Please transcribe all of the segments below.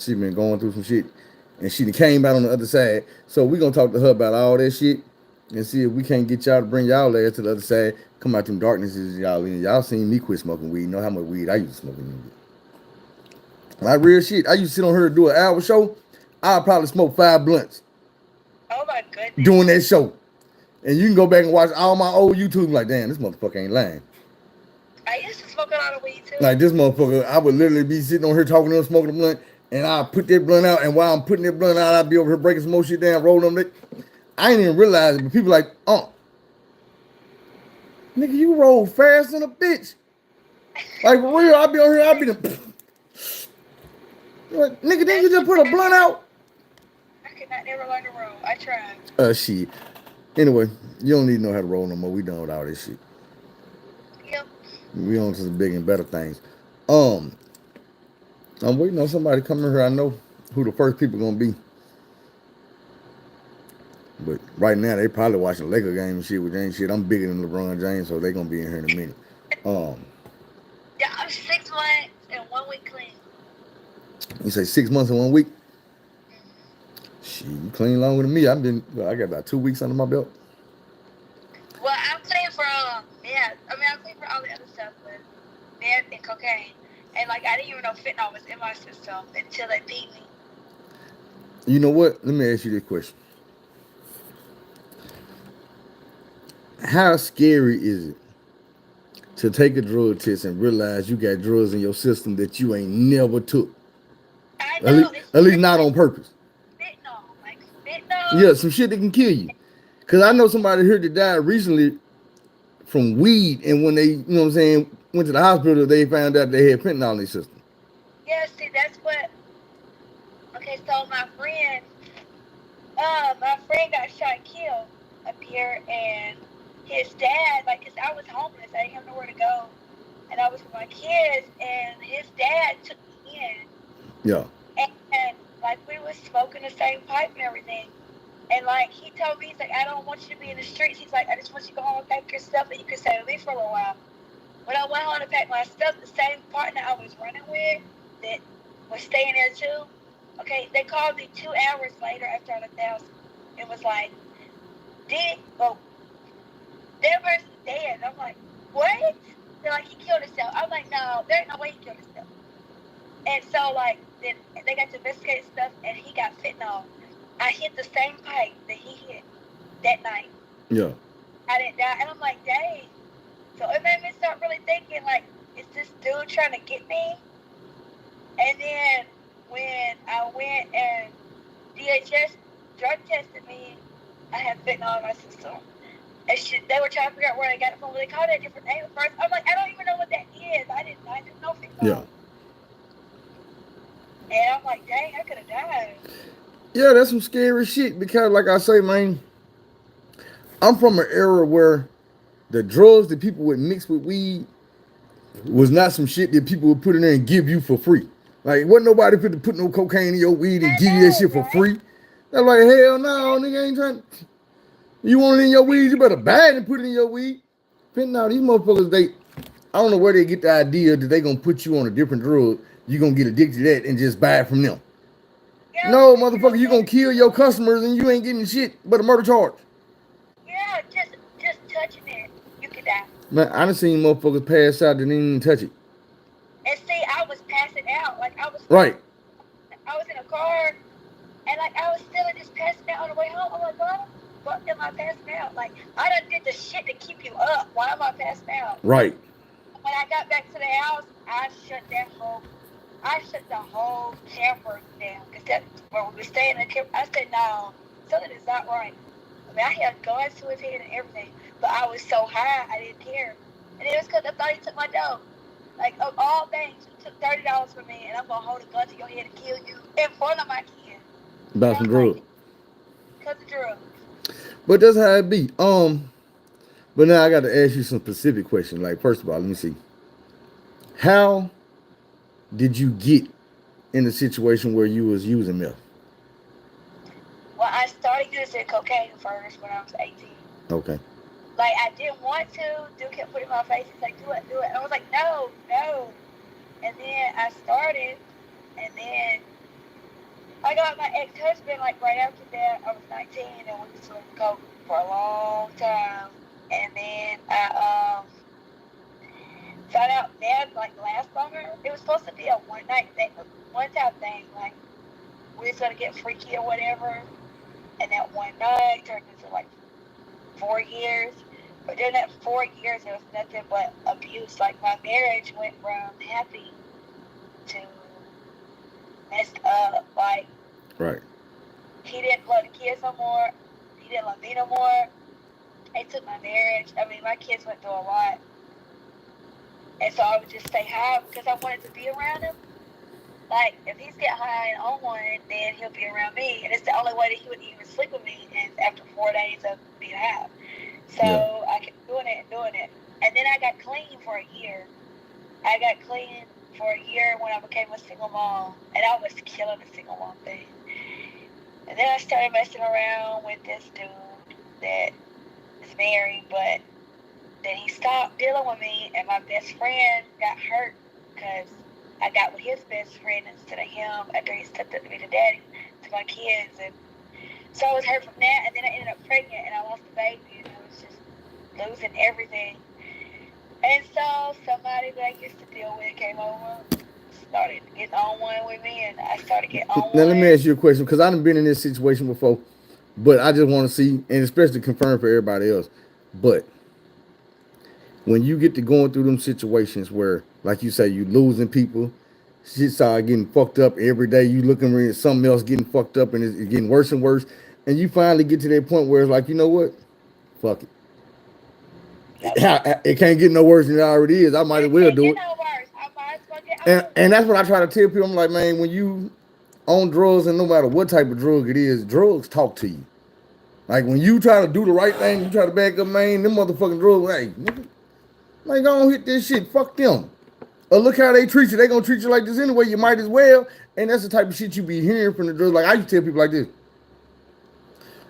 She been going through some shit, and she came out on the other side. So we gonna talk to her about all that shit and see if we can't get y'all to bring y'all ass to the other side. Come out them darknesses y'all in. Y'all seen me quit smoking weed. Know how much weed I used to smoke in. Like real shit. I used to sit on her to do an hour show. I'd probably smoke 5 blunts Oh my goodness. doing that show. And you can go back and watch all my old YouTube. Like, damn, this motherfucker ain't lying. I used to smoke a lot of weed too. Like this motherfucker, I would literally be sitting on here talking to him, smoking a blunt, and I'll put that blunt out. And while I'm putting that blunt out, I'll be over here breaking some more shit down, rolling them. I ain't even realize it, but people like, oh, nigga, you roll fast than a bitch. Like for real, I'll be on here, I'll be the like, nigga, didn't you just put a blunt out? I could not never learn to roll. I tried. Shit. Anyway, you don't need to know how to roll no more. We done with all this shit. Yep. We on to the big and better things. Um, I'm waiting on somebody coming here. I know who the first people gonna be. But right now they probably watching a Laker game and shit with James shit. I'm bigger than LeBron James, so they gonna be in here in a minute. Um, Yeah, I'm 6 months and 1 week clean. you say 6 months and 1 week? Mm-hmm. Shit, you clean longer than me. I got about 2 weeks under my belt. Well, I'm clean from yeah. I mean, I'm clean for all the other stuff, but meth and cocaine, and like I didn't even know fentanyl was in my system until they beat me. You know what? Let me ask you this question. How scary is it to take a drug test and realize you got drugs in your system that you ain't never took? I At least, know it's at least crazy. not on purpose. Fentanyl, like fentanyl. Yeah, some shit that can kill you. Cause I know somebody here that died recently from weed, and when they, you know what I'm saying, went to the hospital, they found out they had fentanyl in their system. Yeah, see, that's what. Okay, so my friend got shot and killed up here, and his dad, like, cause I was homeless, I didn't have nowhere to go, and I was with my kids, and his dad took me in, Yeah, and like we was smoking the same pipe and everything. And like he told me, he's like, I don't want you to be in the streets. He's like, I just want you to go home and pack your stuff and you can stay with me for a little while. When I went home to pack my stuff, the same partner I was running with that was staying there too. Okay, they called me 2 hours later after I left the house. It was like, well, that person's dead. And I'm like, what? They're like, he killed himself. I'm like, no, there ain't no way he killed himself. And so like, then they got to investigate stuff, and he got fentanyl. I hit the same pipe that he hit that night. yeah. I didn't die. And I'm like, dang. So it made me start really thinking, like, is this dude trying to get me? And then when I went and DHS drug tested me, I had fentanyl in my system. And they were trying to figure out where I got it from. They called it a different name at first. I'm like, I don't even know what that is. I didn't know fentanyl. Yeah. And I'm like, dang, I could have died. Yeah, that's some scary shit because, like I say, man, I'm from an era where the drugs that people would mix with weed was not some shit that people would put in there and give you for free. Like, wasn't nobody put no cocaine in your weed and I give you that know, shit for right? free. They're like, hell no, nigga ain't trying. You want it in your weed, you better buy it and put it in your weed. Fentanyl, these motherfuckers, I don't know where they get the idea that they gonna put you on a different drug. You gonna get addicted to that and just buy it from them. Yeah, No, you know, motherfucker, you gonna kill your customers and you ain't getting shit but a murder charge. yeah, just touching it, you could die. Man, I done seen motherfuckers pass out that didn't even touch it. And see, I was passing out. Like Right. I was in a car, and like I was still just passing out on the way home. I'm like, why the fuck am I passing out? Like I done did the shit to keep you up. Why am I passing out? Right. When I got back to the house, I shut the whole camper down. Cause that when we were staying in the camper, I said, no, something is not right. I mean, I had guns to his head and everything, but I was so high, I didn't care. And it was because I thought he took my dough. Like, of all things, you took $30 from me, and I'm going to hold a gun to your head and kill you in front of my kids. About And some I'm drugs. like, because of drugs. But that's how it be. But now I got to ask you some specific questions. Like, first of all, let me see. How did you get in a situation where you was using meth? Well, I started using cocaine first when I was 18. Okay. Like, I didn't want to. Dude kept putting in my face. He's like, do it, do it. And I was like, no, no. And then I started, and then I got my ex-husband like right after that. I was 19 and we was doing coke for a long time. And then I found out that like last summer it was supposed to be a one time thing. Like we was gonna get freaky or whatever. And that one night turned into like 4 years. But during that 4 years, there was nothing but abuse. Like my marriage went from happy to messed up. Like, Right. he didn't love the kids no more. He didn't love me no more. They took my marriage. I mean, my kids went through a lot. And so I would just stay high because I wanted to be around him. Like, if he's get high and on one, then he'll be around me. And it's the only way that he would even sleep with me is after 4 days of being high. So I kept doing it. And then I got clean for a year. I got clean for a year when I became a single mom. And I was killing the single mom thing. And then I started messing around with this dude that is married, but then he stopped dealing with me, and my best friend got hurt because I got with his best friend instead of him after he stepped up to be the daddy to my kids. And so I was hurt from that, and then I ended up pregnant, and I lost the baby, and I was just losing everything. And so somebody that I used to deal with came over, started getting on one with me, and I started getting on one. Now let me ask you a question, because I've been in this situation before, but I just want to see, and especially confirm for everybody else. But when you get to going through them situations where, like you say, you losing people, shit start getting fucked up every day. You looking at something else getting fucked up, and it's getting worse and worse. And you finally get to that point where it's like, you know what? Fuck it. It can't get no worse than it already is. I might as well do it. No worse. I might as well get And that's what I try to tell people. I'm like, man, when you on drugs, and no matter what type of drug it is, drugs talk to you. Like when you try to do the right thing, you try to back up, man, them motherfucking drugs, hey, nigga, like, go on, hit this shit. Fuck them. Or look how they treat you. They gonna treat you like this anyway. You might as well. And that's the type of shit you be hearing from the drugs. Like I used to tell people like this: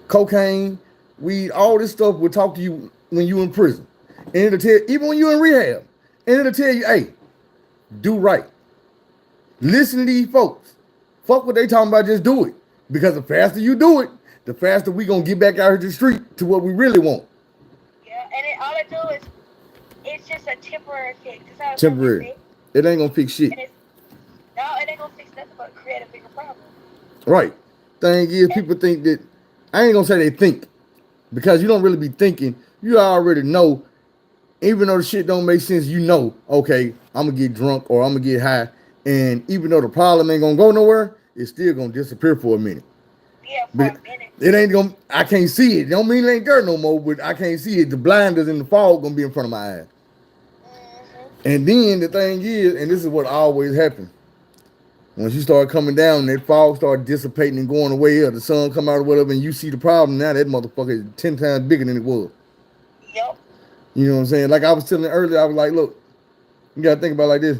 cocaine, weed, all this stuff will talk to you when you in prison, and it'll tell even when you in rehab, and it'll tell you, hey, do right. Listen to these folks. Fuck what they talking about. Just do it. Because the faster you do it, the faster we gonna get back out here to the street to what we really want. Yeah, and all it do is it's just a temporary fix. It's not temporary. It ain't gonna fix shit. No, it ain't gonna fix nothing but create a bigger problem. Right. Thing is, people think that, I ain't gonna say they think, because you don't really be thinking. You already know, even though the shit don't make sense, you know, okay, I'm gonna get drunk or I'm gonna get high, and even though the problem ain't gonna go nowhere, it's still gonna disappear for a minute. Yeah, for a minute. It ain't gonna, I can't see it. Don't mean it ain't there no more, but I can't see it. The blinders in the fog gonna be in front of my eyes. And then the thing is, and this is what always happens, once you start coming down, that fog start dissipating and going away, or the sun come out or whatever, and you see the problem, now that motherfucker is 10 times bigger than it was. Yep. You know what I'm saying? Like I was telling earlier, I was like, look, you gotta think about it like this.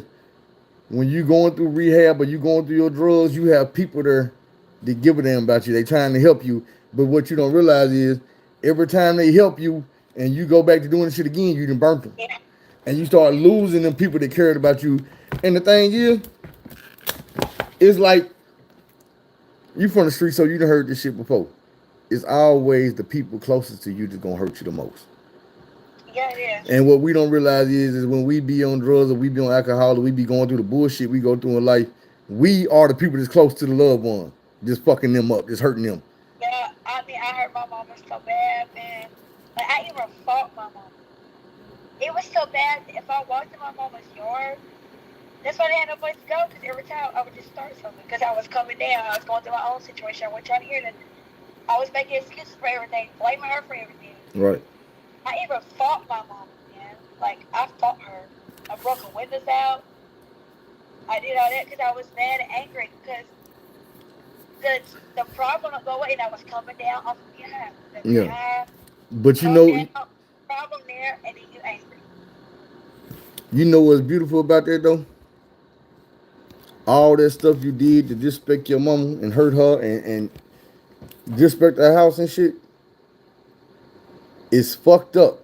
When you going through rehab or you going through your drugs, you have people there that give a damn about you. They trying to help you. But what you don't realize is every time they help you and you go back to doing the shit again, you done burnt them. Yeah. And you start losing them people that cared about you. And the thing is, it's like, you from the street, so you done heard this shit before. It's always the people closest to you that's gonna hurt you the most. Yeah, it is. And what we don't realize is when we be on drugs or we be on alcohol or we be going through the bullshit we go through in life, we are the people that's close to the loved one, just fucking them up, just hurting them. Yeah, I mean, I hurt my mama so bad, man. Like, I even fought my mama. It was so bad that if I walked in my mama's yard, that's why they had no place to go, because every time I would just start something, because I was coming down, I was going through my own situation, I wasn't trying to hear that. I was making excuses for everything, blaming her for everything. Right. I even fought my mama, man. Like, I fought her. I broke her windows out. I did all that because I was mad and angry because the problem would go away and I was coming down off of your high. Yeah. But you know, down, problem there, and then you angry. You know what's beautiful about that though? All that stuff you did to disrespect your mama and hurt her and disrespect her house and shit, it's fucked up.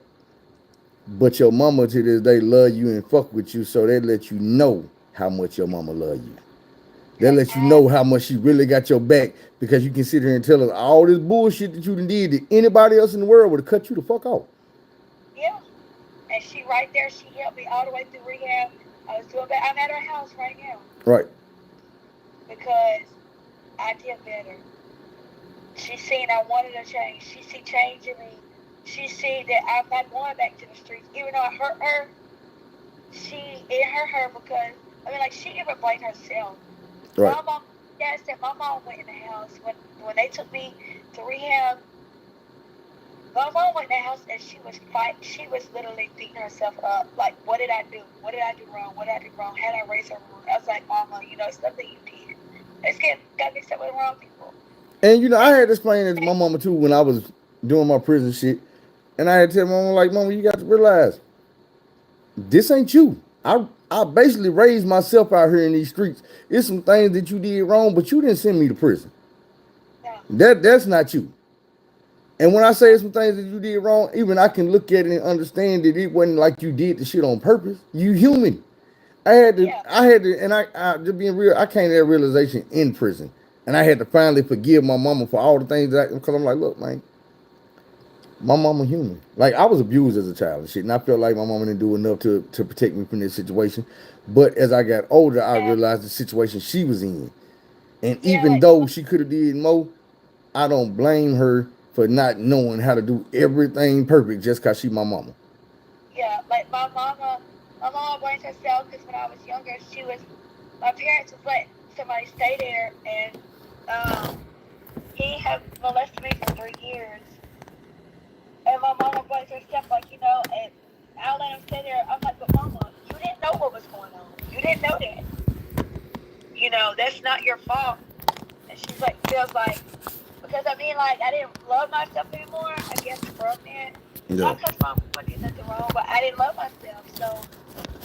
But your mama to this day love you and fuck with you, so they let you know how much your mama love you. That lets you know how much she really got your back because you can sit here and tell her all this bullshit that you done did that anybody else in the world would have cut you the fuck off. Yeah. And she right there, she helped me all the way through rehab. I was doing better. I'm at her house right now. Right. Because I did better. She seen I wanted to change. She see change in me. She see that I'm not going back to the streets. Even though I hurt her, it hurt her because, I mean, like, she even blamed herself. Right. My mom, Dad said my mom went in the house. When they took me to rehab, my mom went in the house and she was fighting. She was literally beating herself up. Like, what did I do? What did I do wrong? What did I do wrong? Had I raised her wrong? I was like, Mama, it's nothing you did. Let's got mixed up with the wrong people. And I had to explain it to my mama too when I was doing my prison shit. And I had to tell my mama, like, Mama, you got to realize this ain't you. I basically raised myself out here in these streets. It's some things that you did wrong, but you didn't send me to prison. No. That's not you. And when I say some things that you did wrong, even I can look at it and understand that it wasn't like you did the shit on purpose. You human. I had to, and I just being real, I came to that realization in prison. And I had to finally forgive my mama for all the things because I'm like, look, man, my mama human. Like, I was abused as a child and shit, and I felt like my mama didn't do enough to protect me from this situation. But as I got older, I realized the situation she was in. And even though she could have did more, I don't blame her for not knowing how to do everything perfect just because she my mama. Yeah, like my mama blames herself because when I was younger, my parents was letting somebody stay there, and he had molested me for 3 years. And my mama blames herself, like, and I'll let him stay there. I'm like, but Mama, you didn't know what was going on. You didn't know that. That's not your fault. And she's like, feels like, because I mean, like, I didn't love myself anymore, I guess, from that. Yeah. Not because Mama did nothing wrong, but I didn't love myself. So,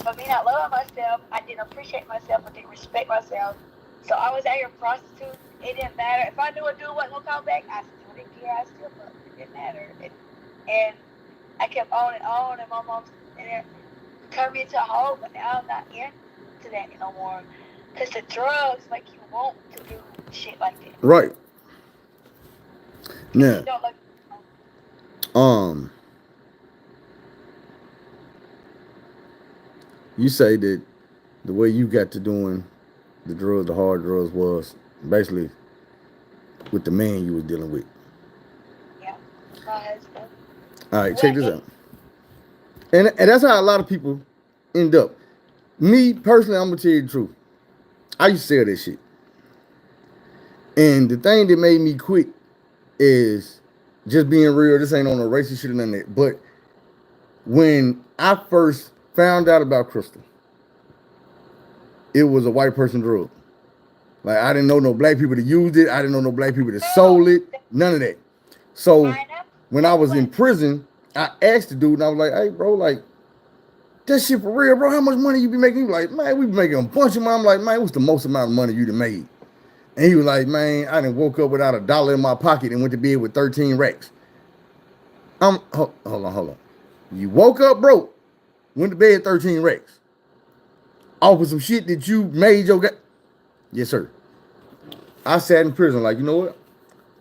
for me not loving myself, I didn't appreciate myself, I didn't respect myself. So I was out here prostitute. It didn't matter. If I knew a dude wasn't going to come back, I still didn't care. I still loved it. It didn't matter. And I kept on, and my mom turned me into a hoe, but now I'm not into that no more. Because the drugs make you want to do shit like that. Right. Now, you don't like, you say that the way you got to doing the drugs, the hard drugs, was basically with the man you was dealing with. Yeah, my husband. All right, check this out. And that's how a lot of people end up. Me, personally, I'm going to tell you the truth. I used to sell that shit. And the thing that made me quit is just being real. This ain't on no racist shit or none of that. But when I first found out about crystal, it was a white person drug. Like, I didn't know no black people that used it. I didn't know no black people that sold it. None of that. So when I was in prison, I asked the dude, and I was like, hey, bro, like, that shit for real, bro? How much money you be making? He was like, man, we be making a bunch of money. I'm like, man, what's the most amount of money you done made? And he was like, man, I done woke up without $1 in my pocket and went to bed with 13 racks. Hold on. You woke up broke, went to bed 13 racks. Off of some shit that you made your Yes, sir. I sat in prison like, you know what?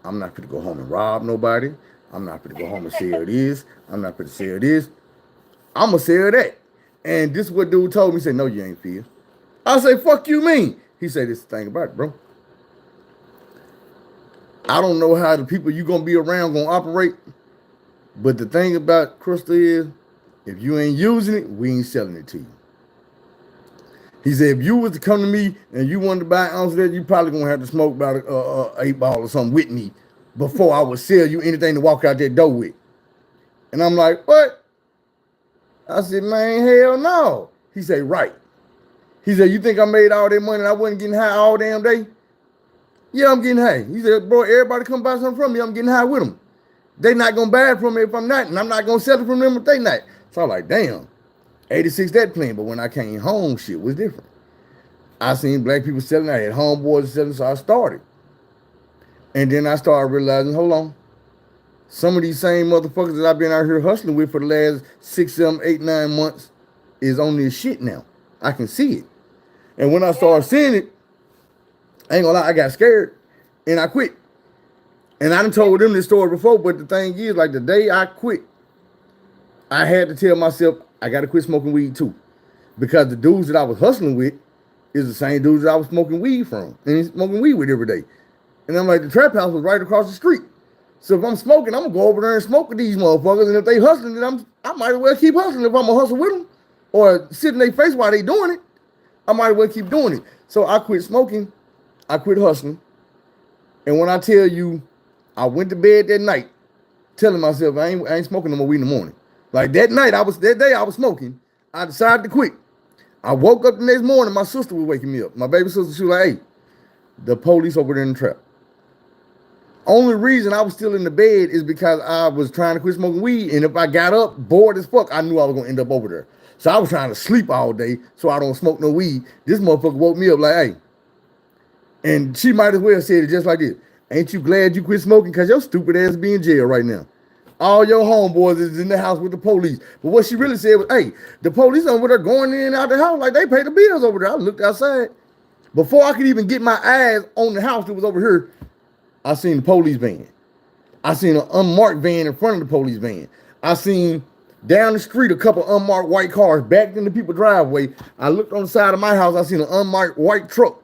I'm not going to go home and rob nobody. I'm not going to go home and sell this. I'm not going to sell this. I'm going to sell that. And this is what dude told me. He said, no, you ain't Phil. I say, fuck you mean? He said, this is the thing about it, bro. I don't know how the people you going to be around going to operate. But the thing about crystal is, if you ain't using it, we ain't selling it to you. He said, if you was to come to me and you wanted to buy an ounce of that, you probably going to have to smoke about an 8 ball or something with me before I would sell you anything to walk out that door with. And I'm like, what? I said, man, hell no. He said, right. He said, you think I made all that money and I wasn't getting high all damn day? Yeah, I'm getting high. He said, bro, everybody come buy something from me. I'm getting high with them. They not going to buy it from me if I'm not, and I'm not going to sell it from them if they not. So I'm like, damn. 86 that plan, but when I came home, shit was different. I seen black people selling, I had homeboys selling, so I started. And then I started realizing, hold on, some of these same motherfuckers that I've been out here hustling with for the last 6, 7, 8, 9 months is on this shit now. I can see it. And when I started seeing it, I ain't gonna lie, I got scared and I quit. And I done told them this story before, but the thing is, like the day I quit, I had to tell myself I gotta quit smoking weed too. Because the dudes that I was hustling with is the same dudes that I was smoking weed from and smoking weed with every day. And I'm like, the trap house was right across the street. So if I'm smoking, I'm gonna go over there and smoke with these motherfuckers. And if they hustling, then I might as well keep hustling if I'm gonna hustle with them. Or sit in their face while they doing it. I might as well keep doing it. So I quit smoking, I quit hustling. And when I tell you, I went to bed that night telling myself I ain't smoking no more weed in the morning. Like that day I was smoking. I decided to quit. I woke up the next morning, my sister was waking me up. My baby sister, she was like, hey, the police over there in the trap. Only reason I was still in the bed is because I was trying to quit smoking weed. And if I got up bored as fuck, I knew I was gonna end up over there. So I was trying to sleep all day so I don't smoke no weed. This motherfucker woke me up like, hey. And she might as well said it just like this. Ain't you glad you quit smoking? Because your stupid ass be in jail right now. All your homeboys is in the house with the police. But what she really said was, hey, the police over there going in and out the house like they pay the bills over there. I looked outside. Before I could even get my eyes on the house that was over here, I seen the police van. I seen an unmarked van in front of the police van. I seen down the street a couple unmarked white cars backed in the people's driveway. I looked on the side of my house. I seen an unmarked white truck.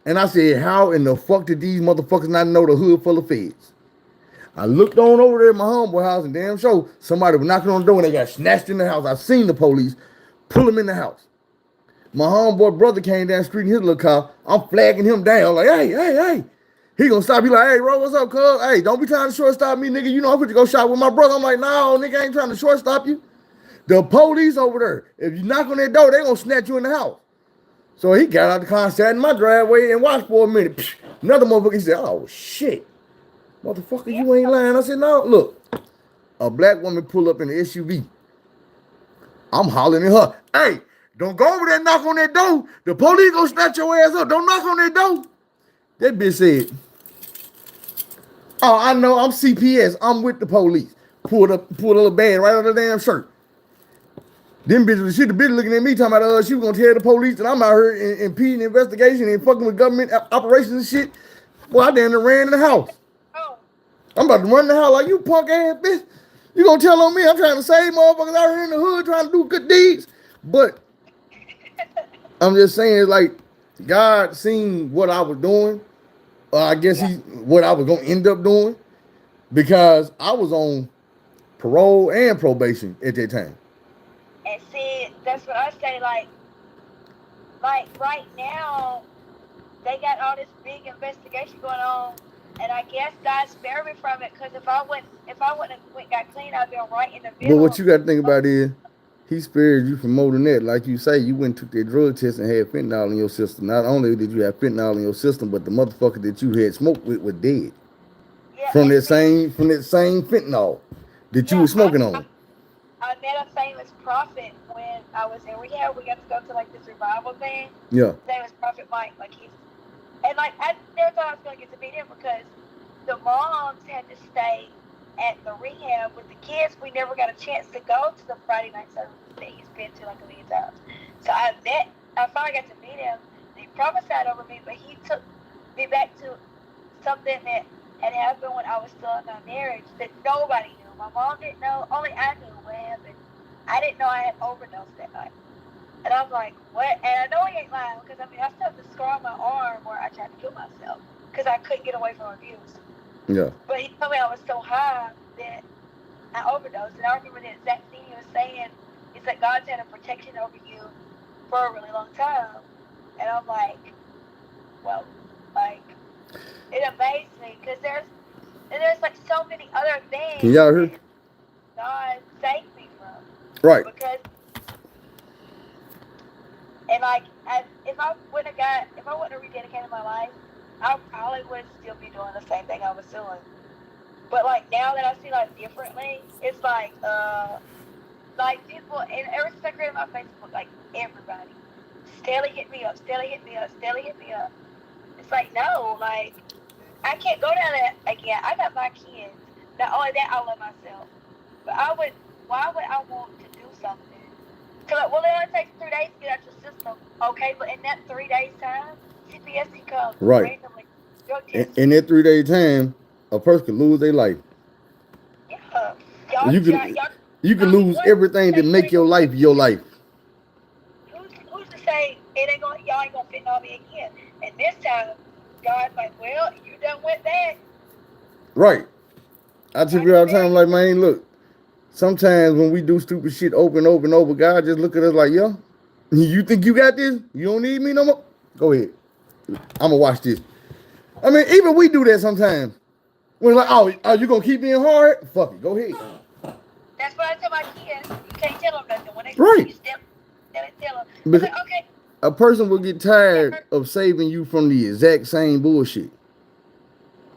And I said, how in the fuck did these motherfuckers not know the hood full of feds? I looked on over there at my homeboy house and damn sure somebody was knocking on the door and they got snatched in the house. I seen the police pull them in the house. My homeboy brother came down the street in his little car. I'm flagging him down like, hey. He gonna stop. He like, hey, bro, what's up, cuz? Hey, don't be trying to shortstop me, nigga. You know I'm finna go shop with my brother. I'm like, no, nigga, I ain't trying to shortstop you. The police over there. If you knock on their door, they gonna snatch you in the house. So he got out the car, sat in my driveway, and watched for a minute. Psh, another motherfucker, he said, oh, shit. Motherfucker, you ain't lying. I said, no, look. A black woman pull up in the SUV. I'm hollering at her. Hey, don't go over there and knock on that door. The police gonna snatch your ass up. Don't knock on that door. That bitch said, oh, I know, I'm CPS. I'm with the police. Pulled a little bag right on the damn shirt. Them bitches, the bitch looking at me talking about she was gonna tell the police that I'm out here impeding the investigation and fucking with government operations and shit. Well, I damn near ran in the house. Oh, I'm about to run in the house like you punk ass bitch. You gonna tell on me? I'm trying to save motherfuckers out here in the hood trying to do good deeds. But I'm just saying, it's like God seen what I was doing. I guess what I was gonna end up doing because I was on parole and probation at that time. and see, that's what I say. Like right now, they got all this big investigation going on, and I guess God spared me from it. Cause if I wouldn't have went got clean, I'd been right in the But what middle. you got to think about is he spared you from more than that. Like you say, you went and took that drug test and had fentanyl in your system. Not only did you have fentanyl in your system, but the motherfucker that you had smoked with was dead Yeah, from and that see, same fentanyl that you yeah, were smoking on. I met a famous prophet when I was in rehab. We got to go to like this revival thing. Yeah. His name was Prophet Mike. Like he's and like I never thought I was gonna get to meet him because the moms had to stay at the rehab with the kids. We never got a chance to go to the Friday night service that he's been to like a million times. So I finally got to meet him. He prophesied over me, but he took me back to something that had happened when I was still in my marriage that nobody knew. My mom didn't know. Only I knew what happened. I didn't know I had overdosed that night. And I'm like, what? And I know he ain't lying because I mean, I still have the scar on my arm where I tried to kill myself because I couldn't get away from abuse. Yeah. But he told me I was so high that I overdosed. And I remember the exact thing he was saying. He's like, God's had a protection over you for a really long time. And I'm like, well, like, it amazed me because there's like so many other things Can y'all hear? that God saved me from. Right. Because and like if I wouldn't have rededicated my life, I probably would still be doing the same thing I was doing. But like now that I see life differently, it's like people and ever since I created my Facebook, like everybody steadily hit me up. It's like no, like I can't go down that again. I got my kids. Not only that, I love myself. But why would I want to do something? Cause like, well, it only takes 3 days to get out your system. Okay, but in that 3 days time, CPS comes Right. randomly. Drug test. In that 3 day time, a person could lose their life. Yeah. You can you can I mean, lose what everything to say you make ain't your gonna life your life. who's to say it ain't gonna y'all ain't gonna fit on me again? And this time, God's like, well, you done went back. Right. I tell you all the time, like, man, look, sometimes when we do stupid shit over and over and over, God just look at us like, yo, you think you got this? You don't need me no more? Go ahead. I'ma watch this. I mean, even we do that sometimes. We're like, oh, are you gonna keep being hard? Fuck it, go ahead. That's what I tell my kids. You can't tell them nothing. When they Right. you step, tell them. I Because say, okay. a person will get tired of saving you from the exact same bullshit.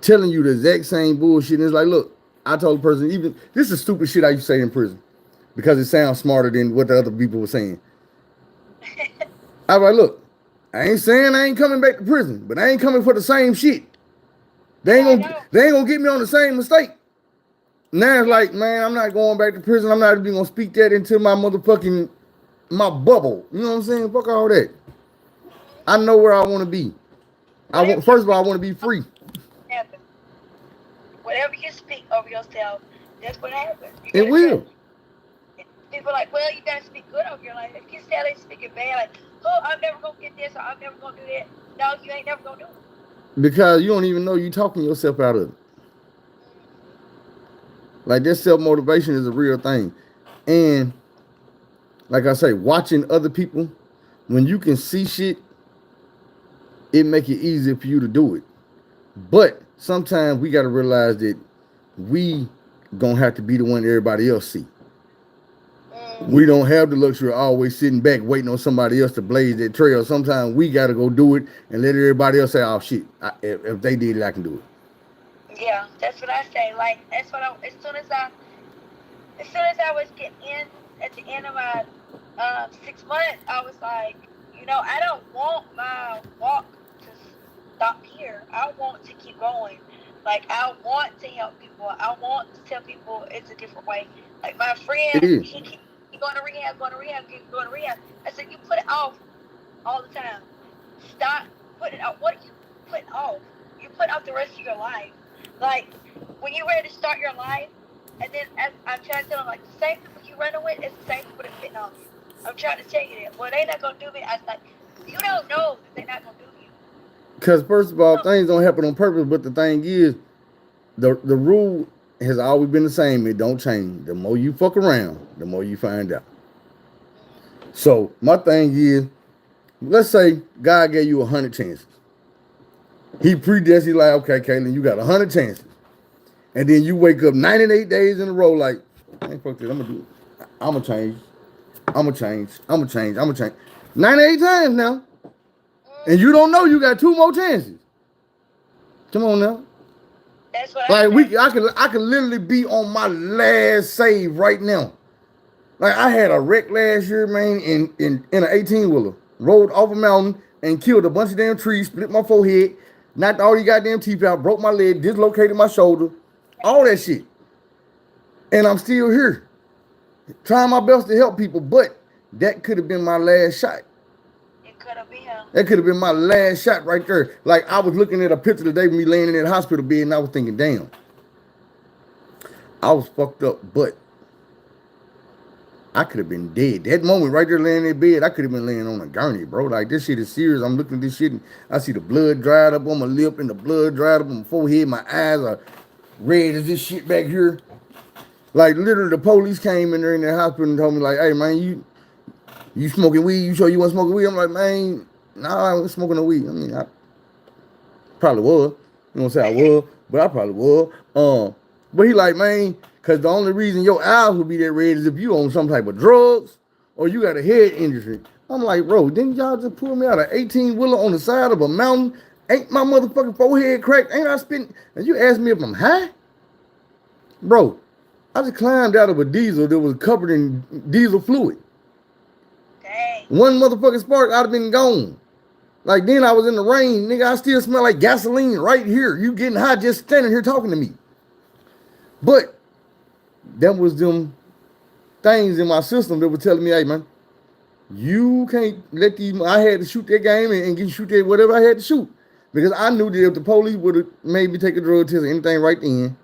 Telling you the exact same bullshit. And it's like, look, I told the person, even this is stupid shit I used to say in prison because it sounds smarter than what the other people were saying. I was like, look, I ain't saying I ain't coming back to prison, but I ain't coming for the same shit. They ain't gonna get me on the same mistake. Now it's like, man, I'm not going back to prison. I'm not even gonna speak that into my motherfucking my bubble. You know what I'm saying? Fuck all that. I know where I want to be. First of all, I want to be free. Happen. Whatever you speak over yourself, that's what happens. It will. People are like, well, you gotta speak good over your life. If you say they speaking bad, like, oh, I'm never gonna get this or I'm never gonna do that. No, you ain't never gonna do it. Because you don't even know you talking yourself out of it. Like this self-motivation is a real thing. And like I say, watching other people, when you can see shit, it make it easier for you to do it. But sometimes we gotta realize that we gonna have to be the one everybody else see. We don't have the luxury of always sitting back waiting on somebody else to blaze that trail. Sometimes we got to go do it and let everybody else say, oh, shit, if they did it, I can do it. Yeah, that's what I say. Like, that's what as soon as I was getting in at the end of my 6 months, I was like, I don't want my walk to stop here. I want to keep going. Like, I want to help people. I want to tell people it's a different way. Like, my friend, he keeps going to rehab. I said, you put it off all the time. Stop putting it off. What are you putting off? You put off the rest of your life. Like, when you're ready to start your life, and then I'm trying to tell them, like, the same people you running with is the same people that's fitting off you. I'm trying to tell you that. Well, they not going to do me. I was like, you don't know that they're not going to do you. Because, first of all, things don't happen on purpose, but the thing is, the rule has always been the same. It don't change. The more you fuck around, the more you find out. So my thing is, let's say God gave you 100 chances. He predestined, like, okay, Caitlin, you got 100 chances. And then you wake up 98 days in a row like, ain't fuck this, I'm gonna do it. I'm gonna change. 98 times now. And you don't know you got 2 more chances. Come on now. That's what I could literally be on my last save right now. Like I had a wreck last year, man, in an 18-wheeler. Rolled off a mountain and killed a bunch of damn trees, split my forehead, knocked all these goddamn teeth out, broke my leg, dislocated my shoulder, all that shit. And I'm still here. Trying my best to help people, but that could have been my last shot. It could have been. That could have been my last shot right there. Like I was looking at a picture today of me laying in that hospital bed and I was thinking, damn, I was fucked up, but I could have been dead. That moment right there laying in that bed, I could have been laying on a gurney, bro. Like this shit is serious. I'm looking at this shit and I see the blood dried up on my lip and the blood dried up on my forehead. My eyes are red as this shit back here. Like literally the police came in there in the hospital and told me like, hey man, you smoking weed? You sure you want smoking weed? I'm like, man, nah, I wasn't smoking no weed. I mean, I probably was. You know what I'm saying? I was, but I probably was. But he like, man, because the only reason your eyes would be that red is if you on some type of drugs or you got a head injury. I'm like, bro, didn't y'all just pull me out of 18-wheeler on the side of a mountain? Ain't my motherfucking forehead cracked? Ain't I spent? And you asked me if I'm high? Bro, I just climbed out of a diesel that was covered in diesel fluid. Dang. One motherfucking spark, I'd have been gone. Like then I was in the rain, nigga, I still smell like gasoline right here. You getting high just standing here talking to me. But that was them things in my system that were telling me, hey man, You can't let these. I had to shoot that game and get shoot that whatever I had to shoot because I knew that if the police would have made me take a drug test or anything right then,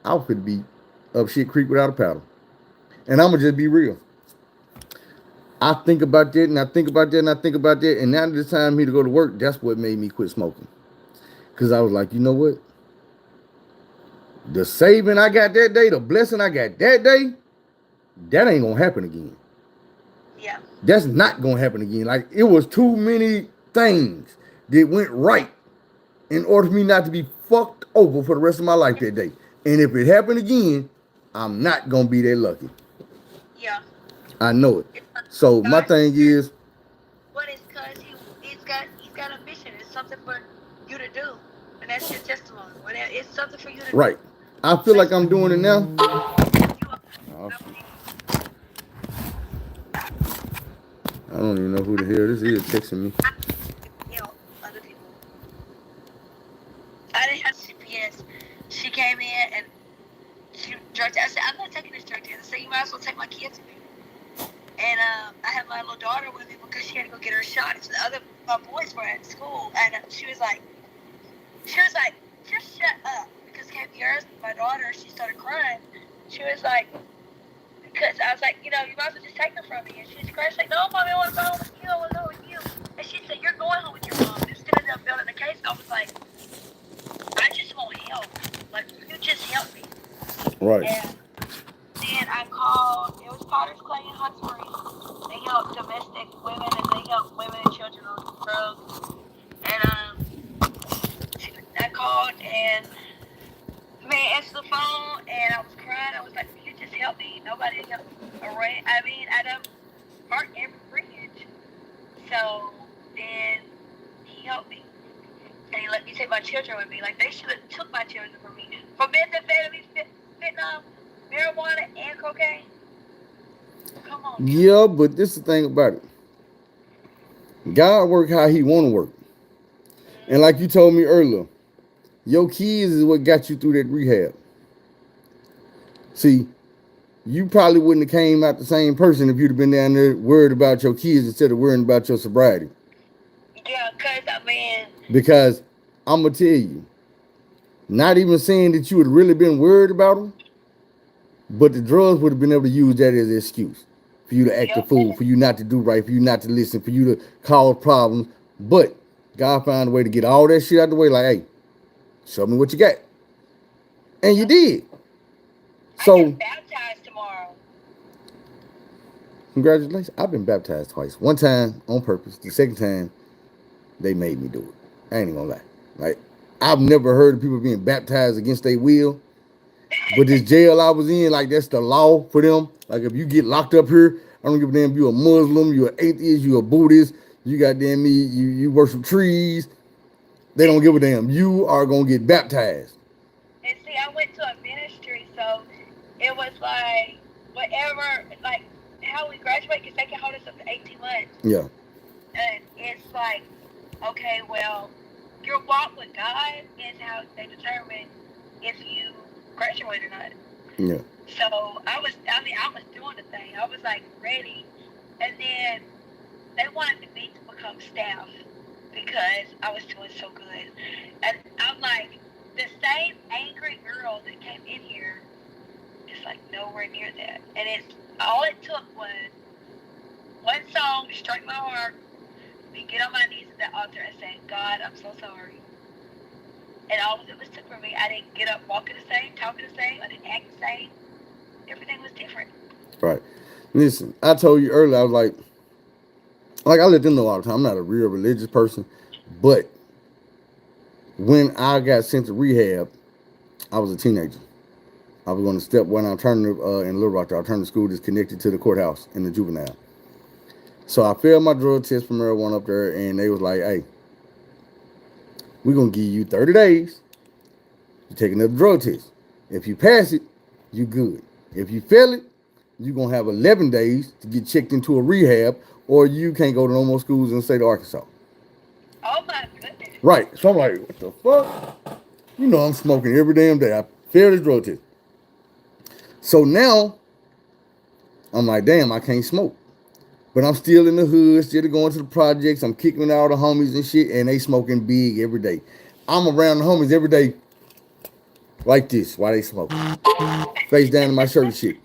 I would be up shit creek without a paddle. And I'm gonna just be real. I think about that and I think about that and I think about that, and now that it's time for me to go to work, that's what made me quit smoking. Cause I was like, you know what? The saving I got that day, the blessing I got that day, that ain't gonna happen again. Yeah. That's not gonna happen again. Like it was too many things that went right in order for me not to be fucked over for the rest of my life that day. And if it happened again, I'm not gonna be that lucky. Yeah. I know it. It's So my God's thing spirit, is, but it's because he's got a mission. It's something for you to do, and that's your testimony. Whatever, it's something for you to do. right. I feel like I'm doing it now. You are, I I believe don't even know who the hell this is texting me. I can help other people. I didn't have CPS. She came in and she drug test. I said, I'm not taking this drug test. I said, you might as well take my kids with you. And I had my little daughter with me because she had to go get her shot. So the other boys were at school, and she was like, just shut up. Because yours, my daughter, she started crying. She was like, because I was like, you might as well just take her from me. And she's crying. She's like, no, mommy, I want to go home with you. I want to go with you. And she said, you're going home with your mom. Instead of them building the case, I was like, I just want help. Like, you just help me. Right. And then I called, it was Potter's Clay in Hot Springs. They help domestic women and they help women and children on drugs. And I called and the man answered the phone and I was crying. I was like, you just help me. Nobody helped me. I done burnt every bridge. So then he helped me. And he let me take my children with me. Like, they should have took my children from me. For methamphetamine, fentanyl, marijuana, and cocaine. Come on. Yeah, but this is the thing about it. God work how he want to work. And like you told me earlier, your kids is what got you through that rehab. See, you probably wouldn't have came out the same person if you'd have been down there worried about your kids instead of worrying about your sobriety. Yeah, because I'm going to tell you, not even saying that you would have really been worried about them, but the drugs would have been able to use that as an excuse for you to act a fool, for you not to do right, for you not to listen, for you to cause problems. But God found a way to get all that shit out the way, like, hey, show me what you got. And you did. So, I get baptized tomorrow. Congratulations. I've been baptized twice. One time on purpose. The second time, they made me do it. I ain't even gonna lie. Like, I've never heard of people being baptized against their will. But this jail I was in, like, that's the law for them. Like, if you get locked up here, I don't give a damn if you're a Muslim, you're an atheist, you're a Buddhist, you goddamn me, you worship trees. They don't give a damn. You are gonna get baptized. And see, I went to a ministry, so it was like whatever, like how we graduate, because they can hold us up to 18 months. Yeah. And it's like, okay, well, your walk with God is how they determine if you graduate or not. Yeah. So I was doing the thing. I was like ready, and then they wanted me to become staff because I was doing so good. And I'm like, the same angry girl that came in here is like nowhere near that. And it's all it took was one song to strike my heart, me get on my knees at the altar and say, God, I'm so sorry. And all of it was took from me. I didn't get up walking the same, talking the same, I didn't act the same. Everything was different. Right. Listen, I told you earlier, I was like I let them know all the time, I'm not a real religious person, but when I got sent to rehab, I was a teenager. I was going to step one alternative in Little Rock, the alternative school that's connected to the courthouse in the juvenile. So I failed my drug test for marijuana up there, and they was like, hey, we're going to give you 30 days to take another drug test. If you pass it, you good. If you fail it, you're going to have 11 days to get checked into a rehab, or you can't go to no more schools in the state of Arkansas. Oh, my goodness. Right. So I'm like, what the fuck? You know I'm smoking every damn day. I failed this drug test. So now, I'm like, damn, I can't smoke. But I'm still in the hood, still going to the projects. I'm kicking with all the homies and shit, and they smoking big every day. I'm around the homies every day like this while they smoke. Face down in my shirt and shit.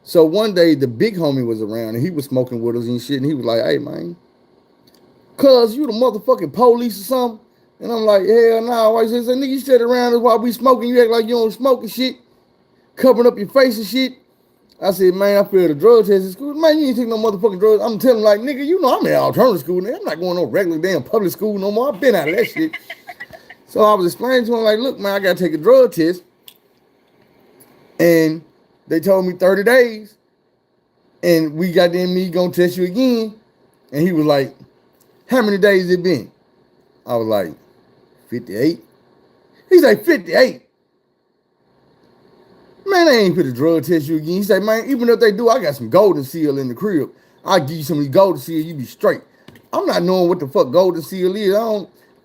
So one day the big homie was around and he was smoking with us and shit, and he was like, "Hey man, cuz you the motherfucking police or something?" And I'm like, "Hell nah." I said, "Nigga, you sit around us while we smoking, you act like you don't smoke and shit, covering up your face and shit." I said, "Man, I failed the drug test in school. Man, you ain't taking no motherfucking drugs." I'm telling him like, "Nigga, you know I'm in alternative school, nigga. I'm not going no regular damn public school no more. I've been out of that shit." So I was explaining to him like, "Look, man, I gotta take a drug test." And they told me 30 days. And we got them, me gonna test you again. And he was like, "How many days it been?" I was like, 58. He's like, 58. Man, they ain't put a drug test you again. He said, "Man, even if they do, I got some golden seal in the crib. I'll give you some of these golden seal, you be straight." I'm not knowing what the fuck golden seal is.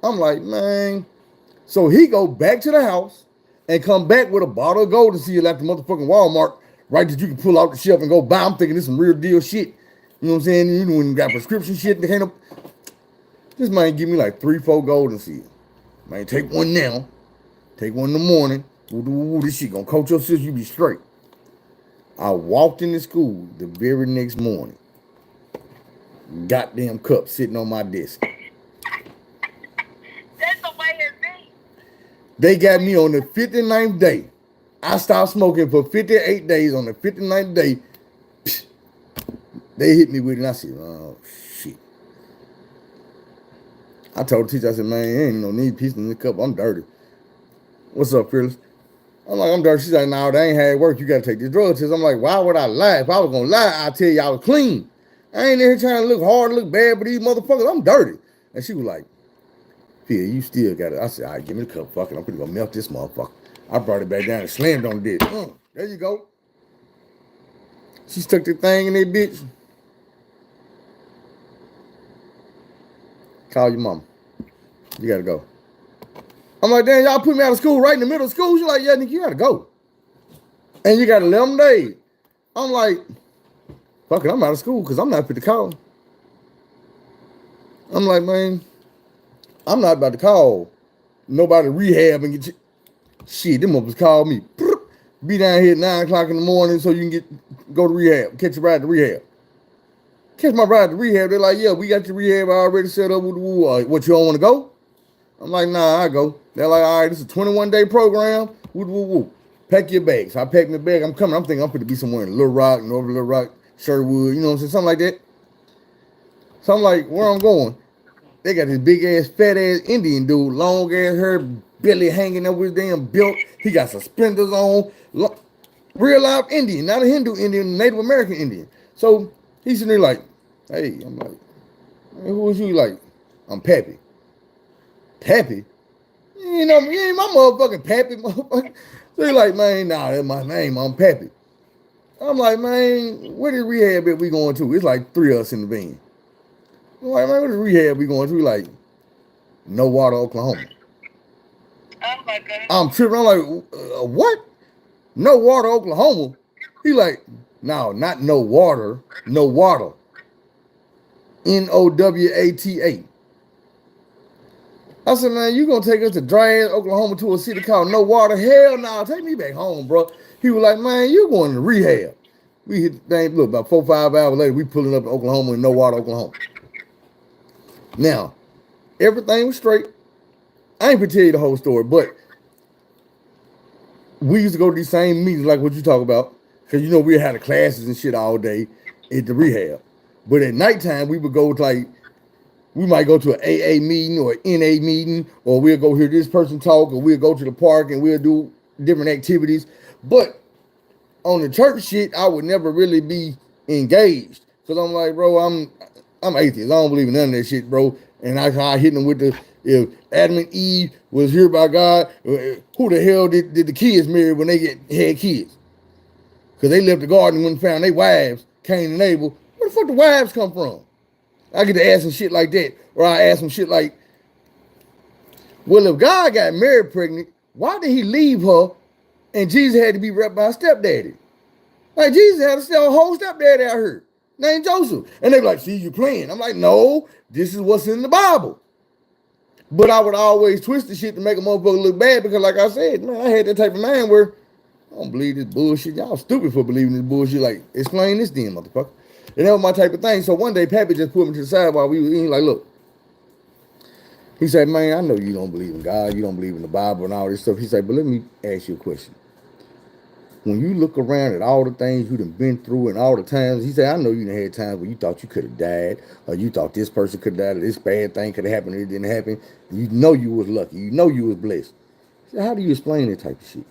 I'm like, man. So he go back to the house and come back with a bottle of golden seal at the motherfucking Walmart, right, that you can pull out the shelf and go buy. I'm thinking this some real deal shit. You know what I'm saying? You know when you got prescription shit, they can't. This man give me like 3, 4 golden seal. Man, take one now. Take one in the morning. This shit gonna coach your sister, you be straight. I walked into school the very next morning. Goddamn cup sitting on my desk. That's the way it be. They got me on the 59th day. I stopped smoking for 58 days. On the 59th day, they hit me with it, and I said, "Oh, shit." I told the teacher, I said, "Man, ain't no need piece in the cup. I'm dirty." "What's up, Fearless?" I'm like, "I'm dirty." She's like, "No, they ain't had work. You got to take this drug test." I'm like, "Why would I lie? If I was going to lie, I'd tell you I was clean. I ain't in here trying to look hard, look bad, but these motherfuckers, I'm dirty." And she was like, "Phil, you still got it." I said, "All right, give me the cup. Fuck it. I'm going to go melt this motherfucker." I brought it back down and slammed on the dick. There you go. She stuck the thing in that bitch. "Call your mama. You got to go." I'm like, "Damn, y'all put me out of school right in the middle of school." She's like, "Yeah, nigga, you got to go. And you got 11 days. I'm like, "Fuck it, I'm out of school because I'm not fit to call." I'm like, "Man, I'm not about to call nobody rehab and get you." Shit, them motherfuckers called me. Be down here at 9 o'clock in the morning so you can go to rehab. Catch a ride to rehab. Catch my ride to rehab. They're like, "Yeah, we got your rehab already set up. What, you don't want to go?" I'm like, "Nah, I go." They're like, "All right, this is a 21-day program. Pack your bags." So I pack my bag. I'm coming. I'm thinking I'm going to be somewhere in Little Rock, North Little Rock, Sherwood, you know what I'm saying? Something like that. So I'm like, where I'm going? They got this big ass, fat ass Indian dude, long ass hair, belly hanging up with his damn belt. He got suspenders on. Real life Indian, not a Hindu Indian, Native American Indian. So he's sitting there like, "Hey," I'm like, "Hey, who is you?" Like, "I'm Pappy." "Pappy? You know, you ain't my motherfucking Pappy, motherfucker." So he's like, "Man, nah, that's my name. I'm Pappy." I'm like, "Man, where the rehab at we going to?" It's like 3 of us in the van. I'm like, "Man, where the rehab we going to?" Like, No Water, Oklahoma. Oh my goodness. I'm tripping. I'm like, "What? No Water, Oklahoma?" He like, "No, not no water, no water. Nowata. I said, "Man, you gonna take us to dry ass Oklahoma to a city called No Water? Hell no, take me back home, bro." He was like, "Man, you going to rehab." We hit the thing, look, about 4 or 5 hours later, we pulling up in Oklahoma in No Water, Oklahoma. Now, everything was straight. I ain't gonna tell you the whole story, but we used to go to these same meetings like what you talk about, because you know we had the classes and shit all day at the rehab. But at nighttime, we would go to like, we might go to an AA meeting or an NA meeting, or we'll go hear this person talk, or we'll go to the park and we'll do different activities. But on the church shit, I would never really be engaged, because I'm like, bro, I'm atheist. I don't believe in none of that shit, bro. And I hit them with the, if Adam and Eve was here by God, who the hell did the kids marry when they had kids? Because they left the garden and found their wives, Cain and Abel. Where the fuck the wives come from? I get to ask some shit like that. Or I ask some shit like, well, if God got Mary pregnant, why did he leave her and Jesus had to be raised by a stepdaddy? Like, Jesus had a whole stepdaddy out here. named Joseph. And they be like, see, you playing. I'm like, no, this is what's in the Bible. But I would always twist the shit to make a motherfucker look bad because, like I said, man, I had that type of mind where I don't believe this bullshit. Y'all stupid for believing this bullshit. Like, explain this then, motherfucker. And that was my type of thing. So one day, Pappy just put me to the side while we were eating, like, look. He said, man, I know you don't believe in God. You don't believe in the Bible and all this stuff. He said, but let me ask you a question. When you look around at all the things you done been through and all the times, he said, I know you done had times where you thought you could have died, or you thought this person could have died, or this bad thing could have happened, and it didn't happen. You know you was lucky. You know you was blessed. He said, how do you explain that type of shit?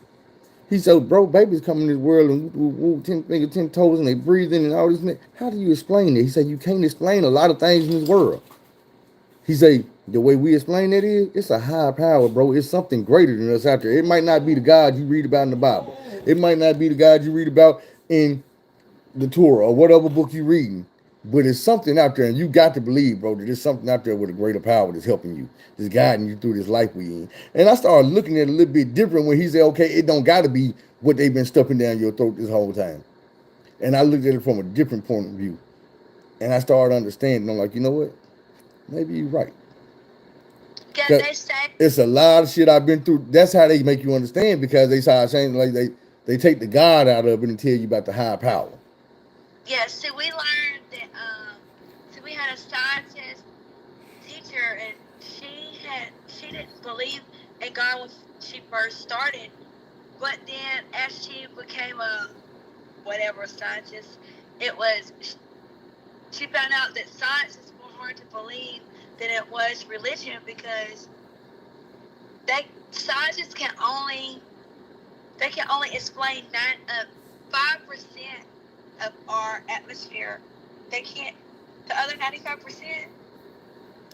He said, bro, babies come in this world and woo, 10 fingers, 10 toes, and they breathing and all this. How do you explain it? He said, you can't explain a lot of things in this world. He said, the way we explain it is, it's a higher power, bro. It's something greater than us out there. It might not be the God you read about in the Bible. It might not be the God you read about in the Torah or whatever book you're reading. But it's something out there, and you got to believe, bro, that there's something out there with a greater power that's helping you, that's guiding you through this life we in. And I started looking at it a little bit different when he said, okay, it don't got to be what they've been stuffing down your throat this whole time. And I looked at it from a different point of view. And I started understanding. I'm like, you know what? Maybe you're right. Yeah, they say It's a lot of shit I've been through. That's how they make you understand, because they start saying, like, they take the God out of it and tell you about the higher power. yeah. See, we learned that. So we had a scientist teacher, and she didn't believe in God when she first started, but then as she became a whatever scientist, she found out that science is more hard to believe than it was religion, because scientists can only explain 5% of our atmosphere. They can't. The other 95%,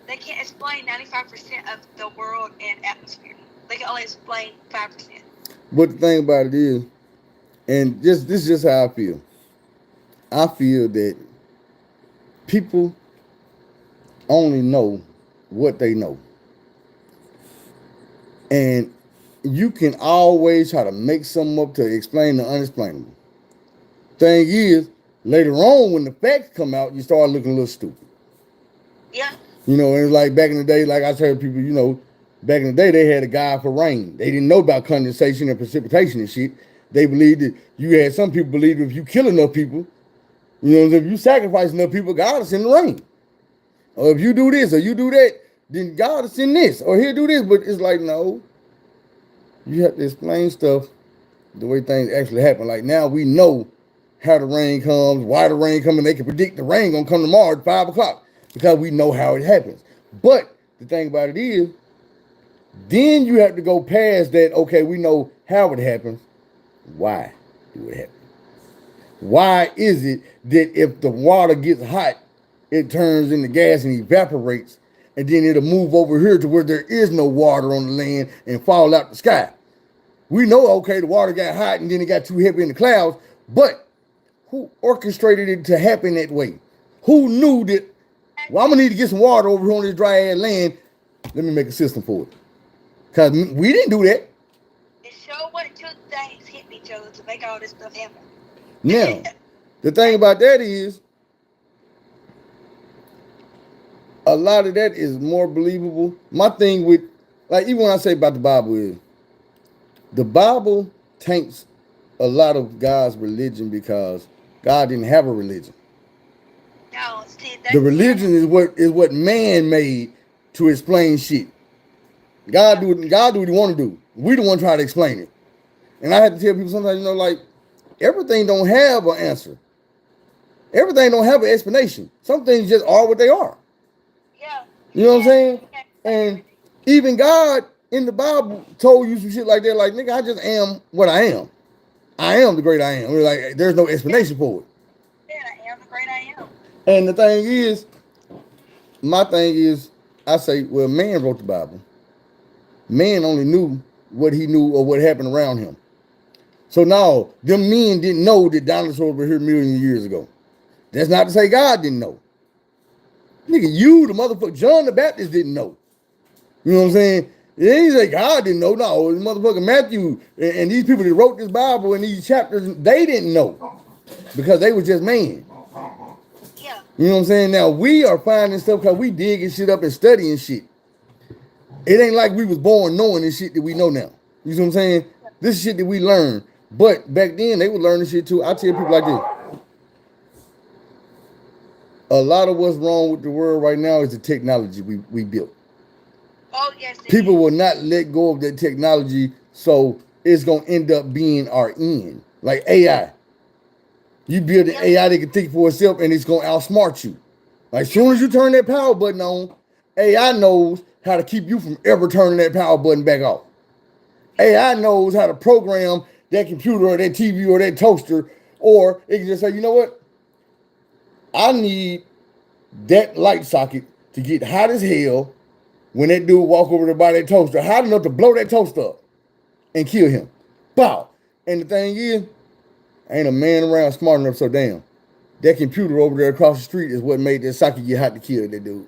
they can't explain 95% of the world and atmosphere. They can only explain 5%. But the thing about it is, and this is just how I feel. I feel that people only know what they know. And you can always try to make something up to explain the unexplainable. Thing is, later on when the facts come out, you start looking a little stupid. Yeah. You know, and it's like back in the day, like I told people, you know, back in the day they had a guide for rain. They didn't know about condensation and precipitation and shit. They believed that some people believed if you kill enough people, you know, if you sacrifice enough people, God will send the rain. Or if you do this or you do that, then God will send this or he'll do this. But it's like, no, you have to explain stuff the way things actually happen. Like now we know how the rain comes, why the rain comes, and they can predict the rain gonna come tomorrow at 5 o'clock because we know how it happens. But the thing about it is, then you have to go past that, okay, we know how it happens. Why do it happen? Why is it that if the water gets hot, it turns into gas and evaporates, and then it'll move over here to where there is no water on the land and fall out the sky? We know, okay, the water got hot and then it got too heavy in the clouds, but who orchestrated it to happen that way? Who knew that, well, I'm gonna need to get some water over here on this dry ass land. Let me make a system for it. Because we didn't do that. It sure wasn't two things hitting each other to make all this stuff happen. Now, the thing about that is, a lot of that is more believable. My thing with, like, even when I say about the Bible is, the Bible taints a lot of God's religion because God didn't have a religion. No, see, The religion is what man made to explain shit. God do what he want to do. We the one try to explain it. And I have to tell people sometimes, you know, like, everything don't have an answer. Everything don't have an explanation. Some things just are what they are. Yeah. You know what I'm saying? And even God in the Bible told you some shit like that, like, nigga, I just am what I am. I am the great I am. We're like, there's no explanation for it. Yeah, I am the great I am. And the thing is, my thing is, I say, well, man wrote the Bible. Man only knew what he knew or what happened around him. So now, them men didn't know that dinosaurs were here millions of years ago. That's not to say God didn't know. Nigga, you, the motherfucker, John the Baptist didn't know. You know what I'm saying? It ain't like God didn't know. No, the motherfucker Matthew and these people that wrote this Bible and these chapters, they didn't know because they were just man. You know what I'm saying? Now we are finding stuff because we digging shit up and studying shit. It ain't like we was born knowing this shit that we know now. You see what I'm saying? This is shit that we learned. But back then they were learning shit too. I tell people like this. A lot of what's wrong with the world right now is the technology we built. Oh yes. People will not let go of that technology, so it's gonna end up being our end. Like AI. You build an AI that can think for itself and it's gonna outsmart you. Like as soon as you turn that power button on, AI knows how to keep you from ever turning that power button back off. AI knows how to program that computer or that TV or that toaster, or it can just say, you know what? I need that light socket to get hot as hell when that dude walk over to buy that toaster, hot enough to blow that toaster up and kill him. Bow. And the thing is, ain't a man around smart enough, so damn. That computer over there across the street is what made that socket get hot to kill that dude.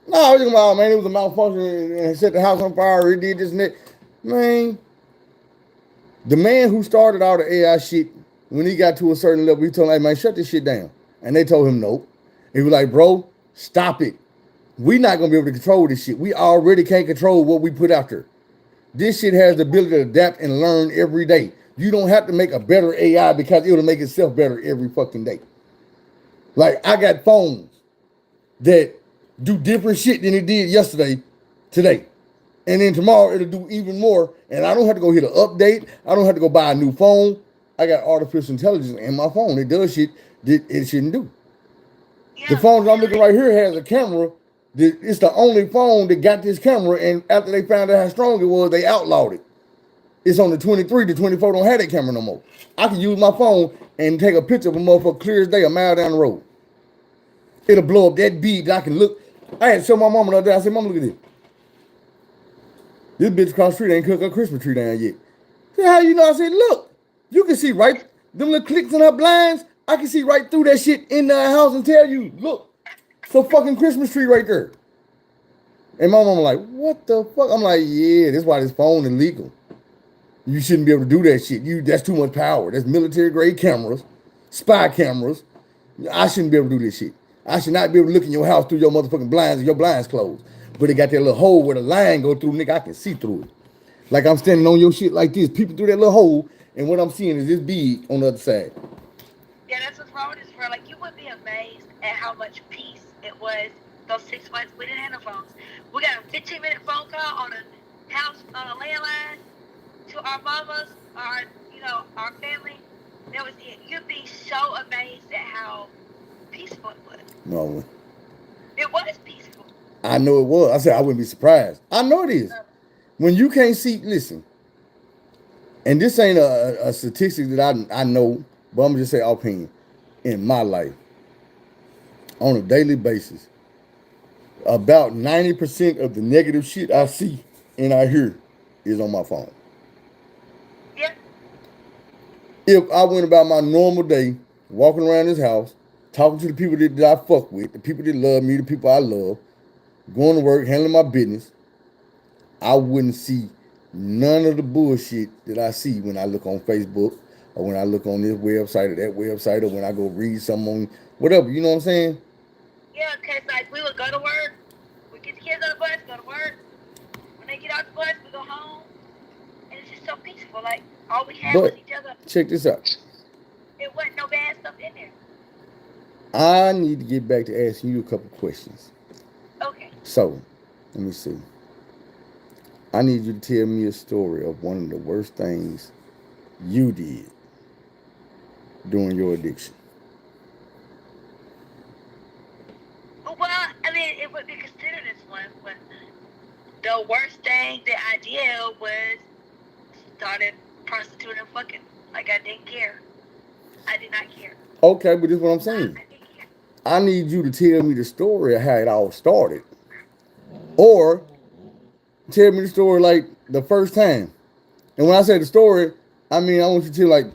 No, I was talking about, man, it was a malfunction and it set the house on fire, it did this and that. Man, the man who started all the AI shit, when he got to a certain level, he told him, hey, man, shut this shit down. And they told him no. He was like, bro, stop it. We not going to be able to control this shit. We already can't control what we put out there. This shit has the ability to adapt and learn every day. You don't have to make a better AI because it'll make itself better every fucking day. Like, I got phones that do different shit than it did yesterday, today. And then tomorrow it'll do even more. And I don't have to go hit an update. I don't have to go buy a new phone. I got artificial intelligence in my phone. It does shit that it shouldn't do. Yeah. The phone that I'm looking right here has a camera. It's the only phone that got this camera. And after they found out how strong it was, they outlawed it. It's on the 23. The 24 don't have that camera no more. I can use my phone and take a picture of a motherfucker clear as day a mile down the road. It'll blow up that big that I can look. I had to show my mama the other day. I said, Mama, look at this. This bitch across the street ain't cooked her Christmas tree down yet. She said, how you know? I said, look, you can see right, them little clicks in her blinds. I can see right through that shit in the house and tell you, look, it's a fucking Christmas tree right there. And my mama like, what the fuck? I'm like, yeah, that's why this phone is illegal. You shouldn't be able to do that shit. That's too much power. That's military grade cameras, spy cameras. I shouldn't be able to do this shit. I should not be able to look in your house through your motherfucking blinds and your blinds closed. But it got that little hole where the line go through, nigga. I can see through it. Like I'm standing on your shit like this, peeping through that little hole, and what I'm seeing is this big on the other side. Yeah, that's what's wrong with this world. Like, you would be amazed at how much peace it was those 6 months we didn't have no phones. We got a 15-minute phone call on a house, on a landline to our mamas, our family. That was it. You'd be so amazed at how peaceful it was. No. It was peaceful. I know it was. I said I wouldn't be surprised. I know it is. When you can't see, listen, and this ain't a statistic that I know, but I'm gonna just say opinion. In my life, on a daily basis, about 90% of the negative shit I see and I hear is on my phone. Yeah. If I went about my normal day, walking around this house, talking to the people that I fuck with, the people that love me, the people I love, going to work, handling my business, I wouldn't see none of the bullshit that I see when I look on Facebook or when I look on this website or that website or when I go read something on whatever, you know what I'm saying? Yeah, because like we would go to work, we get the kids on the bus, go to work. When they get out the bus, we go home. And it's just so peaceful. Like, all we had was each other. Check this out. It wasn't no bad stuff in there. I need to get back to asking you a couple questions. Okay. So, let me see. I need you to tell me a story of one of the worst things you did during your addiction. Well, I mean, it would be considered as one, but the worst thing that I did was started prostituting and fucking. Like, I didn't care. I did not care. Okay, but this is what I'm saying. I need you to tell me the story of how it all started. Or tell me the story like the first time. And when I say the story, I mean I want you to tell like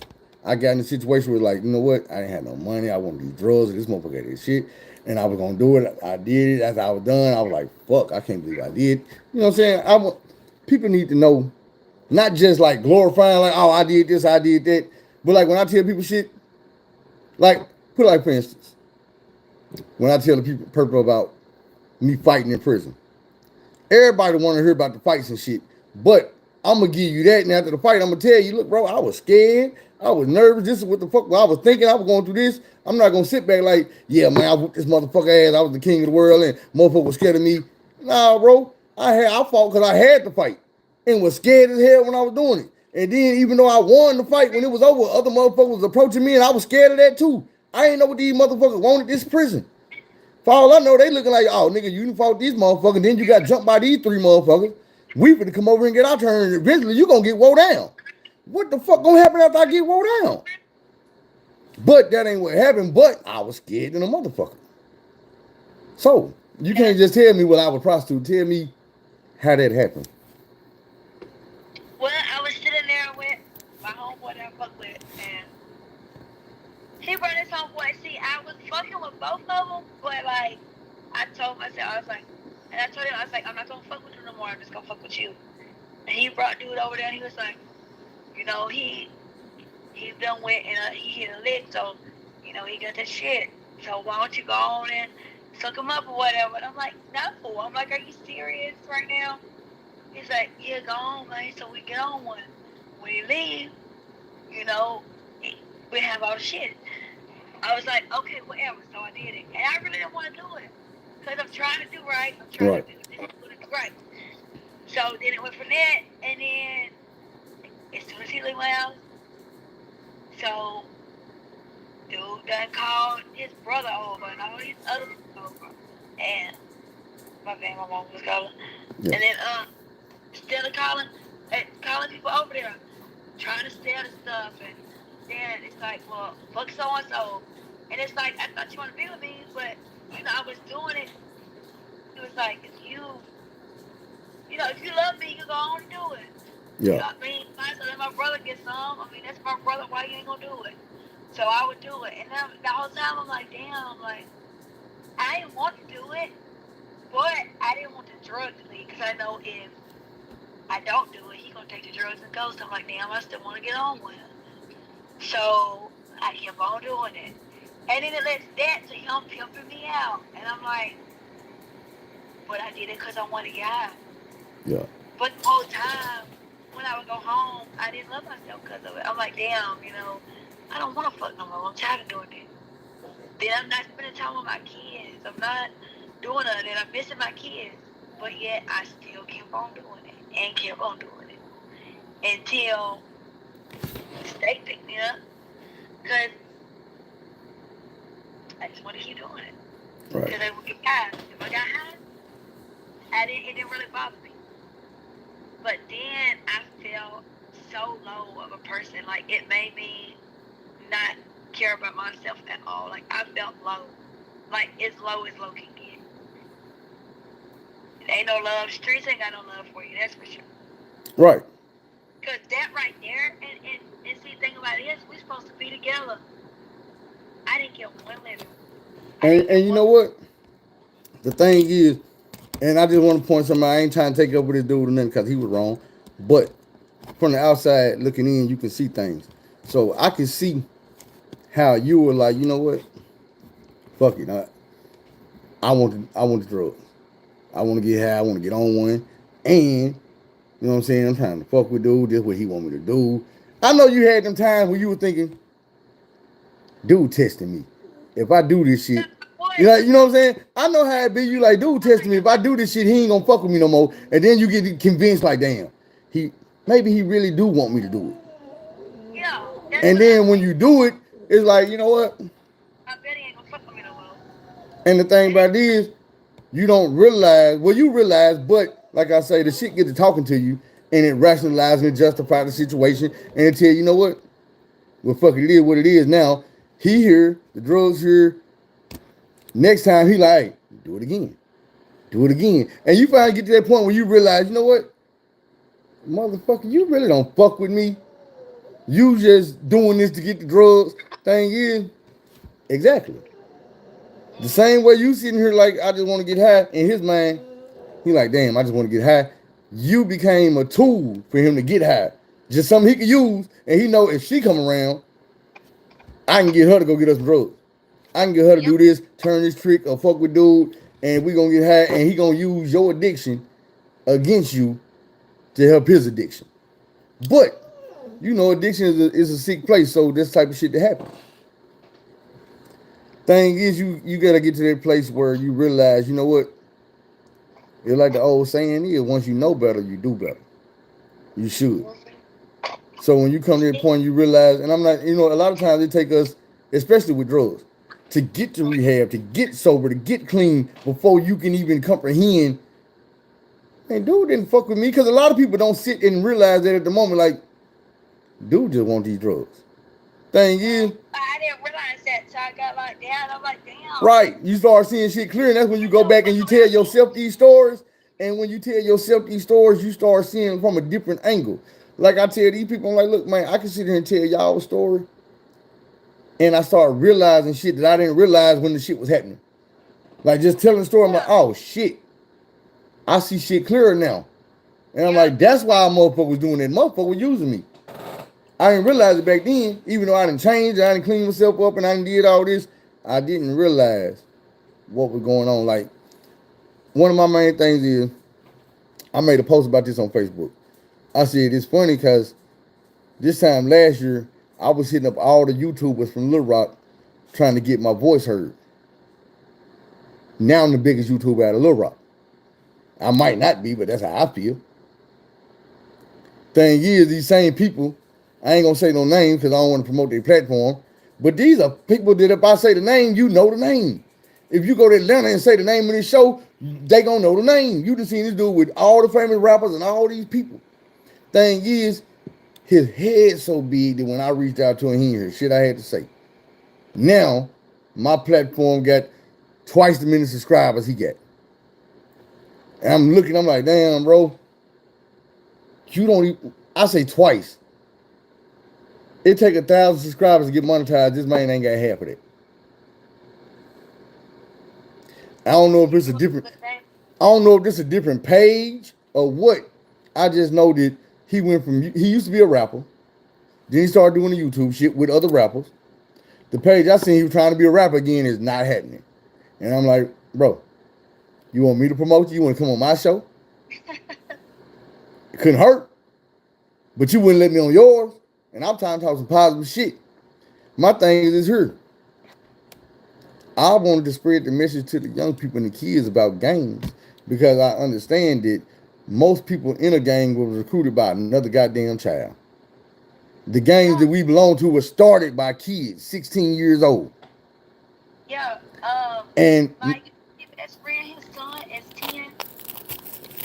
I got in a situation where like, you know what, I didn't have no money, I wanted to do drugs, this motherfucker had this shit, and I was gonna do it. I did it. After I was done, I was like, fuck, I can't believe I did. You know what I'm saying? People need to know, not just like glorifying like, oh, I did this, I did that, but like when I tell people shit, like put like for instance, when I tell the people about me fighting in prison. Everybody want to hear about the fights and shit, but I'm gonna give you that. And after the fight, I'm gonna tell you, look, bro, I was scared. I was nervous. This is what the fuck I was thinking. I was going through this. I'm not gonna sit back like, yeah, man, I whooped this motherfucker ass. I was the king of the world, and motherfucker was scared of me. Nah, bro, I fought because I had to fight, and was scared as hell when I was doing it. And then even though I won the fight, when it was over, other motherfuckers was approaching me, and I was scared of that too. I ain't know what these motherfuckers wanted this prison. For all I know, they looking like, oh, nigga, you fought these motherfuckers, then you got jumped by these three motherfuckers. We finna come over and get our turn, and eventually you gonna get woe down. What the fuck gonna happen after I get woe down? But that ain't what happened, but I was scared than a motherfucker. So, you can't just tell me what I was prostitute. Tell me how that happened. Well, I was sitting there with my homeboy that I fuck with, and he brought his homeboy. See, I was fucking with both of them, but like, I told myself, I was like, and I told him, I was like, I'm not gonna fuck with you no more. I'm just gonna fuck with you. And he brought dude over there, and he was like, you know, he's done with, and he hit a lick, so you know he got that shit. So why don't you go on and suck him up or whatever? And I'm like, no. I'm like, are you serious right now? He's like, yeah, go on, man. So we get on one. When he leave, you know, we have all the shit. I was like, okay, whatever. So I did it. And I really didn't want to do it. Because I'm trying to do right. I'm trying to do this right. So then it went from that. And then as soon as he left my house, so dude done called his brother over and all these other people over. And my mom was calling. Yeah. And then instead of calling people over there, trying to sell the stuff, and then it's like, well, fuck so and so, and it's like, I thought you want to be with me, but you know, I was doing it. It was like, if you love me, you go on and do it. Yeah. You know what I mean? Might as well let my brother get some. I mean, that's my brother. Why you ain't gonna do it? So I would do it, and then the whole time I'm like, damn, like I didn't want to do it, but I didn't want the drug to leave because I know if I don't do it, he gonna take the drugs and go. So I'm like, damn, I still want to get on with him. So I kept on doing it, and then it led that to him pimping me out, and I'm like, but I did it because I wanted to get high. Yeah. But the whole time when I would go home, I didn't love myself because of it. I'm like, damn, you know, I don't want to fuck no more. I'm tired of doing it. Then I'm not spending time with my kids. I'm not doing none of that. I'm missing my kids. But yet I still kept on doing it and kept on doing it until the state picked me up because I just want to keep doing it. Right. Because I would get high. If I got high, it didn't really bother me. But then I felt so low of a person. Like, it made me not care about myself at all. Like, I felt low. Like, as low as low can get. It ain't no love. Streets ain't got no love for you. That's for sure. Right. Because that right there, and see, the thing about it is, we're supposed to be together. I didn't get one living. And you know what? The thing is, and I just want to point something out. I ain't trying to take up with this dude or nothing because he was wrong. But from the outside looking in, you can see things. So I can see how you were like, you know what? Fuck it. I want the drugs. I want to get high. I want to get on one. And, you know what I'm saying? I'm trying to fuck with dude. This is what he want me to do. I know you had them times where you were thinking, dude testing me. If I do this shit, you know what I'm saying? I know how it be. You like, dude testing me. If I do this shit, he ain't gonna fuck with me no more. And then you get convinced like, damn, maybe he really do want me to do it. Yeah. And then when you do it, it's like, you know what? I bet he ain't gonna fuck with me no more. And the thing about it is, you don't realize, well, you realize, but like I say, the shit gets to talking to you, and it rationalizes and justifies the situation, and it tell you, you know what? Well, fuck it is what it is now. He here, the drugs here. Next time he like, hey, do it again. Do it again. And you finally get to that point where you realize, you know what? Motherfucker, you really don't fuck with me. You just doing this to get the drugs. Thing is, exactly. The same way you sitting here like, I just want to get high. In his mind, he like, damn, I just want to get high. You became a tool for him to get high. Just something he could use. And he know if she come around, I can get her to go get us drugs. I can get her to Yep. do this, turn this trick, or fuck with dude, and we gonna get high, and he gonna use your addiction against you to help his addiction. But you know, addiction is a sick place, so this type of shit to happen. Thing is, you gotta get to that place where you realize, you know what? It's like the old saying is, once you know better, you do better. You should. So when you come to that point, you realize, and I'm not, you know, a lot of times it take us, especially with drugs, to get to rehab, to get sober, to get clean before you can even comprehend. Man, dude didn't fuck with me because a lot of people don't sit and realize that at the moment, like, dude just want these drugs. Thing is, I didn't realize that, so I got like down. I'm like, damn. right, you start seeing shit clear, and that's when you go back and you tell yourself these stories. And when you tell yourself these stories, you start seeing from a different angle. Like I tell these people, I'm like, look, man, I can sit here and tell y'all a story. And I started realizing shit that I didn't realize when the shit was happening. Like just telling the story, I'm like, oh shit. I see shit clearer now. And I'm like, that's why a motherfucker was doing that. Motherfucker was using me. I didn't realize it back then, even though I didn't change, I didn't clean myself up, and I didn't did all this. I didn't realize what was going on. Like, one of my main things is, I made a post about this on Facebook. I said, it's funny because this time last year, I was hitting up all the YouTubers from Little Rock trying to get my voice heard. Now I'm the biggest YouTuber out of Little Rock. I might not be, but that's how I feel. Thing is, these same people, I ain't gonna say no name because I don't want to promote their platform, but these are people that if I say the name, you know the name. If you go to Atlanta and say the name of this show, they gonna know the name. You just seen this dude with all the famous rappers and all these people. Thing is, his head so big that when I reached out to him, he heard shit I had to say. Now, my platform got twice the many subscribers he got. And I'm looking, I'm like, damn, bro. You don't even, I say twice. It take 1,000 subscribers to get monetized. This man ain't got half of it. I don't know if it's a different, I don't know if this is a different page or what. I just know that he went from, he used to be a rapper. Then he started doing the YouTube shit with other rappers. The page I seen he was trying to be a rapper again is not happening. And I'm like, bro, you want me to promote you? You want to come on my show? It couldn't hurt. But you wouldn't let me on yours. And I'm trying to talk some positive shit. My thing is this here. I wanted to spread the message to the young people and the kids about gangs because I understand that most people in a gang were recruited by another goddamn child. The gangs that we belong to were started by kids, 16 years old. Yeah. And my best friend, his son is 10,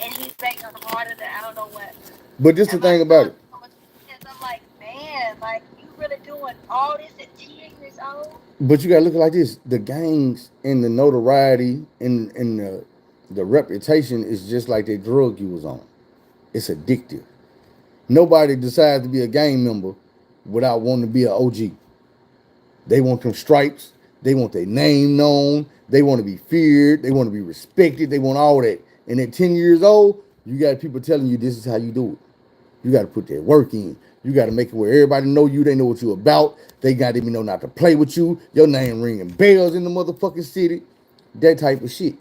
and he's making harder than I don't know what. But this is the thing about it. I'm like, man, like you really doing all this at 10 years old? But you gotta look at it like this: the gangs and the notoriety and the reputation is just like the drug you was on. It's addictive. Nobody decides to be a gang member without wanting to be an OG. They want them stripes. They want their name known. They want to be feared. They want to be respected. They want all that. And at 10 years old, you got people telling you this is how you do it. You got to put that work in. You got to make it where everybody know you. They know what you're about. They got to even know not to play with you. Your name ringing bells in the motherfucking city. That type of shit.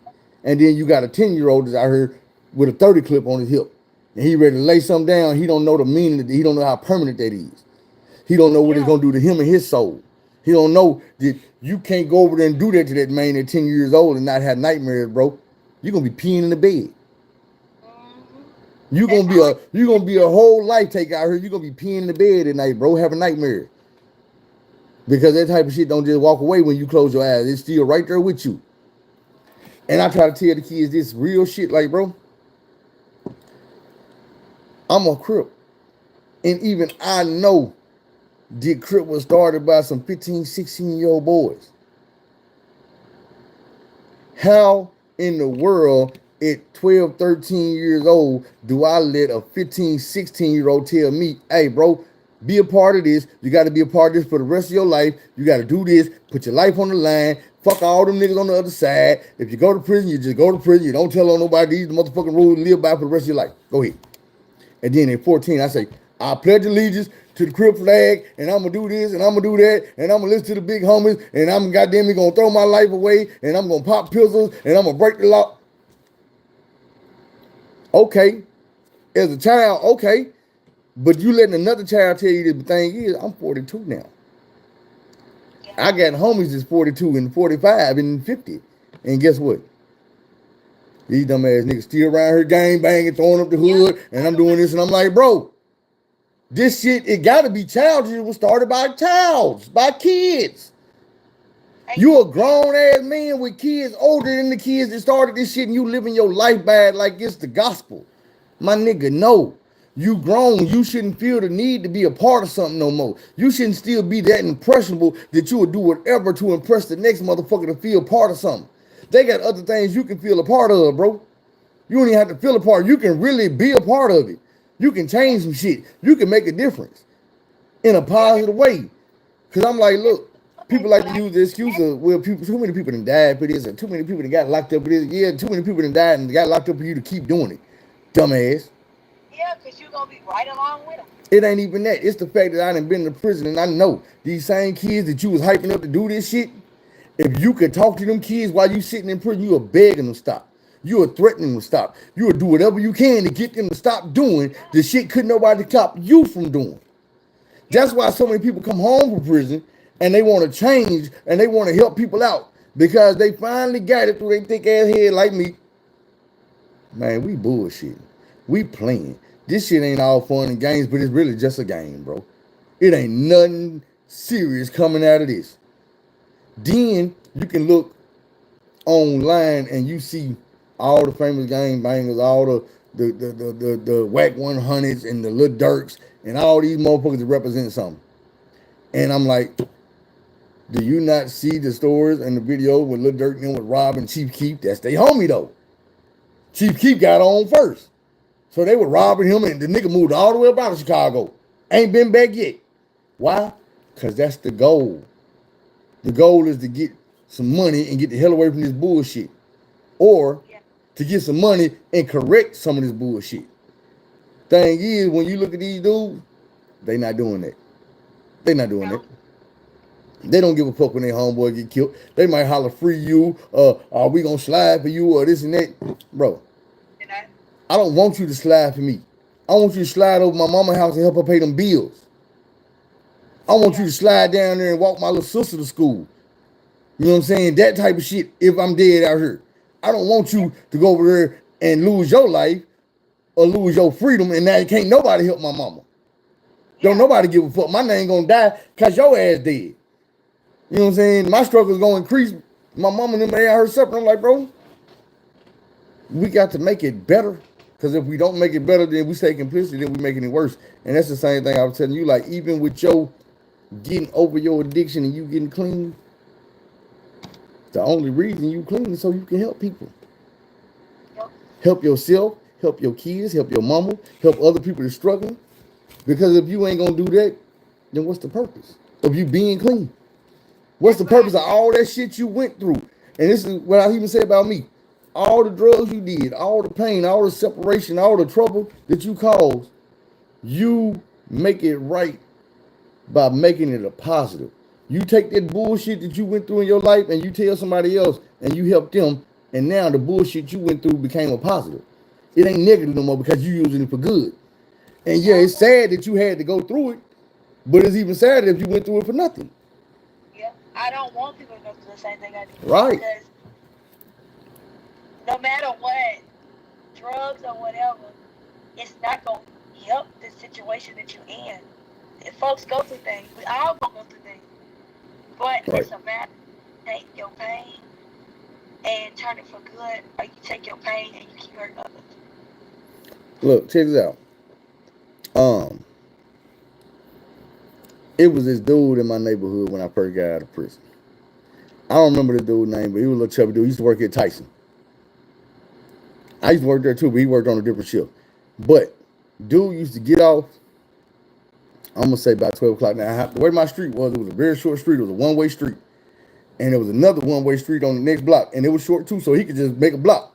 And then you got a 10-year-old that I heard with a 30 clip on his hip. And he ready to lay something down. He don't know the meaning. He don't know how permanent that is. He don't know what it's going to do to him and his soul. He don't know that you can't go over there and do that to that man at 10 years old and not have nightmares, bro. You're going to be peeing in the bed. You're gonna be a whole life take out here. You're gonna be peeing in the bed at night, bro, having nightmares. Because that type of shit don't just walk away when you close your eyes. It's still right there with you. And I try to tell the kids this real shit, like, bro, I'm a Crip. And even I know that Crip was started by some 15, 16-year-old boys. How in the world at 12, 13 years old, do I let a 15, 16-year-old tell me, hey, bro, be a part of this. You got to be a part of this for the rest of your life. You got to do this. Put your life on the line. Fuck all them niggas on the other side. If you go to prison, you just go to prison. You don't tell on nobody these motherfucking rules to live by for the rest of your life. Go ahead. And then at 14, I say, I pledge allegiance to the Crip flag, and I'm gonna do this, and I'm gonna do that, and I'm gonna listen to the big homies, and I'm goddamn me gonna throw my life away, and I'm gonna pop pistols, and I'm gonna break the law. Okay, as a child, okay, but you letting another child tell you the thing is, I'm 42 now. I got homies that's 42 and 45 and 50, and guess what? These dumb ass niggas still around here gang banging, throwing up the hood, and I'm doing this, and I'm like, bro, this shit, it gotta be childish. It was started by childs, by kids. You a grown ass man with kids older than the kids that started this shit, and you living your life bad like it's the gospel. My nigga, no. You grown. You shouldn't feel the need to be a part of something no more. You shouldn't still be that impressionable that you would do whatever to impress the next motherfucker to feel part of something. They got other things you can feel a part of, bro. You don't even have to feel a part. You can really be a part of it. You can change some shit. You can make a difference in a positive way. Cause I'm like, look, people like to use the excuse of, well, people, too many people done died for this, or too many people done got locked up for this. Yeah, too many people done died and got locked up for you to keep doing it. Dumbass. Yeah, because you're going to be right along with them. It ain't even that. It's the fact that I done been to prison and I know these same kids that you was hyping up to do this shit, if you could talk to them kids while you sitting in prison, you are begging them to stop. You are threatening them to stop. You will do whatever you can to get them to stop doing the shit could nobody stop you from doing. That's why so many people come home from prison and they want to change and they want to help people out because they finally got it through their thick ass head like me. Man, we bullshitting. We playing. This shit ain't all fun and games, but it's really just a game, bro. It ain't nothing serious coming out of this. Then you can look online and you see all the famous gang bangers, all the whack 100s and the Lil Durks and all these motherfuckers that represent something. And I'm like, do you not see the stories and the video with Lil Durk and with Rob and Chief Keef? That's they homie though. Chief Keef got on first. So they were robbing him and the nigga moved all the way up out of Chicago. Ain't been back yet. Why? Because that's the goal. The goal is to get some money and get the hell away from this bullshit. Or to get some money and correct some of this bullshit. Thing is, when you look at these dudes, they not doing that. They not doing that. They don't give a fuck when their homeboy get killed. They might holler, free you, are we gonna slide for you, or this and that. Bro, I don't want you to slide for me. I want you to slide over my mama's house and help her pay them bills. I want you to slide down there and walk my little sister to school. You know what I'm saying? That type of shit if I'm dead out here. I don't want you to go over there and lose your life or lose your freedom and now can't nobody help my mama. Don't nobody give a fuck. My name gonna die because your ass dead. You know what I'm saying? My struggle's gonna increase. My mama and them ain't out here suffering. I'm like, bro, we got to make it better. Because if we don't make it better, then we stay complicit, then we making it worse. And that's the same thing I was telling you. Like, even with your getting over your addiction and you getting clean, the only reason you clean is so you can help people. Help yourself, help your kids, help your mama, help other people that are struggling. Because if you ain't going to do that, then what's the purpose of you being clean? What's the purpose of all that shit you went through? And this is what I even say about me. All the drugs you did, all the pain, all the separation, all the trouble that you caused, you make it right by making it a positive. You take that bullshit that you went through in your life and you tell somebody else and you help them, and now the bullshit you went through became a positive. It ain't negative no more because you're using it for good. And yeah, it's sad that you had to go through it, but it's even sadder if you went through it for nothing. Yeah, I don't want people to go through the same thing I did. Right. Because no matter what, drugs or whatever, it's not going to help the situation that you're in. If folks go through things, we all going to go through things. But it's a matter of take your pain and turn it for good, or you take your pain and you keep hurting others. Look, check this out. It was this dude in my neighborhood when I first got out of prison. I don't remember the dude's name, but he was a little chubby dude. He used to work at Tyson. I used to work there too, but he worked on a different shift. But dude used to get off, I'm going to say about 12 o'clock. Now, the way my street was, it was a very short street. It was a one-way street. And there was another one-way street on the next block. And it was short too, so he could just make a block.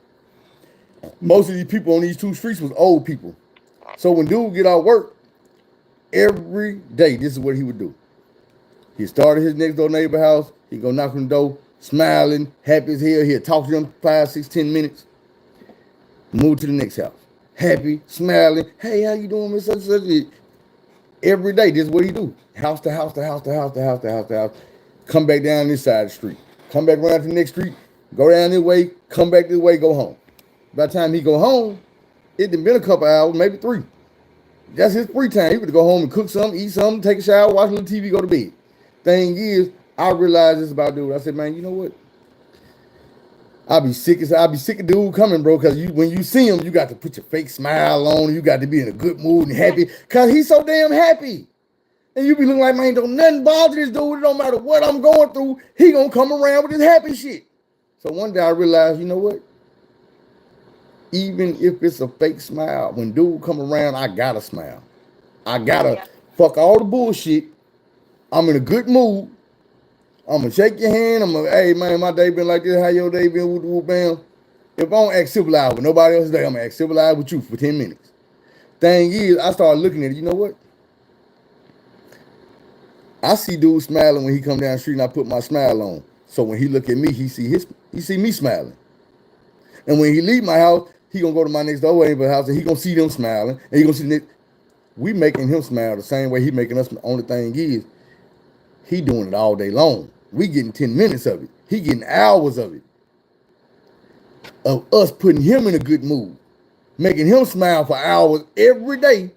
Most of these people on these two streets was old people. So when dude get out of work, Every day, this is what he would do. He started his next door neighbor house. He'd go knock on the door, smiling, happy as hell. He'd talk to them 5, 6, 10 minutes. Move to the next house. Happy, smiling. Hey, how you doing, Miss such such? Every day, this is what he do. House to house to house to house to house to house to house. Come back down this side of the street. Come back around to the next street. Go down this way. Come back this way. Go home. By the time he go home, it done been a couple hours, maybe 3. That's his free time. He would go home and cook something, eat something, take a shower, watch a little TV, go to bed. Thing is, I realized this about dude. I said, man, you know what? I'll be sick of dude coming, bro, because when you see him, you got to put your fake smile on. You got to be in a good mood and happy because he's so damn happy. And you be looking like, man, don't nothing bother this dude. It don't matter what I'm going through. He going to come around with his happy shit. So one day I realized, you know what? Even if it's a fake smile, when dude come around, I got to smile. I got to fuck all the bullshit. I'm in a good mood. I'm going to shake your hand. I'm going to, hey, man, my day been like this. How your day been? Whoop, whoop, bam. If I don't act civilized with nobody else's day, I'm going to act civilized with you for 10 minutes. Thing is, I started looking at it. You know what? I see dudes smiling when he come down the street and I put my smile on. So when he look at me, he see me smiling. And when he leave my house, he going to go to my next door neighbor's house and he going to see them smiling. And he going to see the we making him smile the same way he making us. The only thing is, he doing it all day long. We getting 10 minutes of it. He getting hours of it. Of us putting him in a good mood. Making him smile for hours every day.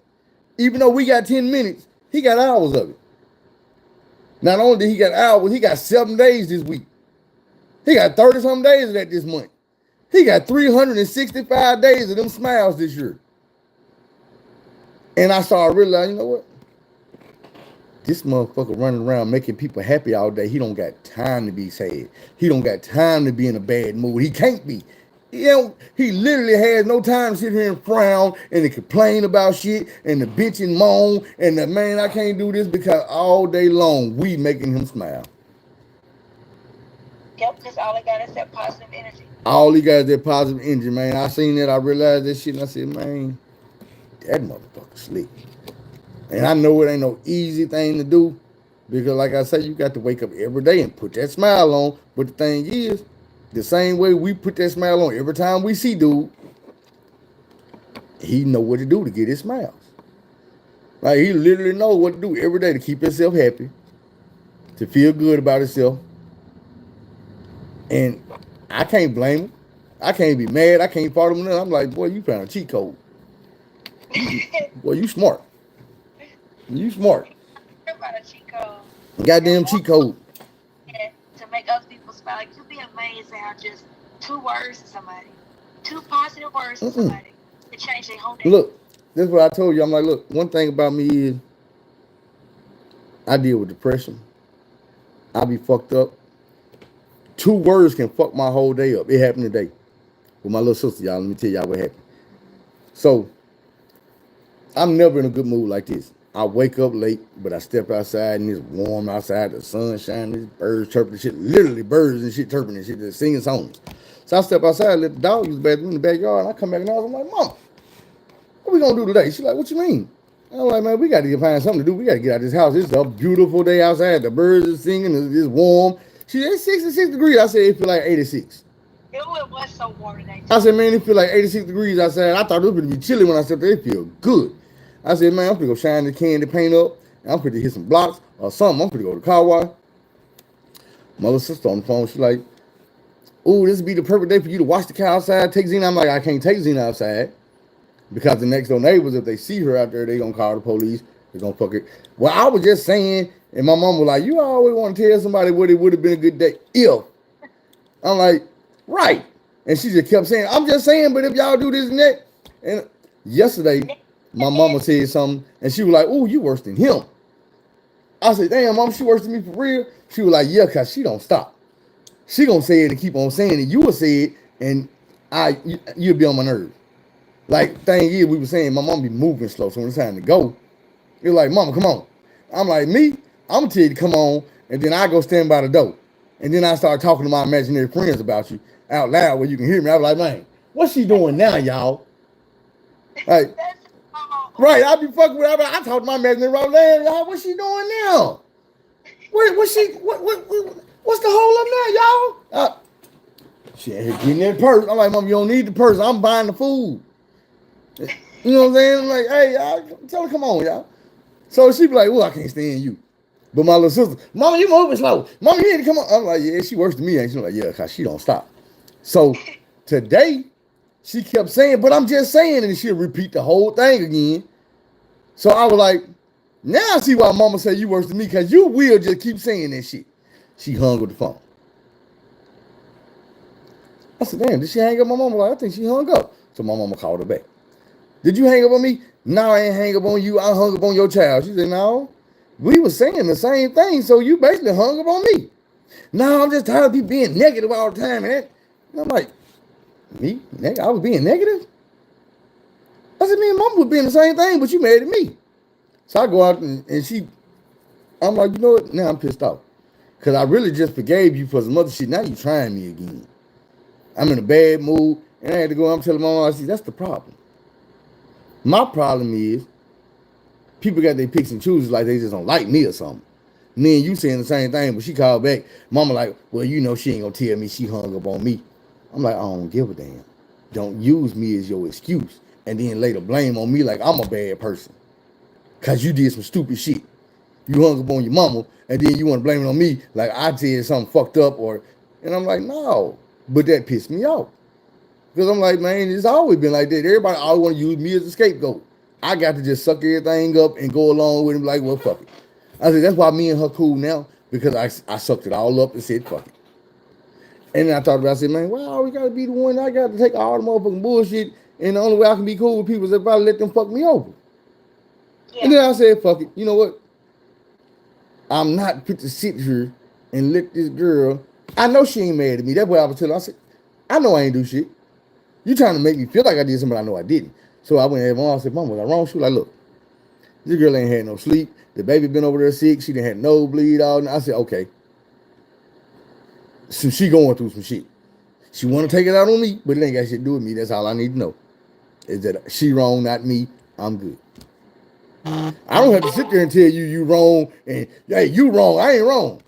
Even though we got 10 minutes, he got hours of it. Not only did he got hours, he got 7 days this week. He got 30-something days of that this month. He got 365 days of them smiles this year. And I started realizing, you know what? This motherfucker running around making people happy all day. He don't got time to be sad. He don't got time to be in a bad mood. He can't be. He literally has no time to sit here and frown and to complain about shit and to bitch and moan and the man, I can't do this because all day long we making him smile. Yep, because all he got is that positive energy. All he got is that positive energy, man. I seen that, I realized that shit, and I said, man, that motherfucker slick. And I know it ain't no easy thing to do because, like I say, you got to wake up every day and put that smile on. But the thing is, the same way we put that smile on every time we see dude, he know what to do to get his smiles. Like, he literally know what to do every day to keep himself happy, to feel good about himself. And I can't blame him. I can't be mad. I can't fault him. I'm like, boy, you found a cheat code. Boy, you smart. You smart. About a cheat code. Goddamn cheat code. Yeah, to make other people smile. Like, you'd be amazed how just 2 words to somebody, 2 positive words to somebody, to change their whole day. Look, this is what I told you. I'm like, look, one thing about me is I deal with depression. I be fucked up. 2 words can fuck my whole day up. It happened today with my little sister, y'all. Let me tell y'all what happened. So, I'm never in a good mood like this. I wake up late, but I step outside and it's warm outside. The sun shining, there's birds chirping and shit. Literally birds and shit chirping and shit, just singing songs. So I step outside, let the dog use the bathroom in the backyard, and I come back in the house. I'm like, Mom, what we gonna do today? She's like, what you mean? I'm like, man, we got to find something to do. We got to get out of this house. It's a beautiful day outside. The birds are singing. It's warm. She said, it's 66 degrees. I said, it feel like 86. It was so warm today. I said, man, it feel like 86 degrees outside. I thought it was going to be chilly when I said, it feel good. I said, man, I'm going to go shine the candy paint up. And I'm going to hit some blocks or something. I'm going to go to the car wash. My little sister on the phone, she's like, oh, this would be the perfect day for you to watch the car outside, take Zena. I'm like, I can't take Zena outside. Because the next door neighbors, if they see her out there, they going to call the police. They're going to fuck it. Well, I was just saying, and my mom was like, you always want to tell somebody what it would have been a good day if. I'm like, right. And she just kept saying, I'm just saying, but if y'all do this and that. And yesterday, my mama said something, and she was like, oh, you worse than him. I said, damn, mom, she worse than me for real? She was like, yeah, because she don't stop. She going to say it and keep on saying it. You will say it, and you'll be on my nerves. Like, thing is, we were saying, my mom be moving slow, so when it's time to go, you're like, mama, come on. I'm like, me? I'm going to tell you to come on, and then I go stand by the door. And then I start talking to my imaginary friends about you out loud where you can hear me. I was like, man, what's she doing now, y'all? Like, Right, I be fucking with her. I talked to my messenger about land, y'all. What she doing now? What's the hole up now, y'all? She ain't here getting that purse. I'm like, Mom, you don't need the purse. I'm buying the food. You know what I'm saying? I'm like, hey, y'all, tell her, come on, y'all. So she be like, well, I can't stand you. But my little sister, Mama, you moving slow. Mama, you need to come on. I'm like, yeah, she worse than me, ain't she? I'm like, yeah, because she don't stop. So today, she kept saying, but I'm just saying, and she'll repeat the whole thing again. So I was like, now I see why Mama said you worse than me, because you will just keep saying that shit. She hung with the phone. I said, damn, did she hang up? My mama like, I think she hung up. So my mama called her back. Did you hang up on me? No, I ain't hang up on you. I hung up on your child. She said, no. We were saying the same thing, so you basically hung up on me. No, I'm just tired of people being negative all the time. And I'm like, me? I was being negative? I said, me and Mama was being the same thing, but you mad at me. So I go out and I'm like, you know what? Now I'm pissed off. Because I really just forgave you for some other shit. Now you trying me again. I'm in a bad mood. And I had to go, I'm telling my mom, I said, that's the problem. My problem is people got their picks and chooses like they just don't like me or something. Me and you saying the same thing, but she called back. Mama like, well, you know she ain't gonna tell me she hung up on me. I'm like, I don't give a damn. Don't use me as your excuse and then lay the blame on me like I'm a bad person. Cause you did some stupid shit. You hung up on your mama and then you want to blame it on me like I did something fucked up and I'm like, no. But that pissed me off. Because I'm like, man, it's always been like that. Everybody always want to use me as a scapegoat. I got to just suck everything up and go along with him like, well, fuck it. I said, that's why me and her cool now, because I sucked it all up and said, fuck it. And then I thought about it, I said, man, well, I always got to be the one. I got to take all the motherfucking bullshit, and the only way I can be cool with people is if I let them fuck me over. Yeah. And then I said, fuck it. You know what? I'm not fit to sit here and let this girl, I know she ain't mad at me. That's what I was telling her. I said, I know I ain't do shit. You trying to make me feel like I did something, but I know I didn't. So I went to Mom. I said, Mom, was I wrong? She was like, look, this girl ain't had no sleep. The baby been over there sick. She done had nosebleed all night. I said, okay. So she going through some shit. She want to take it out on me, but it ain't got shit to do with me. That's all I need to know. Is that she wrong, not me. I'm good. I don't have to sit there and tell you wrong and, hey, you wrong. I ain't wrong.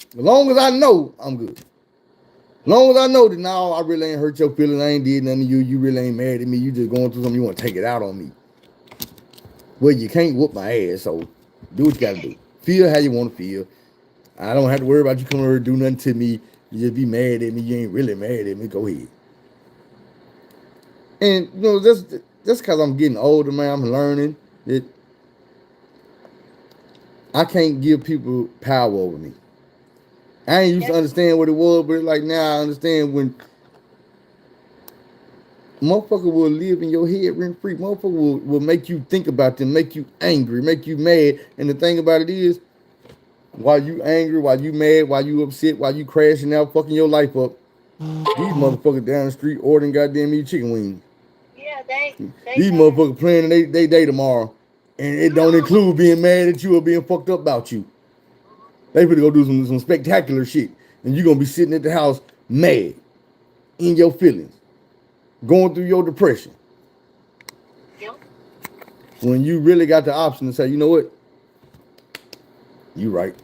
As long as I know, I'm good. As long as I know that now I really ain't hurt your feelings, I ain't did nothing to you, you really ain't mad at me, you just going through something, you want to take it out on me. Well, you can't whoop my ass, so do what you got to do. Feel how you want to feel. I don't have to worry about you coming over and do nothing to me. You just be mad at me, you ain't really mad at me, go ahead. And, you know, that's because I'm getting older, man, I'm learning that I can't give people power over me. I ain't used to understand what it was, but like now I understand when motherfucker will live in your head rent free. Motherfucker will make you think about them, make you angry, make you mad. And the thing about it is, while you angry, while you mad, while you upset, while you crashing out, fucking your life up, these motherfuckers down the street ordering goddamn me chicken wings. Yeah, these motherfuckers planning they day tomorrow. And it don't include being mad at you or being fucked up about you. They finna go do some spectacular shit. And you're gonna be sitting at the house mad, in your feelings, going through your depression. Yep. When you really got the option to say, you know what? You right.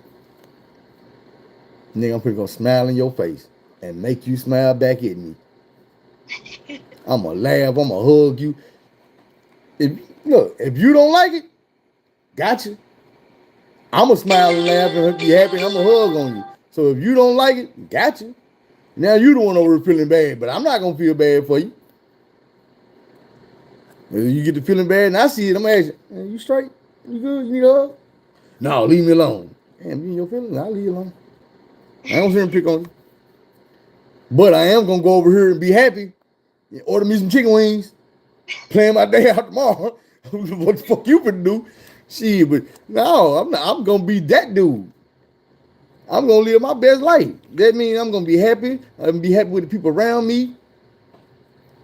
Nigga, I'm finna go smile in your face and make you smile back at me. I'ma laugh, I'ma hug you. If you don't like it, gotcha. I'ma smile and laugh and be happy and I'ma hug on you. So if you don't like it, gotcha. Now you the one over feeling bad, but I'm not gonna feel bad for you. If you get to feeling bad and I see it, I'm gonna ask you, hey, you straight? You good? You need a hug? No, leave me alone. Damn, you in your feelings? I'll leave you alone. I don't sit here and pick on you. But I am gonna go over here and be happy and order me some chicken wings, plan my day out tomorrow. What the fuck you finna do? Shit, but no, I'm gonna be that dude. I'm gonna live my best life. That means I'm gonna be happy. I'm gonna be happy with the people around me.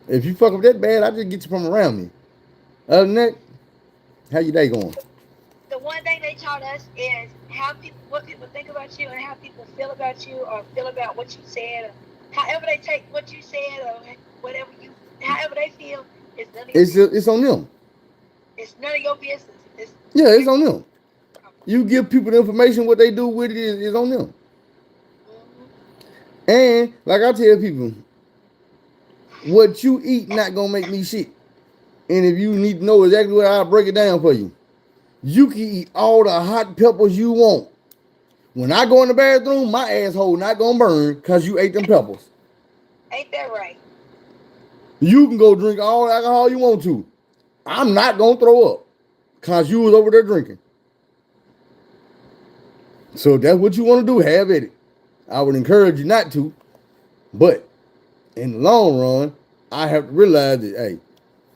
If you fuck up that bad, I just get you from around me. Other than that, how your day going? The one thing they taught us is what people think about you and how people feel about you or feel about what you said or however they take what you said or however they feel is none of your business. It's on them. It's none of your business. It's on them. You give people the information, what they do with it is on them. Mm-hmm. And like I tell people, what you eat not gonna make me shit. And if you need to know exactly what, I'll break it down for you. You can eat all the hot peppers you want. When I go in the bathroom, my asshole not gonna burn because you ate them peppers. Ain't that right? You can go drink all the alcohol you want to. I'm not gonna throw up because you was over there drinking. So if that's what you want to do, have at it. I would encourage you not to, but in the long run, I have to realize that, hey,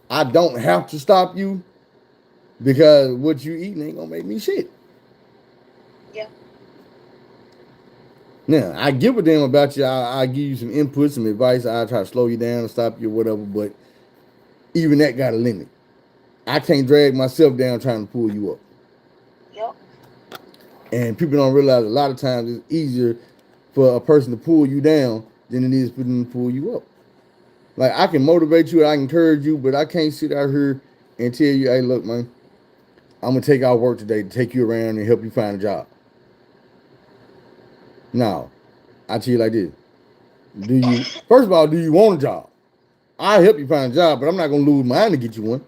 I don't have to stop you because what you eating ain't gonna make me shit. Yeah. Now, I give a damn about you. I give you some input, some advice. I try to slow you down and stop you or whatever, but even that got a limit. I can't drag myself down trying to pull you up. Yep. And people don't realize a lot of times it's easier for a person to pull you down than it is for them to pull you up. Like, I can motivate you, I can encourage you, but I can't sit out here and tell you, hey, look, man, I'm going to take out work today to take you around and help you find a job. No. I tell you like this. First of all, do you want a job? I'll help you find a job, but I'm not going to lose mine to get you one.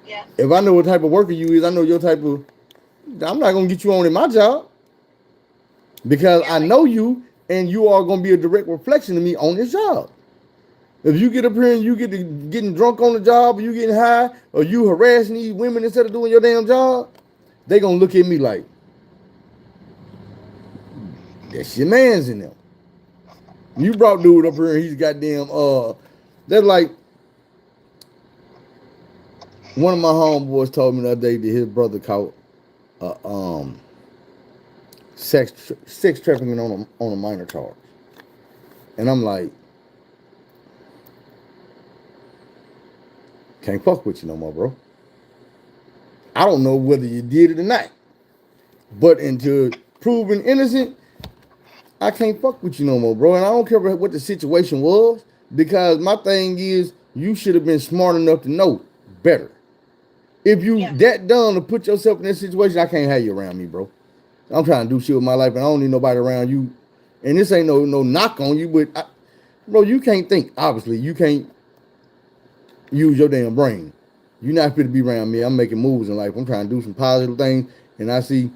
Yeah. If I know what type of worker you is, I know your type of, I'm not going to get you on in my job. Because I know you, and you are going to be a direct reflection of me on this job. If you get up here and you get to getting drunk on the job, or you getting high, or you harassing these women instead of doing your damn job, they going to look at me like, that's your man's in them. You brought dude up here and he's goddamn, that's like, one of my homeboys told me the other day that his brother caught sex trafficking on a minor charge. And I'm like, can't fuck with you no more, bro. I don't know whether you did it or not. But until proven innocent, I can't fuck with you no more, bro. And I don't care what the situation was, because my thing is, you should have been smart enough to know better. If you that dumb to put yourself in that situation, I can't have you around me, bro. I'm trying to do shit with my life, and I don't need nobody around you. And this ain't no knock on you, but bro, you can't think. Obviously, you can't use your damn brain. You're not fit to be around me. I'm making moves in life. I'm trying to do some positive things, and I see,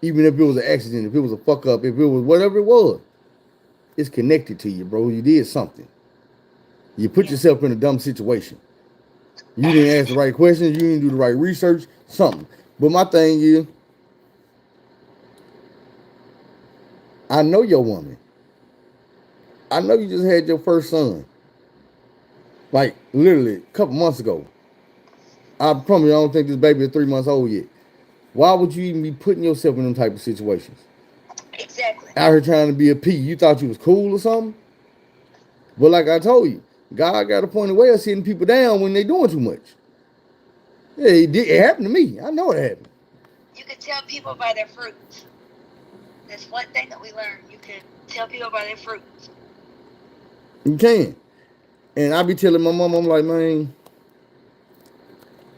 even if it was an accident, if it was a fuck up, if it was whatever it was, it's connected to you, bro. You did something. You put yourself in a dumb situation. You didn't ask the right questions. You didn't do the right research. Something. But my thing is, I know your woman. I know you just had your first son. Like, literally, a couple months ago. I promise you, I don't think this baby is 3 months old yet. Why would you even be putting yourself in them type of situations? Exactly. Out here trying to be a P. You thought you was cool or something? But like I told you, God got a point of way of sitting people down when they doing too much. Yeah, it happened to me. I know it happened. You can tell people by their fruits. That's one thing that we learned. You can tell people by their fruits. You can. And I be telling my mom, I'm like, man,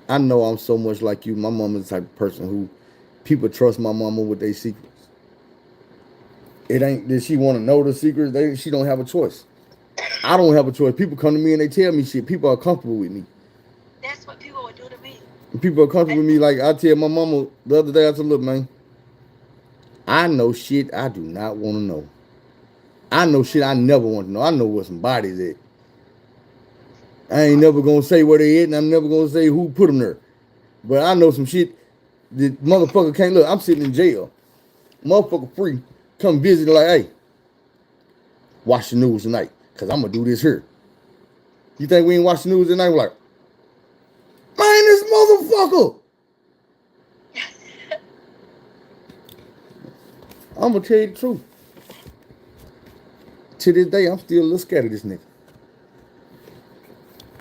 I know I'm so much like you. My mom is the type of person who people trust my mama with their secrets. It ain't that she want to know the secrets. She don't have a choice. I don't have a choice. People come to me and they tell me shit. People are comfortable with me. That's what people would do to me. And people are comfortable with me. Like I tell my mama the other day, I said, look, man, I know shit I do not want to know. I know shit I never want to know. I know where some bodies at. I ain't never gonna say where they at, and I'm never gonna say who put them there. But I know some shit that motherfucker can't look. I'm sitting in jail. Motherfucker free. Come visit like, hey, watch the news tonight. Cause I'm gonna do this here. You think we ain't watch the news tonight? We're like, man, this motherfucker. I'm gonna tell you the truth. To this day, I'm still a little scared of this nigga.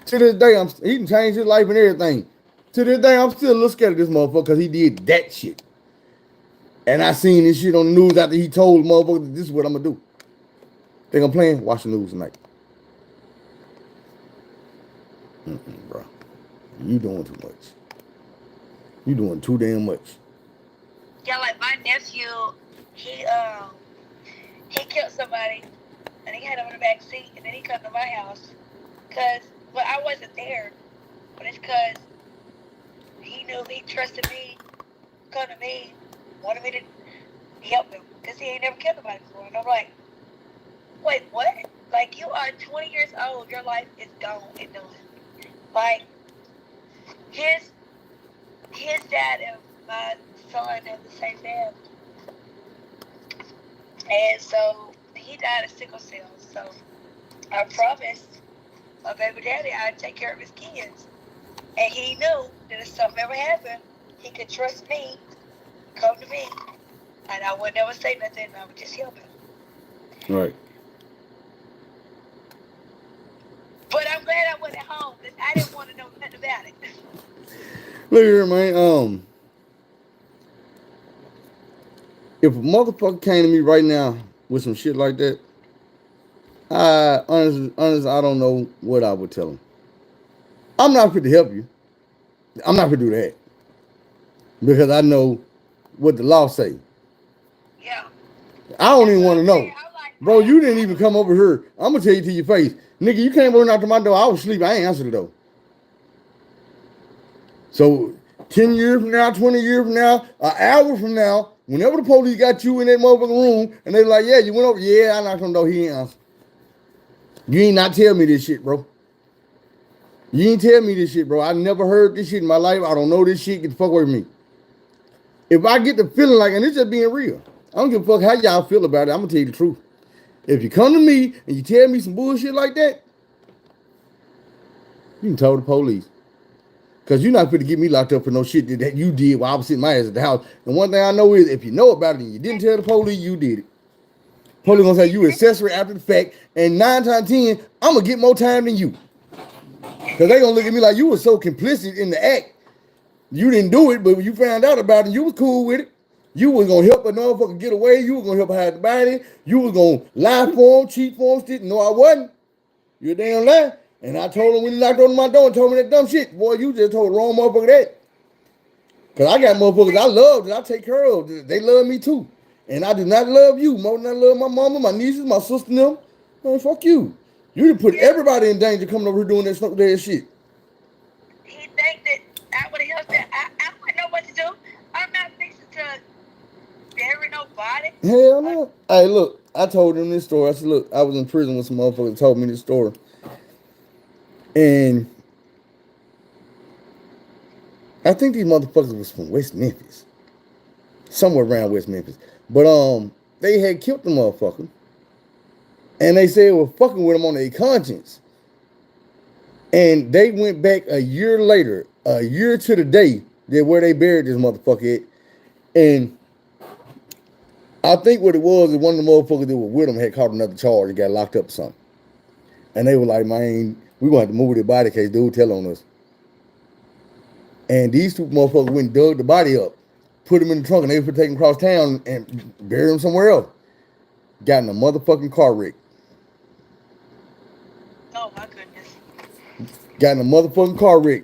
To this day, he can change his life and everything. To this day, I'm still a little scared of this motherfucker because he did that shit. And I seen this shit on the news after he told motherfuckers, this is what I'm gonna do. Think I'm playing? Watch the news tonight. Bro. You doing too much. You doing too damn much. Yeah, like my nephew, he he killed somebody, and he had him in the back seat, and then he come to my house, well, I wasn't there, but it's because he knew he trusted me, come to me, wanted me to help him, because he ain't never killed nobody before, and I'm like, wait, what? Like, you are 20 years old, your life is gone and done. Like, his dad and my son have the same dad. And so he died of sickle cell. So I promised my baby daddy I'd take care of his kids. And he knew that if something ever happened, he could trust me, come to me, and I would never say nothing, I would just help him. Right. But I'm glad I went at home because I didn't want to know nothing about it. Look here, man. If a motherfucker came to me right now with some shit like that, I honestly, I don't know what I would tell him. I'm not fit to help you. I'm not fit to do that because I know what the law say. Yeah. I don't even want to know, Like, bro. You didn't even come over here. I'm gonna tell you to your face, nigga. You came over to my door. I was asleep. I ain't answered the door. So 10 years from now, 20 years from now, an hour from now, whenever the police got you in that motherfucking room and they like, yeah, you went over, yeah, I knocked on the door, he ain't answer. You ain't not tell me this shit, bro. You ain't tell me this shit, bro. I never heard this shit in my life. I don't know this shit. Get the fuck away from me. If I get the feeling like, and it's just being real, I don't give a fuck how y'all feel about it. I'm gonna tell you the truth. If you come to me and you tell me some bullshit like that, you can tell the police. Because you're not going to get me locked up for no shit that you did while I was sitting my ass at the house. And one thing I know is if you know about it and you didn't tell the police, you did it. Police gonna say you accessory after the fact, and 9 times 10, I'm gonna get more time than you. Because they gonna look at me like you were so complicit in the act. You didn't do it, but when you found out about it, you was cool with it. You was gonna help a motherfucker get away. You was gonna help hide the body. You was gonna lie for him, cheat for him. Shit. No, I wasn't. You a damn lie. And I told him when he knocked on my door and told me that dumb shit. Boy, you just told the wrong motherfucker that. Because I got motherfuckers I love that I take care of. They love me too. And I do not love you more than I love my mama, my nieces, my sister, and them. Man, fuck you. You done put everybody in danger coming over here doing that stupid ass shit. He think that I would have helped him. I wouldn't know what to do. I'm not fixing to bury nobody. Hell no. Hey, look, I told him this story. I said, look, I was in prison with some motherfuckers told me this story. And I think these motherfuckers was from West Memphis. Somewhere around West Memphis. But they had killed the motherfucker. And they said we're fucking with them on their conscience. And they went back a year later, a year to the day, that where they buried this motherfucker at. And I think what it was is one of the motherfuckers that were with them had caught another charge and got locked up or something. And they were like, man, we gonna have to move the body case, dude, tell on us. And these two motherfuckers went and dug the body up, put him in the trunk, and they were taking across town and bury him somewhere else. Got in a motherfucking car wreck. Oh my goodness. Got in a motherfucking car wreck.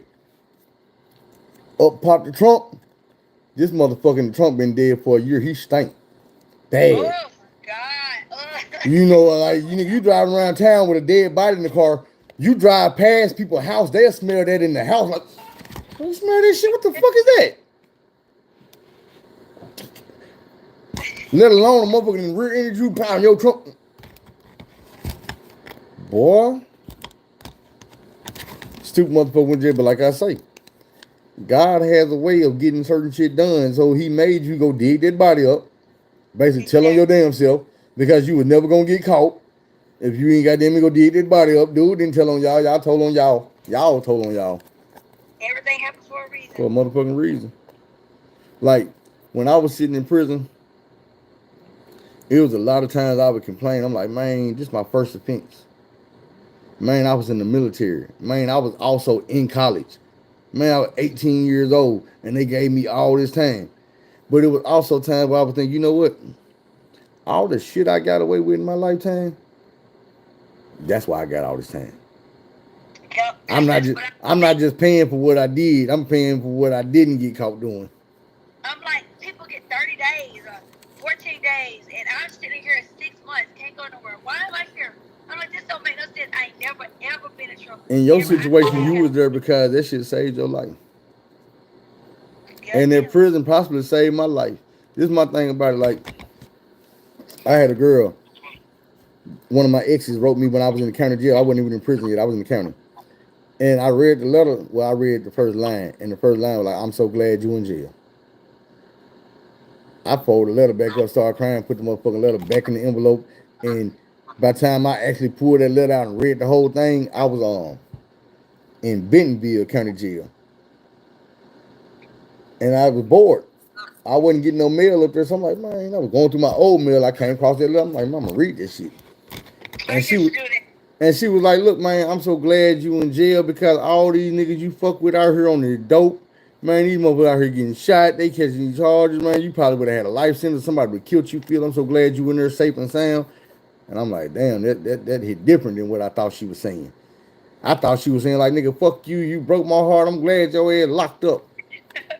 Up popped the trunk. This motherfucker in the trunk been dead for a year. He stank. Bad. Oh my God. You know, like you driving around town with a dead body in the car. You drive past people's house, they'll smell that in the house. Like, don't smell this shit. What the fuck is that? Let alone a motherfucker in the rear end of you pound your trunk. Boy. Stupid motherfucker went to jail, but like I say, God has a way of getting certain shit done. So he made you go dig that body up. Basically tell on your damn self because you was never gonna get caught. If you ain't got them to go dig that body up, dude, didn't tell on y'all. Y'all told on y'all. Y'all told on y'all. Everything happens for a reason. For a motherfucking reason. Like, when I was sitting in prison, it was a lot of times I would complain. I'm like, man, this is my first offense. Man, I was in the military. Man, I was also in college. Man, I was 18 years old, and they gave me all this time. But it was also times where I was thinking, you know what? All the shit I got away with in my lifetime, that's why I got all this time. Yep. I'm not just paying for what I did. I'm paying for what I didn't get caught doing. I'm like, people get 30 days or 14 days, and I'm sitting here 6 months, can't go nowhere. Why am I here? I'm like, this don't make no sense. I ain't never, ever been in trouble. In your Ever. situation, you was there because that shit saved your life. Yes, And that ma'am. prison possibly saved my life. This is my thing about it. Like, I had a girl, one of my exes wrote me when I was in the county jail. I wasn't even in prison yet. I was in the county. And I read the letter. Well, I read the first line. And the first line was like, I'm so glad you in jail. I folded the letter back up, started crying, put the motherfucking letter back in the envelope. And by the time I actually pulled that letter out and read the whole thing, I was in Bentonville County Jail. And I was bored. I wasn't getting no mail up there. So I'm like, man, I was going through my old mail. I came across that letter. I'm like, Mama, read this shit. And she was like, look, man, I'm so glad you in jail because all these niggas you fuck with out here on the dope, man, these motherfuckers out here getting shot. They catching these charges, man. You probably would have had a life sentence. Somebody would have killed you, Phil. I'm so glad you in there safe and sound. And I'm like, damn, that hit different than what I thought she was saying. I thought she was saying, like, nigga, fuck you. You broke my heart. I'm glad your ass locked up.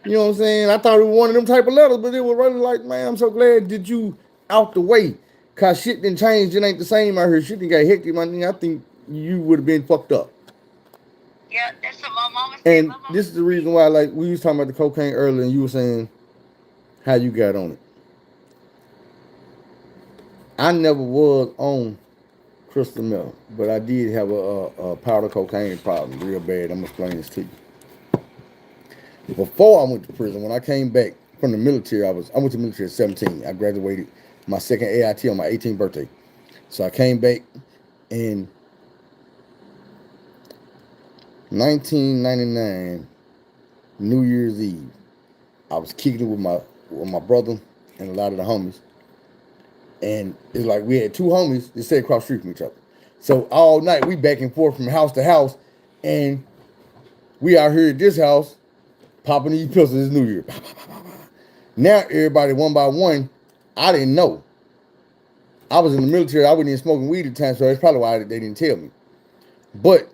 You know what I'm saying? I thought it was one of them type of letters, but it was really like, man, I'm so glad that you out the way. Cause shit didn't change. It ain't the same out here. Shit didn't get hectic, man. I think you would have been fucked up. Yeah, that's what my mama said. And this is the reason why, like, we was talking about the cocaine earlier, and you were saying how you got on it. I never was on crystal meth, but I did have a powder cocaine problem real bad. I'm gonna explain this to you. Before I went to prison, when I came back from the military, I went to the military at 17. I graduated my second AIT on my 18th birthday. So I came back in 1999, New Year's Eve. I was kicking it with my brother and a lot of the homies. And it's like we had two homies that sat across the street from each other. So all night we back and forth from house to house, and we out here at this house popping these pistols this New Year. Now everybody one by one, I didn't know. I was in the military. I wasn't even smoking weed at the time, so that's probably why they didn't tell me. But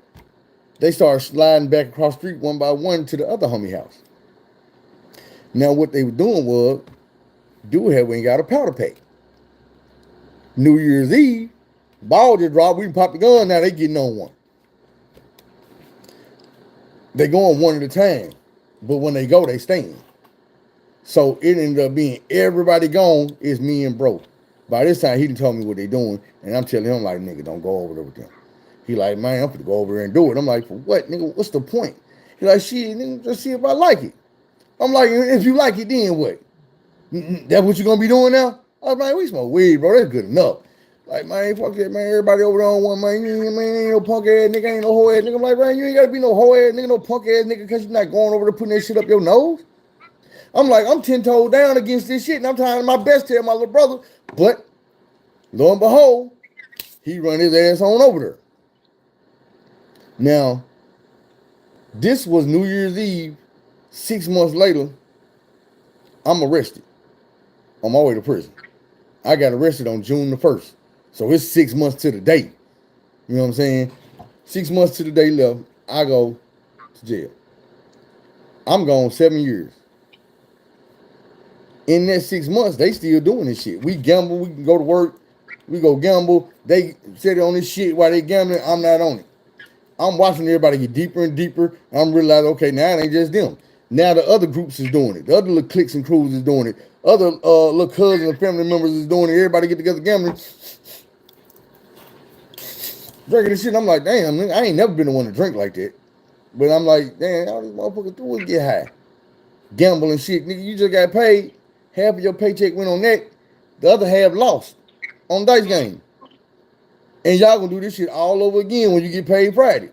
they started sliding back across the street one by one to the other homie house. Now what they were doing was, dude had went and got a powder pack. New Year's Eve, ball just dropped. We popped the gun. Now they getting on one. They going one at a time, but when they go, they staying. So it ended up being everybody gone. It's me and bro. By this time, he done told me what they doing, and I'm telling him like, nigga, don't go over there with them. He like, man, I'm gonna go over there and do it. I'm like, for what, nigga? What's the point? He like, shit, nigga, just see if I like it. I'm like, if you like it, then what? That's what you gonna be doing now? I was like, we smoke weed, bro. That's good enough. Like, man, fuck that, man. Everybody over there on one, man. You ain't no punk ass nigga, ain't no hoe ass nigga. I'm like, man, you ain't gotta be no hoe ass nigga, no punk ass nigga, because you're not going over there putting that shit up your nose. I'm like, I'm 10 toes down against this shit, and I'm trying my best to tell my little brother. But lo and behold, he run his ass on over there. Now, this was New Year's Eve. 6 months later, I'm arrested on my way to prison. I got arrested on June the 1st. So it's 6 months to the day. You know what I'm saying? 6 months to the day left, I go to jail. I'm gone 7 years. In that 6 months, they still doing this shit. We gamble, we can go to work, we go gamble. They sit on this shit while they gambling, I'm not on it. I'm watching everybody get deeper and deeper. I'm realizing, okay, now it ain't just them. Now the other groups is doing it. The other little cliques and crews is doing it. Other little cousins and family members is doing it. Everybody get together gambling. Drinking this shit. And I'm like, damn, I ain't never been the one to drink like that. But I'm like, damn, all these motherfuckers do is get high. Gamble and shit. Nigga, you just got paid. Half of your paycheck went on that. The other half lost on dice game. And y'all gonna do this shit all over again when you get paid Friday.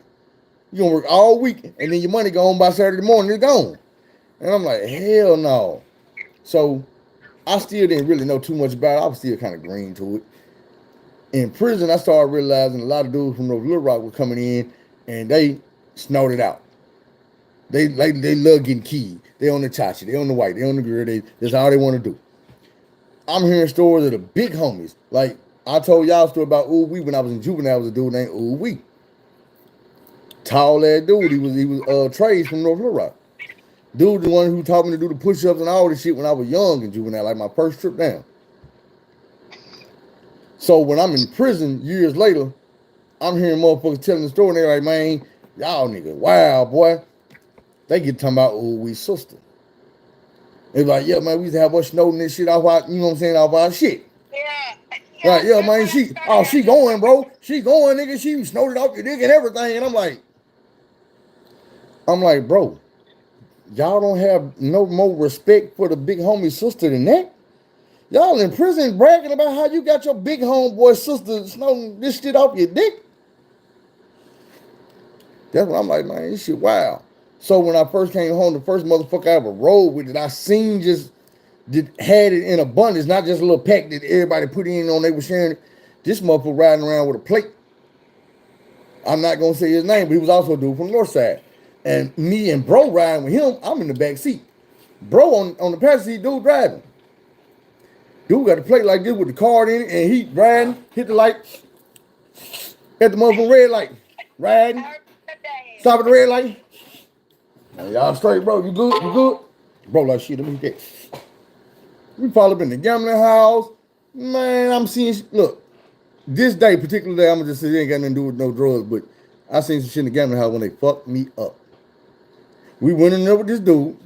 You gonna work all week, and then your money gone by Saturday morning, it's gone. And I'm like, hell no. So I still didn't really know too much about it. I was still kind of green to it. In prison, I started realizing a lot of dudes from those Little Rock were coming in, and they snorted out. They love getting keyed. They on the chachi, they on the white, they on the girl. That's all they want to do. I'm hearing stories of the big homies. Like I told y'all a story about Ooh Wee when I was in juvenile. I was a dude named Ooh Wee. Tall ass dude. He was Trey's from North Little Rock. Dude, the one who taught me to do the push-ups and all this shit when I was young and juvenile, like my first trip down. So when I'm in prison years later, I'm hearing motherfuckers telling the story and they're like, man, y'all niggas, wow, boy. They get talking about, oh, we sister. They like, yeah, man, we used to have us Snowden this shit off our, you know what I'm saying, off our shit. Yeah. Like, yeah, man, she going, bro. She going, nigga. She snowed off your dick and everything. And I'm like, bro, y'all don't have no more respect for the big homie sister than that. Y'all in prison bragging about how you got your big homeboy sister snowing this shit off your dick. That's what I'm like, man, this shit wild. So when I first came home, the first motherfucker I ever rode with it, I seen had it in abundance, not just a little pack that everybody put in on, they were sharing it. This motherfucker riding around with a plate. I'm not gonna say his name, but he was also a dude from the north side. And me and bro riding with him, I'm in the back seat. Bro on the passenger seat, dude driving. Dude got a plate like this with the card in it, and he riding, hit the light at the motherfucking red light. Riding. Stop at the red light. Man, y'all straight, bro. You good? You good? Bro, like shit, let me get. We probably been in the gambling house. Man, I'm seeing, look, this day, particular day, I'm gonna just say it ain't got nothing to do with no drugs, but I seen some shit in the gambling house when they fucked me up. We went in there with this dude.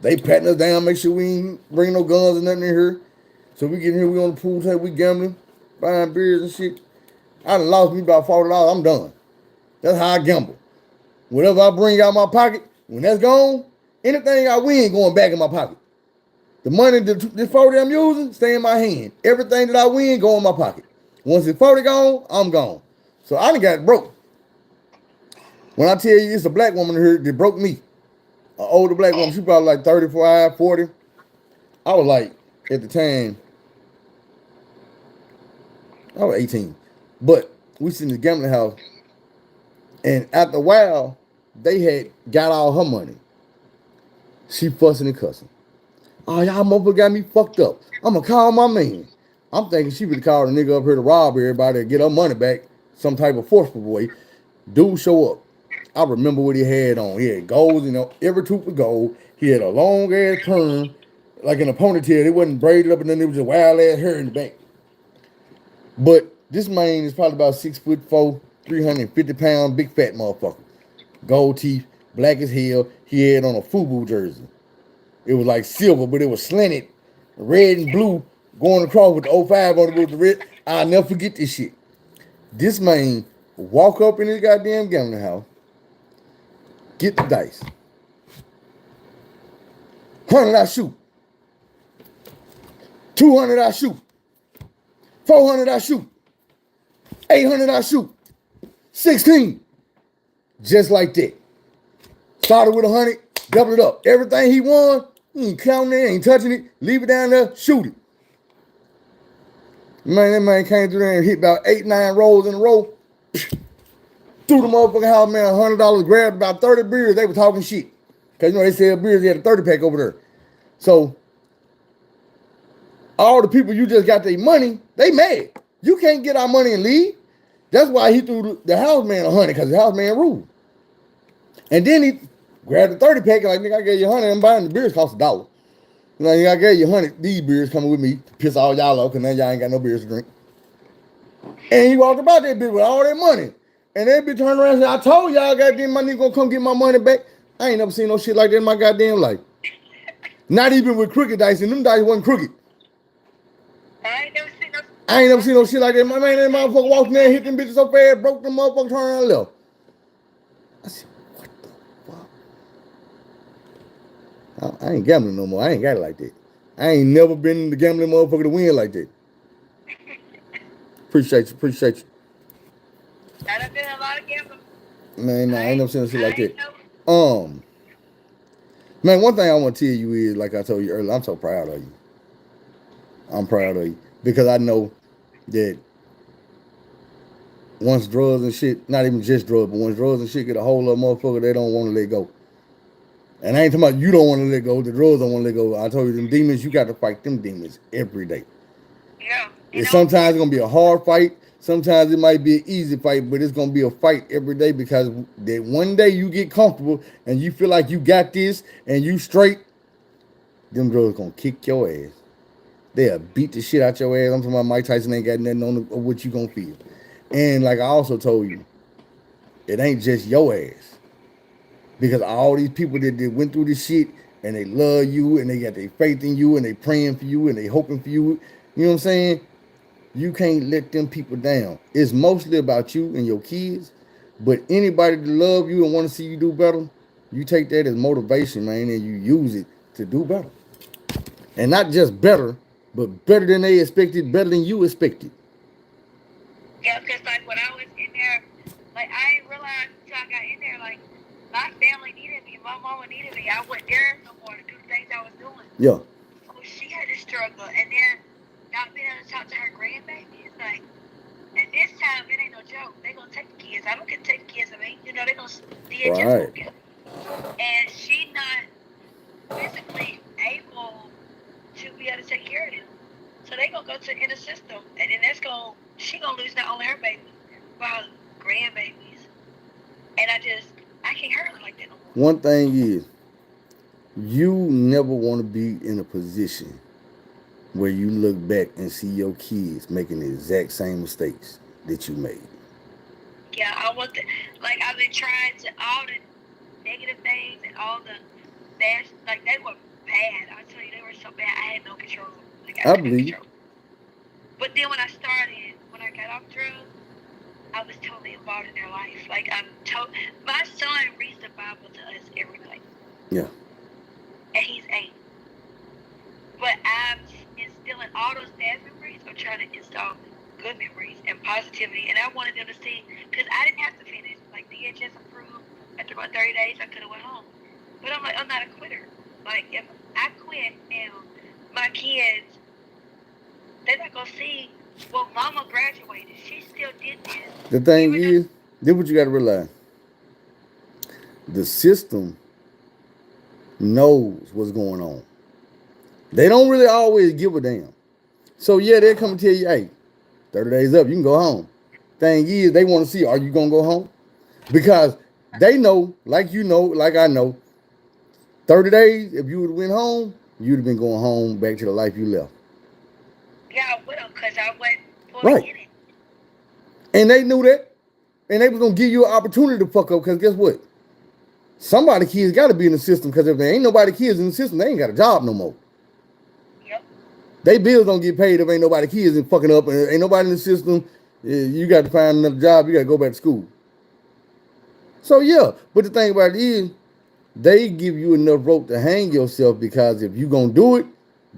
They patting us down, make sure we ain't bring no guns or nothing in here. So we get in here, we on the pool table, we gambling, buying beers and shit. I done lost me about $40. I'm done. That's how I gamble. Whatever I bring out my pocket, when that's gone, anything I win going back in my pocket. The money, this 40 I'm using, stay in my hand. Everything that I win, go in my pocket. Once the 40 gone, I'm gone. So I done got broke. When I tell you it's a black woman here that broke me, an older black woman, she probably like 35, 40. I was like, at the time, I was 18. But we sitting in the gambling house, and after a while, they had got all her money. She fussing and cussing. Oh, y'all motherfucker got me fucked up. I'm gonna call my man. I'm thinking she would call a nigga up here to rob everybody and get her money back, some type of forceful way. Dude show up. I remember what he had on. He had gold, every tooth was gold. He had a long ass perm, like in a ponytail. It wasn't braided up, and then there was a wild ass hair in the back. But this man is probably about 6'4", 350-pound, big fat motherfucker. Gold teeth, black as hell. He had on a FUBU jersey. It was like silver, but it was slanted, red and blue, going across with the 05 on it with the red. I'll never forget this shit. This man walk up in his goddamn gambling house, get the dice. 100 I shoot. 200 I shoot. 400 I shoot. 800 I shoot. 16. Just like that. Started with 100, doubled it up. Everything he won, he ain't counting it, ain't touching it. Leave it down there, shoot it. Man, that man came through there and hit about 8, 9 rolls in a row. Threw the motherfucking house, man, $100, grabbed about 30 beers. They were talking shit. Because, they sell beers, they had a 30 pack over there. So, all the people you just got their money, they mad. You can't get our money and leave. That's why he threw the house man 100, because the house man ruled. And then he grabbed the 30 pack and like, nigga, I gave you 100. I'm buying the beers cost $1. I gave you 100. These beers coming with me to piss all y'all off, because now y'all ain't got no beers to drink. And he walked about that bitch with all that money. And that bitch turned around and said, I told y'all goddamn my nigga gonna come get my money back. I ain't never seen no shit like that in my goddamn life. Not even with crooked dice, and them dice wasn't crooked. I ain't never seen no shit like that. My man, that motherfucker walked in there, hit them bitches so fast, broke them motherfucker, turned around and left. I said, what the fuck? I ain't gambling no more. I ain't got it like that. I ain't never been the gambling motherfucker to win like that. Appreciate you. I done been a lot of gambling. Man, I ain't never seen no shit like that. Man, one thing I want to tell you is, like I told you earlier, I'm so proud of you. I'm proud of you. Because I know that once drugs and shit, not even just drugs, but once drugs and shit get a hold of a motherfucker, they don't want to let go. And I ain't talking about you don't want to let go, the drugs don't want to let go. I told you, them demons, you got to fight them demons every day. Yeah. It's sometimes going to be a hard fight. Sometimes it might be an easy fight, but it's gonna be a fight every day because that one day you get comfortable and you feel like you got this and you straight, them girls gonna kick your ass. They'll beat the shit out your ass. I'm talking about Mike Tyson ain't got nothing on what you gonna feel. And like I also told you, it ain't just your ass. Because all these people that went through this shit and they love you and they got their faith in you and they praying for you and they hoping for you. You know what I'm saying? You can't let them people down. It's mostly about you and your kids. But anybody that love you and want to see you do better, you take that as motivation, man, and you use it to do better. And not just better, but better than they expected, better than you expected. Yeah, because like when I was in there, like I didn't realize until I got in there, like my family needed me, my mama needed me. I wasn't there no more to do the things I was doing. Yeah. So she had to struggle, and then not being able to talk to her grandbabies, like. And this time, it ain't no joke. They gonna take the kids. I don't get to take the kids of me. You know, they gonna DHS Right. gonna get them. And she not physically able to be able to take care of them. So they gonna go to the inner system, and then she gonna lose not only her baby, but her grandbabies. And I can't hurt her like that no more. One thing is, you never want to be in a position where you look back and see your kids making the exact same mistakes that you made. Yeah, I want the, like I've been trying to all the negative things and all the bad, like they were bad. I tell you, they were so bad. I had no control. Like I believe. But then when I got off drugs, I was totally involved in their life. Like my son reads the Bible to us every night. Yeah. And he's 8. But I'm instilling all those bad memories. I'm trying to install good memories and positivity. And I wanted them to see, because I didn't have to finish. Like DHS approved after about 30 days, I could have went home. But I'm like, I'm not a quitter. Like if I quit now, my kids, they're not gonna see. Well, Mama graduated. She still did this. The thing is, this what you got to realize. The system knows what's going on. They don't really always give a damn. So yeah, they'll come and tell you, hey, 30 days up, you can go home. Thing is, they want to see, are you gonna go home? Because they know, like you know, like I know, 30 days, if you would have went home, you'd have been going home back to the life you left. Yeah, I would have, because I went fully in it. And they knew that. And they was gonna give you an opportunity to fuck up, because guess what? Somebody kids gotta be in the system, because if there ain't nobody kids in the system, they ain't got a job no more. They bills don't get paid if ain't nobody kids and fucking up and ain't nobody in the system. You got to find another job. You got to go back to school. So yeah, but the thing about it is, they give you enough rope to hang yourself, because if you gonna do it,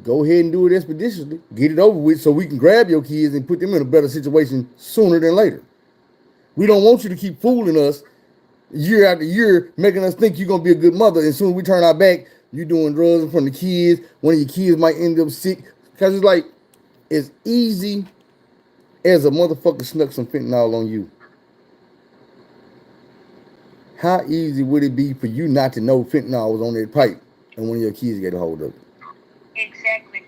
go ahead and do it expeditiously. Get it over with so we can grab your kids and put them in a better situation sooner than later. We don't want you to keep fooling us year after year, making us think you're gonna be a good mother, and soon as we turn our back, you doing drugs in front of the kids. One of your kids might end up sick. Because it's like, as easy as a motherfucker snuck some fentanyl on you. How easy would it be for you not to know fentanyl was on that pipe and one of your kids get a hold of it? Exactly.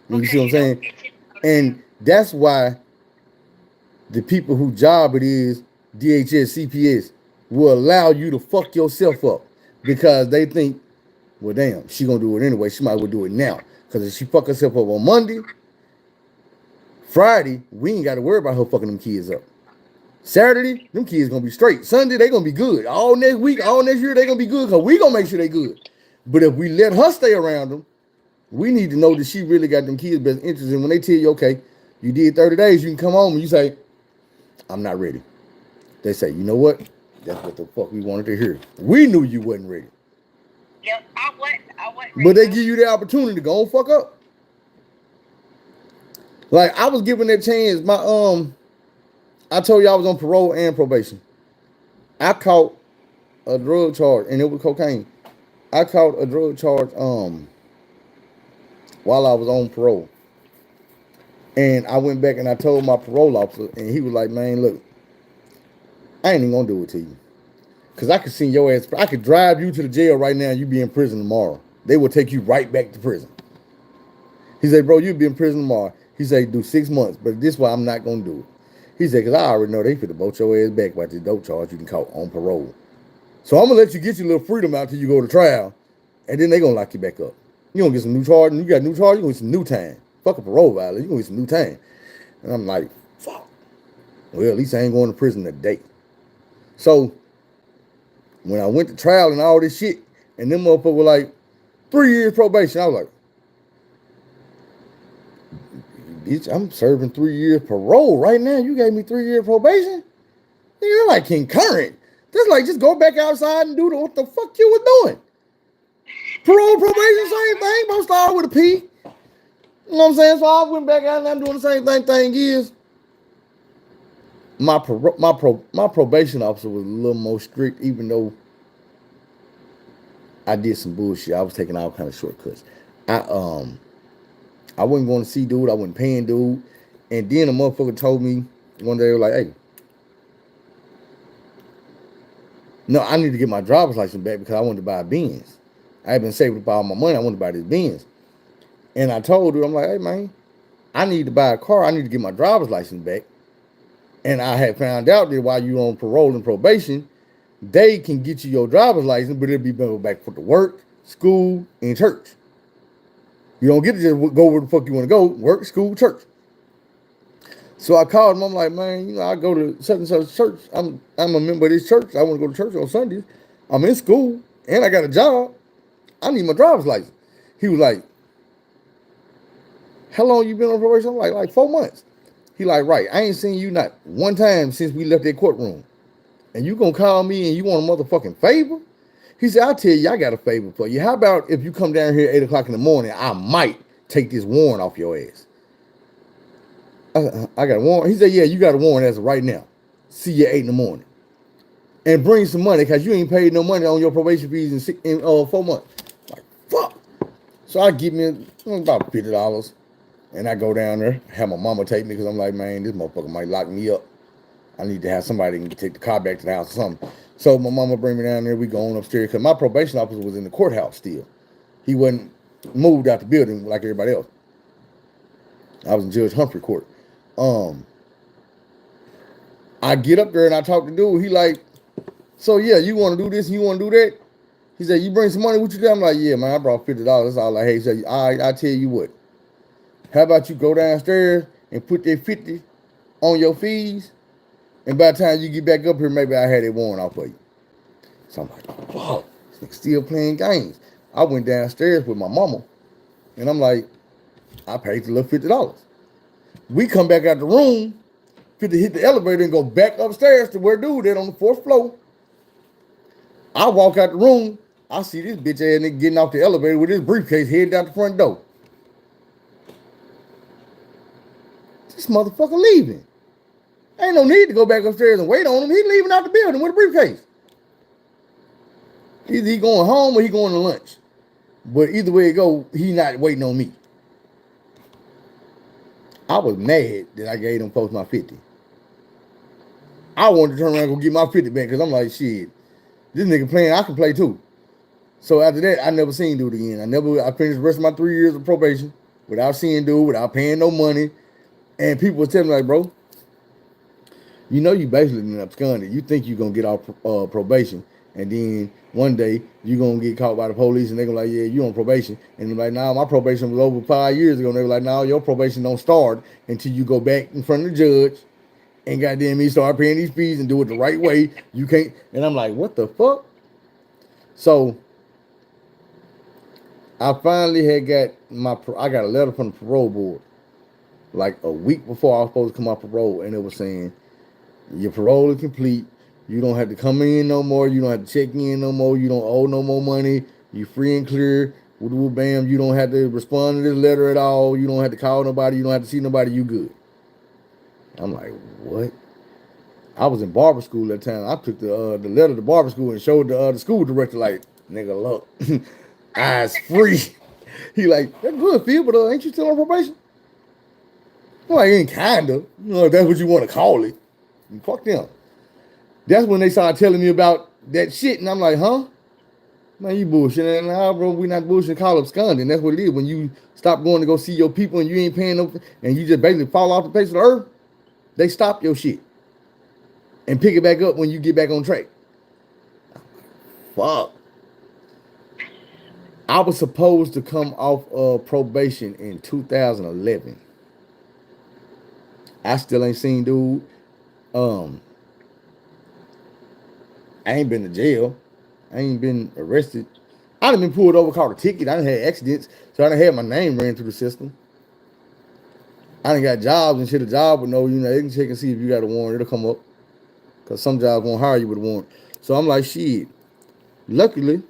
You see what I'm saying? And that's why the people whose job it is, DHS, CPS, will allow you to fuck yourself up. Because they think, well, damn, she gonna do it anyway. She might as well do it now. Because if she fuck herself up on Monday, Friday, we ain't got to worry about her fucking them kids up. Saturday, them kids gonna be straight. Sunday, they gonna be good. All next week, all next year, they gonna be good, because we gonna make sure they good. But if we let her stay around them, we need to know that she really got them kids' best interest. And when they tell you, okay, you did 30 days, you can come home, and you say, I'm not ready. They say, you know what? That's what the fuck we wanted to hear. We knew you wasn't ready. Yep, I wasn't ready. But they give you the opportunity to go and fuck up. Like, I was given that chance. I told you I was on parole and probation. I caught a drug charge, and it was cocaine. I caught a drug charge while I was on parole. And I went back and I told my parole officer, and he was like, man, look, I ain't even gonna do it to you. Because I could send your ass, I could drive you to the jail right now and you be in prison tomorrow. They will take you right back to prison. He said, bro, you'll be in prison tomorrow. He said, do 6 months, but this is why I'm not gonna do it. He said, because I already know they finna bolt your ass back by this dope charge you can caught on parole. So I'm gonna let you get your little freedom out till you go to trial, and then they gonna lock you back up. You gonna get some new charge, and you got new charge, you gonna get some new time. Fuck a parole violation, you gonna get some new time. And I'm like, fuck. Well, at least I ain't going to prison today. So when I went to trial and all this shit, and them motherfuckers were like, 3 years probation, I was like, bitch, I'm serving 3 years parole right now. You gave me 3 years probation? You're like concurrent. That's like just go back outside and do what the fuck you was doing. Parole, probation, same thing. Both start with a P. You know what I'm saying? So I went back out and I'm doing the same thing. Thing is, my probation officer was a little more strict, even though I did some bullshit. I was taking all kind of shortcuts. I wasn't going to see dude. I wasn't paying dude. And then a motherfucker told me one day, they were like, hey, no, I need to get my driver's license back because I wanted to buy a Benz. I had been saving up all my money. I wanted to buy this Benz. And I told her, I'm like, hey, man, I need to buy a car. I need to get my driver's license back. And I had found out that while you're on parole and probation, they can get you your driver's license, but it'll be better back for the work, school, and church. You don't get to just go where the fuck you want to go, work, school, church. So I called him. I'm like, man, you know, I go to such and such church. I'm a member of this church. I want to go to church on Sundays. I'm in school, and I got a job. I need my driver's license. He was like, how long you been on probation? I'm like 4 months. He like, right, I ain't seen you not one time since we left that courtroom. And you gonna call me and you want a motherfucking favor? He said, I'll tell you, I got a favor for you. How about if you come down here at 8 o'clock in the morning, I might take this warrant off your ass. I got a warrant. He said, yeah, you got a warrant as of right now. See you at 8 in the morning. And bring some money because you ain't paid no money on your probation fees in 4 months. Like, fuck. So I give me about $50. And I go down there, have my mama take me because I'm like, man, this motherfucker might lock me up. I need to have somebody that can take the car back to the house or something. So my mama bring me down there. We going upstairs because my probation officer was in the courthouse still. He wasn't moved out the building like everybody else. I was in Judge Humphrey court. I get up there and I talk to dude. He like, so yeah, you want to do this and you want to do that? He said, you bring some money with you there? I'm like, yeah, man, I brought $50. That's all I had. He said, all right, I tell you what. How about you go downstairs and put that 50 on your fees? And by the time you get back up here, maybe I had it warrant off for you. So I'm like, wow, this nigga still playing games. I went downstairs with my mama, and I'm like, I paid the little $50. We come back out the room, 50 hit the elevator and go back upstairs to where dude at on the 4th floor. I walk out the room, I see this bitch ass nigga getting off the elevator with his briefcase heading out the front door. This motherfucker leaving. Ain't no need to go back upstairs and wait on him. He leaving out the building with a briefcase. Either he going home or he going to lunch. But either way it go, he not waiting on me. I was mad that I gave them folks my 50. I wanted to turn around and go get my 50 back because I'm like, shit, this nigga playing, I can play too. So after that, I never seen dude again. I finished the rest of my 3 years of probation without seeing dude, without paying no money. And people was telling me like, bro, you know you basically been absconded. You think you're going to get off probation. And then one day you're going to get caught by the police and they're going to be like, yeah, you on probation. And they're like, nah, my probation was over 5 years ago. And they were like, nah, your probation don't start until you go back in front of the judge and goddamn me start paying these fees and do it the right way. You can't. And I'm like, what the fuck? So I finally had I got a letter from the parole board like a week before I was supposed to come off parole. And it was saying, your parole is complete. You don't have to come in no more. You don't have to check in no more. You don't owe no more money. You free and clear. Bam. You don't have to respond to this letter at all. You don't have to call nobody. You don't have to see nobody. You good. I'm like, what? I was in barber school that time. I took the letter to barber school and showed the school director like, nigga, look, eyes free. He like, that's good, Phil, but ain't you still on probation? I'm like, ain't kinda. You know, if that's what you want to call it. And fuck them. That's when they started telling me about that shit, and I'm like, huh? Man, you bullshitting. Nah, bro, we not bullshitting. Call absconding. That's what it is. When you stop going to go see your people and you ain't paying no, and you just basically fall off the face of the earth, They stop your shit and pick it back up when you get back on track. Fuck. I was supposed to come off of probation in 2011. I still ain't seen dude. Um, I ain't been to jail. I ain't been arrested. I done been pulled over, caught a ticket. I done had accidents, so I done had my name ran through the system. I done got jobs and shit. A job with no, they can check and see if you got a warrant. It'll come up. Because some jobs won't hire you with a warrant. So I'm like, shit. Luckily,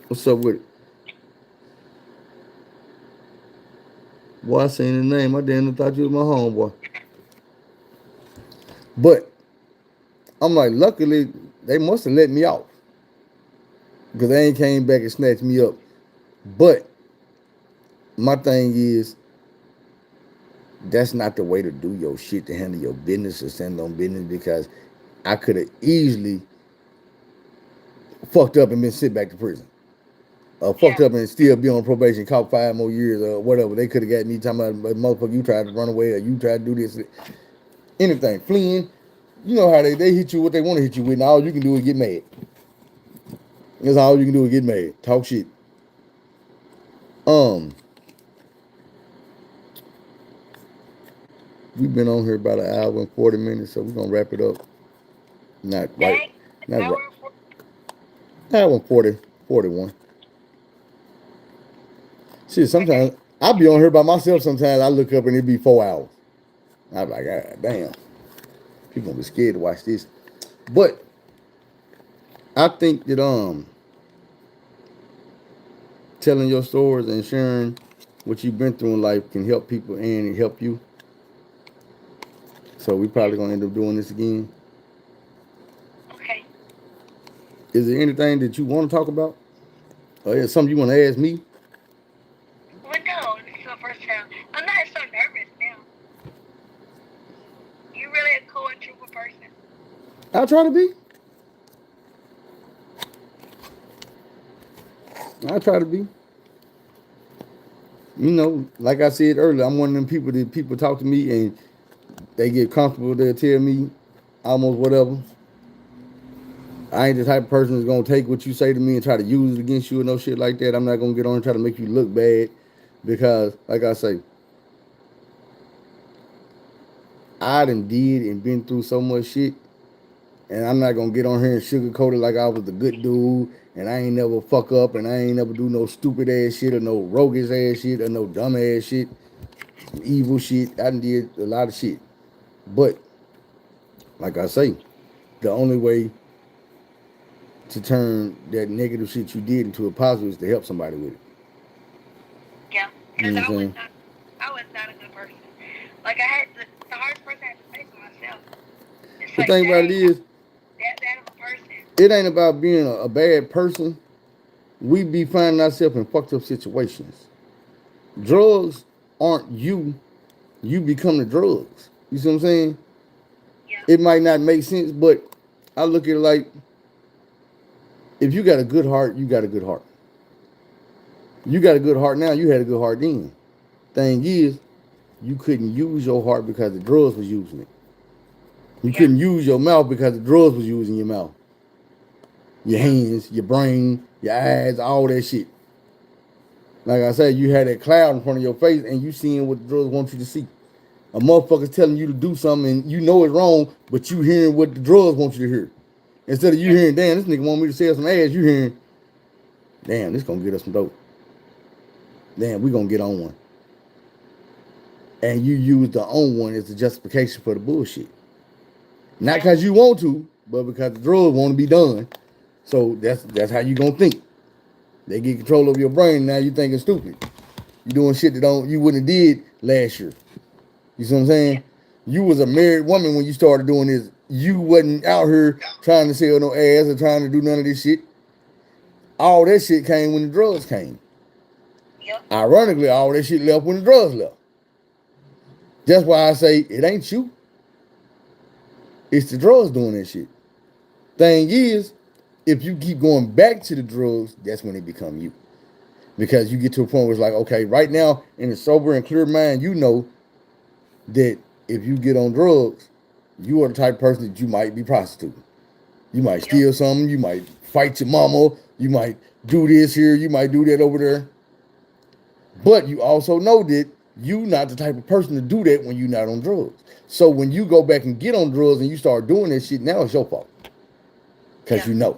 what's up with it? Boy, I seen the name. I damn thought you was my homeboy. But I'm like, luckily, they must have let me out. Because they ain't came back and snatched me up. But my thing is, that's not the way to do your shit, to handle your business or stand on business, because I could have easily fucked up and been sent back to prison. Fucked up and still be on probation, caught 5 more years or whatever. They could have got me talking about, motherfucker, you tried to run away or you tried to do this. Anything. Fleeing. You know how they hit you what they want to hit you with, and all you can do is get mad. That's all you can do is get mad. Talk shit. We've been on here about an hour and 40 minutes, so we're gonna wrap it up. Not right. Not right. Hour and 40, 41. Shit, sometimes I be on here by myself. Sometimes I look up and it be 4 hours. I'm like, God damn. People gonna be scared to watch this. But I think that telling your stories and sharing what you've been through in life can help people and help you. So we probably gonna end up doing this again. Okay. Is there anything that you want to talk about? Or is something you want to ask me? Well, no, this is the first time. I'm not so nervous now. You really a cool and truthful person. I try to be. I try to be. Like I said earlier, I'm one of them people that people talk to me and they get comfortable. They'll tell me almost whatever. I ain't the type of person that's gonna take what you say to me and try to use it against you or no shit like that. I'm not gonna get on and try to make you look bad because, like I say, I done did and been through so much shit, and I'm not gonna get on here and sugarcoat it like I was the good dude and I ain't never fuck up and I ain't never do no stupid ass shit or no roguish ass shit or no dumb ass shit, evil shit. I done did a lot of shit, but like I say, the only way to turn that negative shit you did into a positive is to help somebody with it. Yeah, because I was not a good person. Like I had the hardest person I had to face for myself. It's The like, thing about it is, that bad of a person. it ain't about being a bad person. We be finding ourselves in fucked up situations. Drugs aren't you. You become the drugs. You see what I'm saying? Yeah. It might not make sense, but I look at it like, if you got a good heart, you got a good heart. You got a good heart now, you had a good heart then. Thing is, you couldn't use your heart because the drugs was using it. You couldn't use your mouth because the drugs was using your mouth. Your hands, your brain, your eyes, all that shit. Like I said, you had that cloud in front of your face and you seeing what the drugs want you to see. A motherfucker's telling you to do something and you know it's wrong, but you hearing what the drugs want you to hear. Instead of you hearing, damn, this nigga want me to sell some ass, you hearing, damn, this gonna get us some dope. Damn, we gonna get on one. And you use the on one as the justification for the bullshit. Not because you want to, but because the drugs want to be done. So that's how you gonna think. They get control of your brain, now you thinking stupid. You doing shit that you wouldn't have did last year. You see what I'm saying? You was a married woman when you started doing this. You wasn't out here trying to sell no ass or trying to do none of this shit. All that shit came when the drugs came. Yep. Ironically, all that shit left when the drugs left. That's why I say it ain't you. It's the drugs doing that shit. Thing is, if you keep going back to the drugs, that's when it become you. Because you get to a point where it's like, okay, right now, in a sober and clear mind, you know that if you get on drugs, you are the type of person that you might be prostituting. You might Yep. steal something. You might fight your mama. You might do this here. You might do that over there. But you also know that you not the type of person to do that when you're not on drugs. So when you go back and get on drugs and you start doing this shit, now it's your fault. Because Yeah. you know.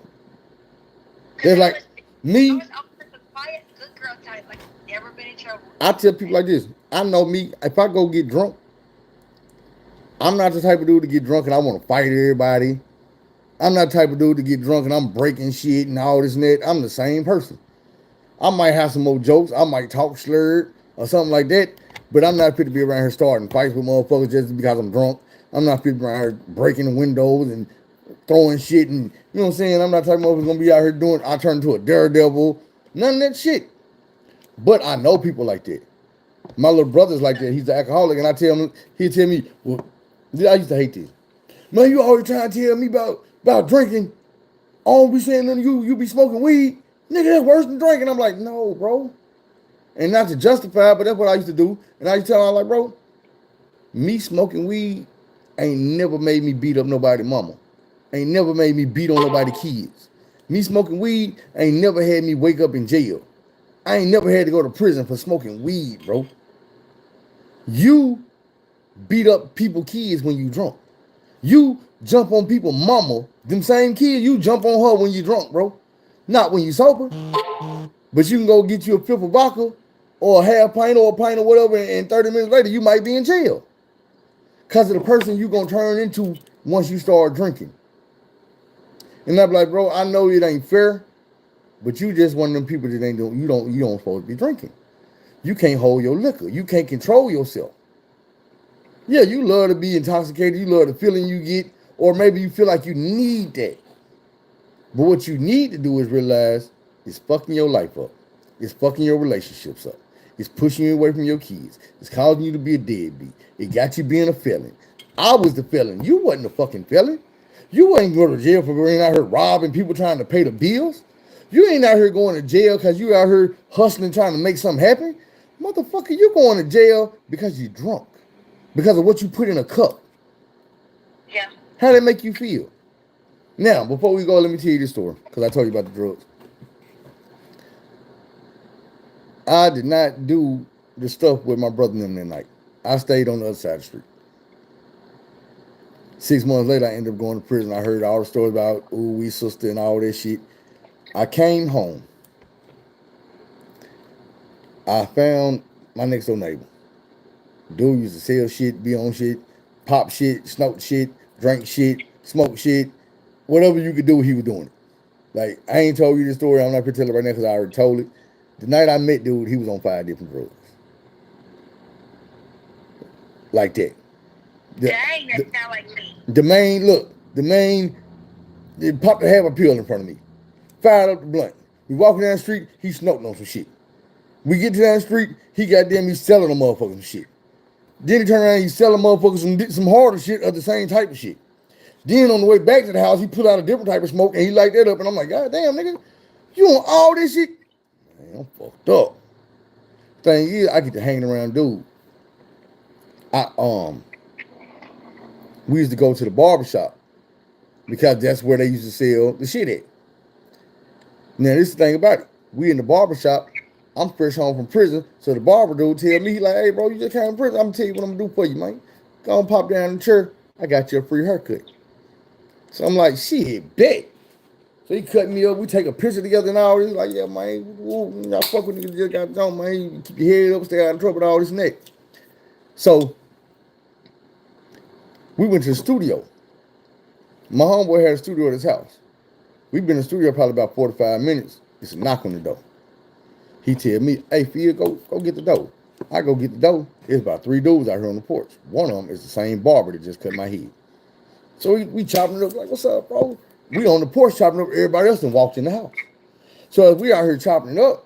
Because It's like I me, was always a quiet, good girl type. Like, never been in trouble. I tell people like this. I know me, if I go get drunk, I'm not the type of dude to get drunk and I want to fight everybody. I'm not the type of dude to get drunk and I'm breaking shit and all this and that. I'm the same person. I might have some more jokes. I might talk slurred or something like that. But I'm not fit to be around here starting fights with motherfuckers just because I'm drunk. I'm not fit to be around here breaking the windows and throwing shit and you know what I'm saying. I'm not the type of motherfucker gonna be out here doing. I turn into a daredevil. None of that shit. But I know people like that. My little brother's like that. He's an alcoholic, and I tell him, he tell me, well, I used to hate this. Man, you always trying to tell me about drinking. All be saying to you be smoking weed. Nigga, that's worse than drinking. I'm like, no, bro. And not to justify, but that's what I used to do. And I used to tell him, like, bro, me smoking weed ain't never made me beat up nobody mama. Ain't never made me beat on nobody kids. Me smoking weed ain't never had me wake up in jail. I ain't never had to go to prison for smoking weed, bro. You beat up people kids when you drunk. You jump on people mama. Them same kids, you jump on her when you drunk, bro. Not when you sober. But you can go get you a fifth of vodka or a half pint or a pint or whatever, and 30 minutes later you might be in jail. Because of the person you gonna turn into once you start drinking. And I'm like, bro, I know it ain't fair, but you just one of them people that ain't doing you don't supposed to be drinking. You can't hold your liquor. You can't control yourself. Yeah, you love to be intoxicated. You love the feeling you get, or maybe you feel like you need that. But what you need to do is realize it's fucking your life up. It's fucking your relationships up. It's pushing you away from your kids. It's causing you to be a deadbeat. It got you being a felon. I was the felon. You wasn't a fucking felon. You ain't going to jail for going out here robbing people trying to pay the bills. You ain't out here going to jail because you out here hustling trying to make something happen. Motherfucker, you going to jail because you drunk. Because of what you put in a cup. Yeah. How did that make you feel? Now, before we go, let me tell you this story. Because I told you about the drugs. I did not do the stuff with my brother and them that night. I stayed on the other side of the street. 6 months later, I ended up going to prison. I heard all the stories about ooh, we sister and all that shit. I came home. I found my next door neighbor. Dude used to sell shit, be on shit, pop shit, smoke shit, drink shit, smoke shit. Whatever you could do, he was doing it. Like, I ain't told you this story. I'm not going to tell it right now because I already told it. The night I met dude, he was on 5 different drugs. Like that. Dang, that sound like me. The main, they popped a half a pill in front of me. Fired up the blunt. We walking down the street, he snorting on some shit. We get to down the street, he goddamn, he's selling the motherfuckers some shit. Then he turn around, he's selling motherfuckers some harder shit of the same type of shit. Then on the way back to the house, he put out a different type of smoke and he light that up. And I'm like, God damn, nigga, you on all this shit? Man, I'm fucked up. Thing is, I get to hanging around dude. We used to go to the barber shop because that's where they used to sell the shit at. Now, this is the thing about it. We in the barber shop. I'm fresh home from prison. So the barber dude tell me, he like, hey, bro, you just came from prison. I'm going to tell you what I'm going to do for you, man. Go and pop down in the chair. I got you a free haircut. So I'm like, shit, bet. So he cut me up. We take a picture together and all this. Like, yeah, man, y'all fuck with niggas just got done, man. You keep your head up, stay out of trouble and all this and that. So we went to the studio. My homeboy had a studio at his house. We've been in the studio probably about 45 minutes. It's a knock on the door. He tell me, hey, Phil, go get the dough. I go get the dough. It's about 3 dudes out here on the porch. One of them is the same barber that just cut my head. So we chopping it up like, what's up, bro? We on the porch chopping up everybody else and walked in the house. So as we out here chopping it up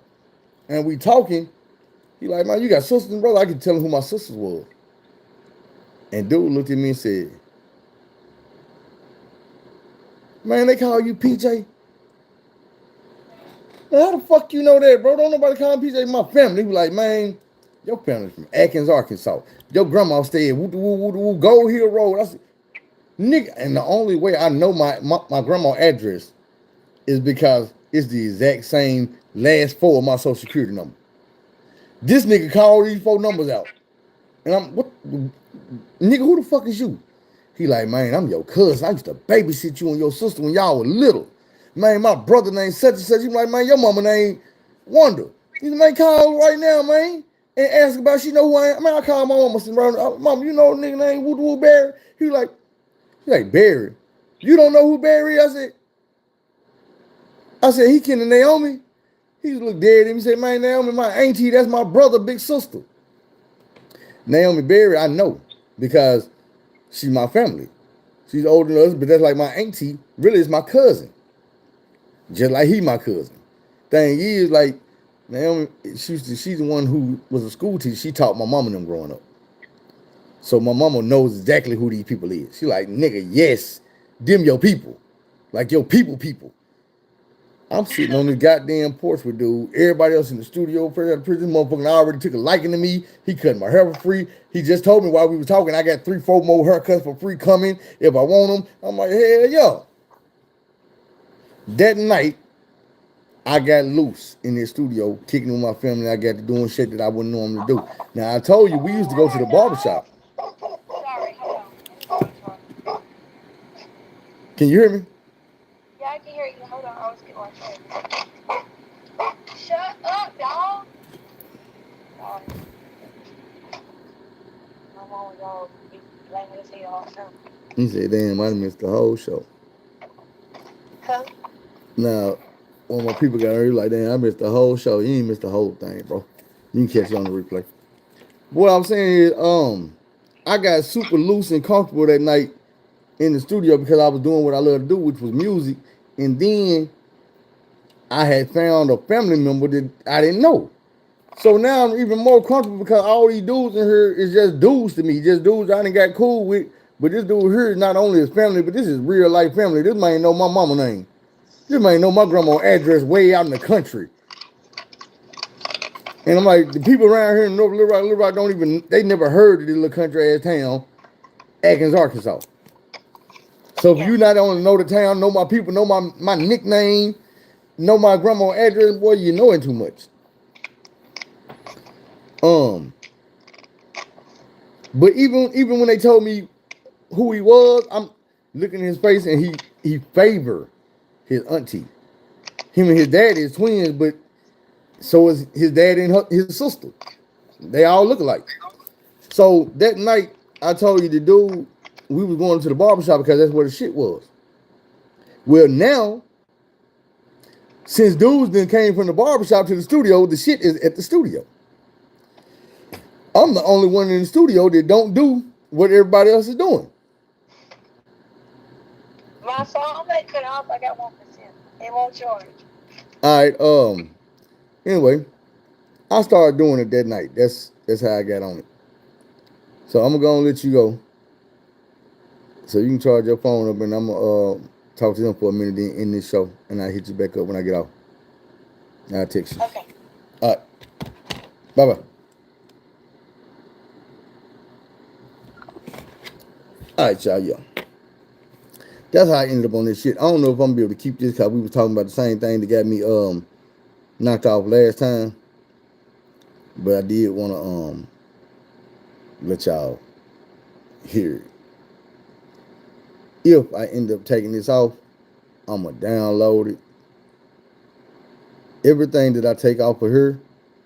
and we talking, he like, man, you got sisters and brothers? I can tell him who my sisters was. And dude looked at me and said, man, they call you PJ? How the fuck you know that, bro? Don't nobody call him PJ. My family. He was like, man, Your family's from Atkins, Arkansas. Your grandma stayed Gold Hill Road. I said, nigga, and the only way I know my grandma address is because it's the exact same last four of my social security number. This nigga called these four numbers out. And I'm, what, nigga, who the fuck is you? He like, man, I'm your cousin. I used to babysit you and your sister when y'all were little. Man, my brother named such and such. He like, man, your mama named Wonder. He man, call right now, man, and ask about she know who I am. Man, I call my mama, said, mama, you know a nigga named Woo Barry? He like Barry. You don't know who Barry is? I said, he kin to Naomi. He looked dead at him. He said, man, Naomi, my auntie, that's my brother, big sister. Naomi Berry, I know, because she's my family. She's older than us, but that's like my auntie. Really, is my cousin. Just like he my cousin. Thing is, like, Naomi, she's the one who was a school teacher. She taught my mama and them growing up. So my mama knows exactly who these people is. She like, nigga, yes, them your people. Like your people. I'm sitting on this goddamn porch with dude. Everybody else in the studio, this motherfucker already took a liking to me. He cut my hair for free. He just told me while we were talking, I got 3-4 more haircuts for free coming if I want them. I'm like, hell yeah. That night, I got loose in this studio, kicking with my family. I got to doing shit that I wouldn't normally do. Now, I told you, we used to go to the barbershop. Sorry, hold on. Can you hear me? Yeah, I can hear you. Hold on, I was getting my phone. Shut up, dog. Sorry. My mom and y'all be blaming us here all the time. He said, damn, I missed the whole show. Huh? Now, when my people got hurt, like, damn, I missed the whole show. You ain't missed the whole thing, bro. You can catch it on the replay. What I'm saying is, I got super loose and comfortable that night in the studio because I was doing what I love to do, which was music. And then I had found a family member that I didn't know. So now I'm even more comfortable because all these dudes in here is just dudes to me, just dudes I done got cool with. But this dude here is not only his family, but this is real life family. This man know my mama name. This man know my grandma's address way out in the country. And I'm like, the people around here in North Little Rock don't even, they never heard of this little country ass town, Atkins, Arkansas. So if you not only know the town, know my people, know my nickname, know my grandma's address, boy, you know it too much. But even when they told me who he was, I'm looking in his face and he favored his auntie. Him and his dad is twins, but so is his dad and his sister. They all look alike. So that night, I told you the dude, we was going to the barbershop because that's where the shit was. Well, now, since dudes then came from the barbershop to the studio, the shit is at the studio. I'm the only one in the studio that don't do what everybody else is doing. My phone may cut off. I got 1%. It won't charge. All right. Anyway, I started doing it that night. That's how I got on it. So I'm gonna let you go. So you can charge your phone up, and I'm gonna talk to them for a minute in this show, and I'll hit you back up when I get off. I'll text you. Okay. All right. Bye-bye. All right, y'all, yeah. That's how I ended up on this shit. I don't know if I'm gonna be able to keep this because we was talking about the same thing that got me knocked off last time. But I did want to let y'all hear it. If I end up taking this off, I'm gonna download it. Everything that I take off of here,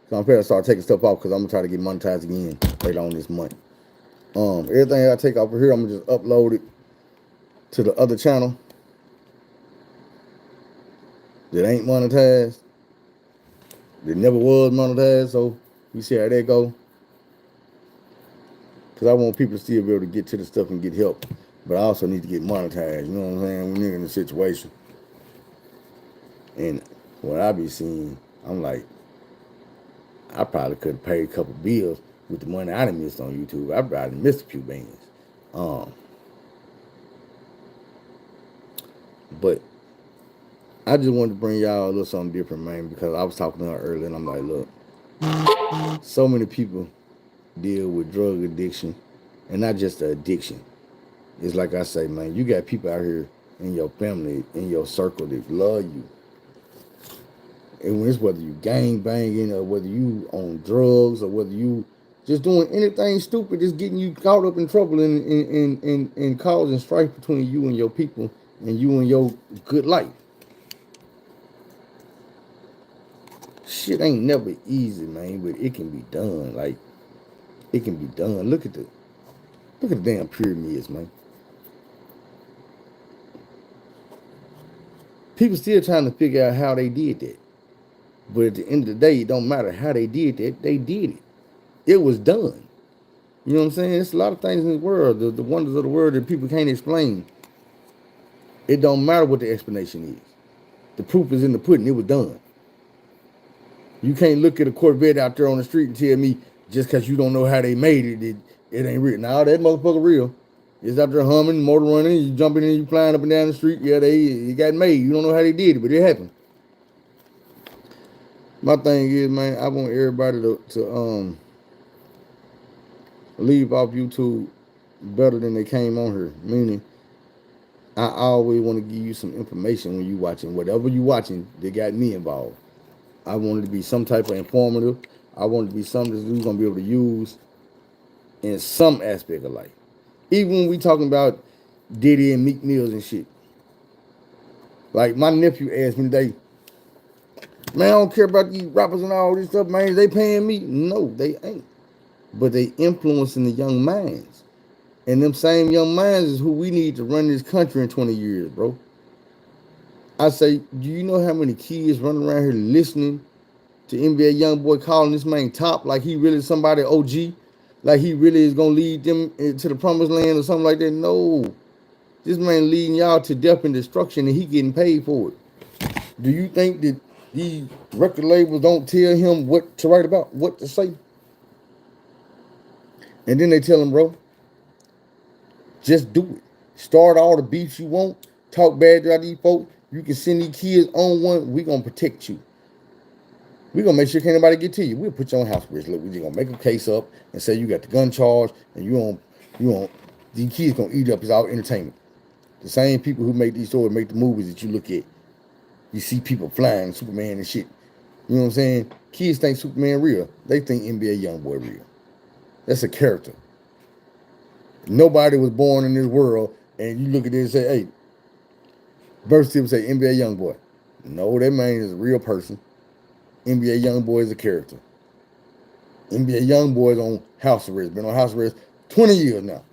so I'm gonna start taking stuff off because I'm gonna try to get monetized again later on this month. Everything I take off of here, I'm gonna just upload it to the other channel that ain't monetized, that never was monetized. So you see how that go. Because I want people to still be able to get to the stuff and get help. But I also need to get monetized. You know what I'm saying? When you're in a situation. And what I be seeing, I'm like, I probably could have paid a couple bills with the money I done missed on YouTube. I probably missed a few bands. But I just wanted to bring y'all a little something different, man, because I was talking to her earlier and I'm like, look, So many people deal with drug addiction, and not just the addiction. It's like I say, man, you got people out here in your family, in your circle that love you. And it's whether you gang banging or whether you on drugs or whether you just doing anything stupid, just getting you caught up in trouble and causing strife between you and your people and you and your good life. Shit ain't never easy, man, but it can be done. Like, it can be done. Look at the damn pyramids, man. People still trying to figure out how they did that. But at the end of the day, it don't matter how they did that. They did it. It was done. You know what I'm saying? There's a lot of things in this world, the wonders of the world that people can't explain. It don't matter what the explanation is. The proof is in the pudding. It was done. You can't look at a Corvette out there on the street and tell me just because you don't know how they made it, it ain't real. Now that motherfucker real. It's out there humming, motor running, you jumping in, you flying up and down the street. Yeah, it got made. You don't know how they did it, but it happened. My thing is, man, I want everybody to leave off YouTube better than they came on here. Meaning, I always want to give you some information when you watching whatever you watching that got me involved. I wanted to be some type of informative. I wanted to be something that you're gonna be able to use in some aspect of life. Even when we talking about Diddy and Meek Mills and shit. Like my nephew asked me today, man, I don't care about these rappers and all this stuff, man. They paying me? No, they ain't. But they influencing the young minds. And them same young minds is who we need to run this country in 20 years, bro. I say, do you know how many kids running around here listening to NBA YoungBoy calling this man top like he really somebody OG? Like he really is going to lead them to the promised land or something like that? No. This man leading y'all to death and destruction and he getting paid for it. Do you think that these record labels don't tell him what to write about, what to say? And then they tell him, bro, just do it. Start all the beefs you want. Talk bad about these folks. You can send these kids on one. We're going to protect you. We're going to make sure can't nobody get to you. We'll put you on house arrest. Look, we're just going to make a case up and say you got the gun charge and these kids going to eat up. It's all entertainment. The same people who make these stories, make the movies that you look at. You see people flying, Superman and shit. You know what I'm saying? Kids think Superman real. They think NBA YoungBoy real. That's a character. Nobody was born in this world and you look at this and say, hey, birth certificate say NBA YoungBoy. No, that man is a real person. NBA YoungBoy is a character. NBA YoungBoy is on house arrest. Been on house arrest 20 years now.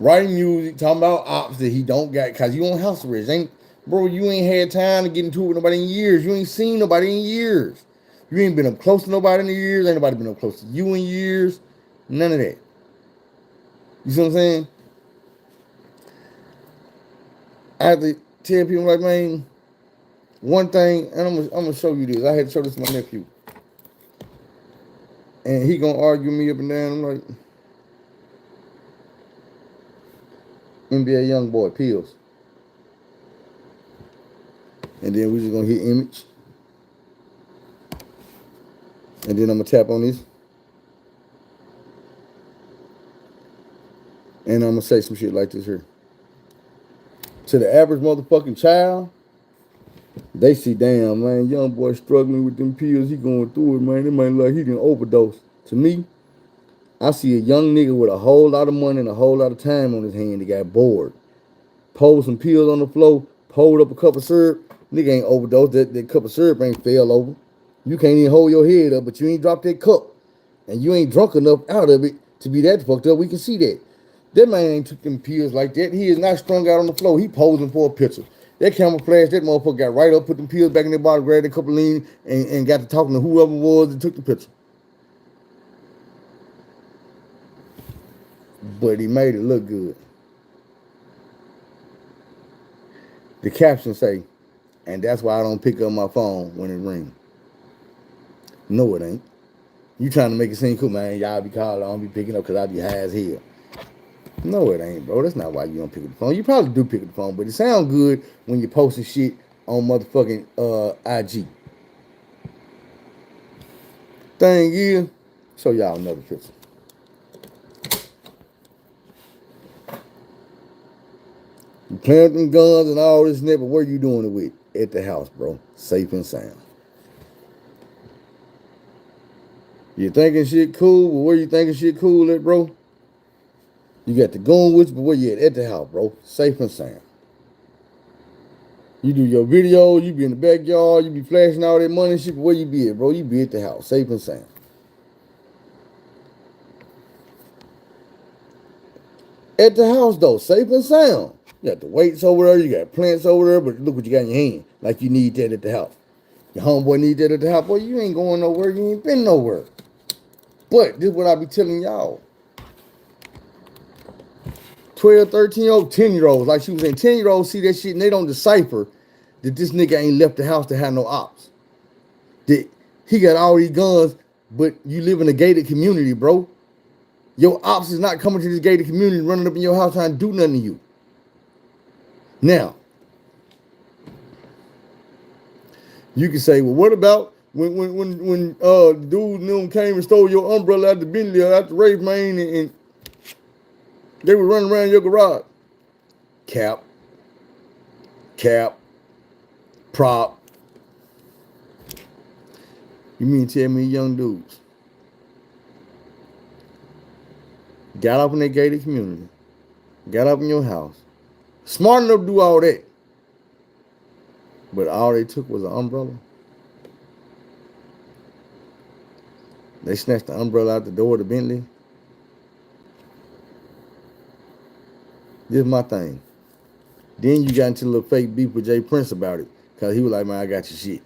Writing music, talking about ops that he don't got because you on house arrest. Bro, you ain't had time to get into it with nobody in years. You ain't seen nobody in years. You ain't been up close to nobody in years. Ain't nobody been up close to you in years. None of that. You see what I'm saying? I have to tell people like, man, one thing, and I'm gonna show you this. I had to show this to my nephew. And he gonna argue me up and down. I'm like, NBA YoungBoy pills. And then we just gonna hit image. And then I'm gonna tap on this. And I'm gonna say some shit like this here. To the average motherfucking child, they see, damn, man, young boy struggling with them pills. He going through it, man. It might look like he done overdose. To me, I see a young nigga with a whole lot of money and a whole lot of time on his hand that got bored. Pulled some pills on the floor, pulled up a cup of syrup. Nigga ain't overdosed. That cup of syrup ain't fell over. You can't even hold your head up, but you ain't dropped that cup. And you ain't drunk enough out of it to be that fucked up. We can see that. That man ain't took them pills like that. He is not strung out on the floor. He posing for a picture. That camouflage, that motherfucker got right up, put them pills back in their body, grabbed a couple lean, and got to talking to whoever it was that took the picture. But he made it look good. The caption say, and that's why I don't pick up my phone when it rings. No, it ain't. You trying to make it seem cool, man. Y'all be calling, I don't be picking up because I be high as hell. No, it ain't, bro. That's not why you don't pick up the phone. You probably do pick up the phone, but it sounds good when you're posting shit on motherfucking IG. Thing is, show y'all another picture. You playing with them guns and all this shit, but where you doing it with? At the house, bro. Safe and sound. You thinking shit cool, but where you thinking shit cool at, bro? You got the gun with you, but where you at the house, bro? Safe and sound. You do your video, you be in the backyard, you be flashing all that money and shit, but where you be at, bro? You be at the house, safe and sound. At the house, though, safe and sound. You got the weights over there, you got plants over there, but look what you got in your hand. Like you need that at the house. Your homeboy need that at the house. Boy, you ain't going nowhere, you ain't been nowhere. But this is what I be telling y'all. 12, 13-year-old, 10-year-olds, like she was saying, 10-year-olds see that shit and they don't decipher that this nigga ain't left the house to have no ops. That he got all these guns, but you live in a gated community, bro. Your ops is not coming to this gated community, running up in your house trying to do nothing to you. Now, you can say, well, what about when dude and came and stole your umbrella out the Bentley or out the Rafe, man, and they were running around your garage? Cap, prop. You mean tell me young dudes got up in that gated community, got up in your house, smart enough to do all that, but all they took was an umbrella? They snatched the umbrella out the door of the Bentley. This is my thing. Then you got into a little fake beef with Jay Prince about it, because he was like, man, I got your shit.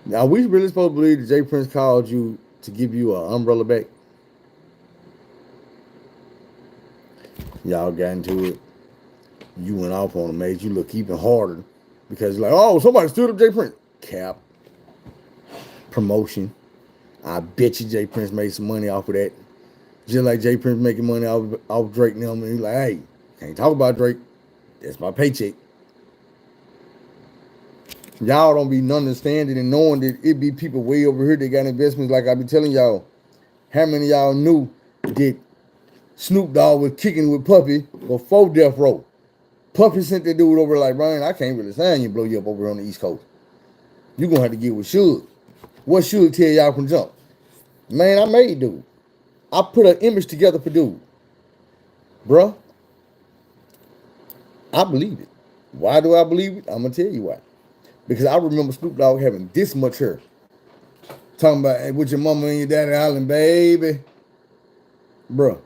Now, we really supposed to believe that Jay Prince called you to give you an umbrella back? Y'all got into it. You went off on him, made you look even harder, because you're like, oh, somebody stood up Jay Prince. Cap. Promotion. I bet you Jay Prince made some money off of that. Just like Jay Prince making money off Drake and them. And he's like, hey, can't talk about Drake. That's my paycheck. Y'all don't be understanding and knowing that it be people way over here that got investments. Like I be telling y'all, how many of y'all knew that Snoop Dogg was kicking with Puffy before Death Row? Puffy sent that dude over like, Brian, I can't really sign you, blow you up over here on the East Coast. You gonna have to get with Suge. What Suge tell y'all from jump? Man, I made dude. I put an image together for dude. Bruh, I believe it. Why do I believe it? I'm gonna tell you why. Because I remember Snoop Dogg having this much hair. Talking about, hey, with your mama and your daddy island, baby. Bruh.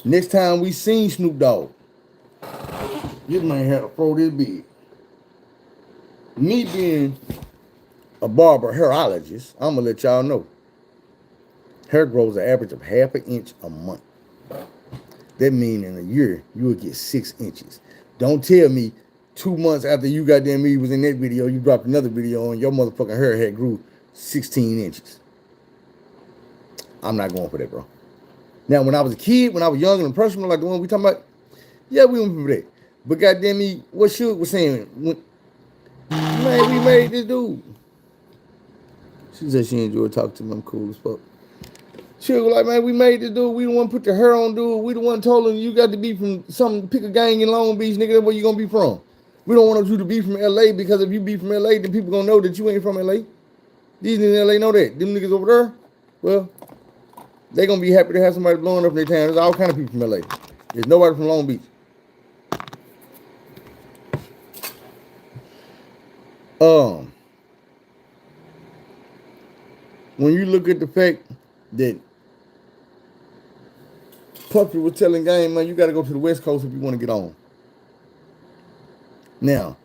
Next time we seen Snoop Dogg, this man had a throw this big. Me being a barber hairologist, I'm gonna let y'all know. Hair grows an average of half an inch a month. That means in a year, you will get 6 inches. Don't tell me 2 months after you goddamn me was in that video, you dropped another video and your motherfucking hair had grew 16 inches. I'm not going for that, bro. Now, when I was a kid, when I was young and impressionable, like the one we talking about, yeah, we went for that. But goddamn me, what Suge was saying, man, we made this dude. She said she enjoyed talking to me. I'm cool as fuck. She was like, man, we made this dude. We the one put the hair on dude. We the one told him you got to be from some, pick a gang in Long Beach, nigga. That's where you gonna be from. We don't want you to be from LA because if you be from LA, then people gonna know that you ain't from LA. These niggas in LA know that. Them niggas over there, well, they gonna be happy to have somebody blowing up in their town. There's all kind of people from LA. There's nobody from Long Beach. When you look at the fact that Puffy was telling Game, man, you got to go to the West Coast if you want to get on. Now,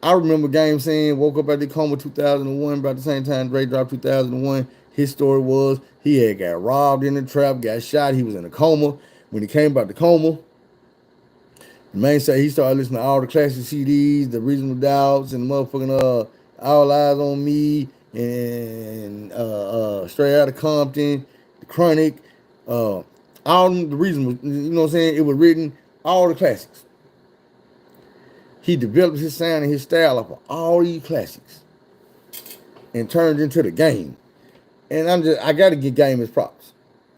I remember Game saying, woke up at the coma 2001, about the same time Dre dropped 2001. His story was he had got robbed in the trap, got shot. He was in a coma. When he came out the coma, the man said he started listening to all the classic CDs, the Reasonable Doubts, and motherfucking All Eyes on Me, and Straight Outta Compton, The Chronic, all the reasons, you know what I'm saying? It was written, all the classics. He developed his sound and his style off of all these classics. and turned into the game. And I gotta give Game his props.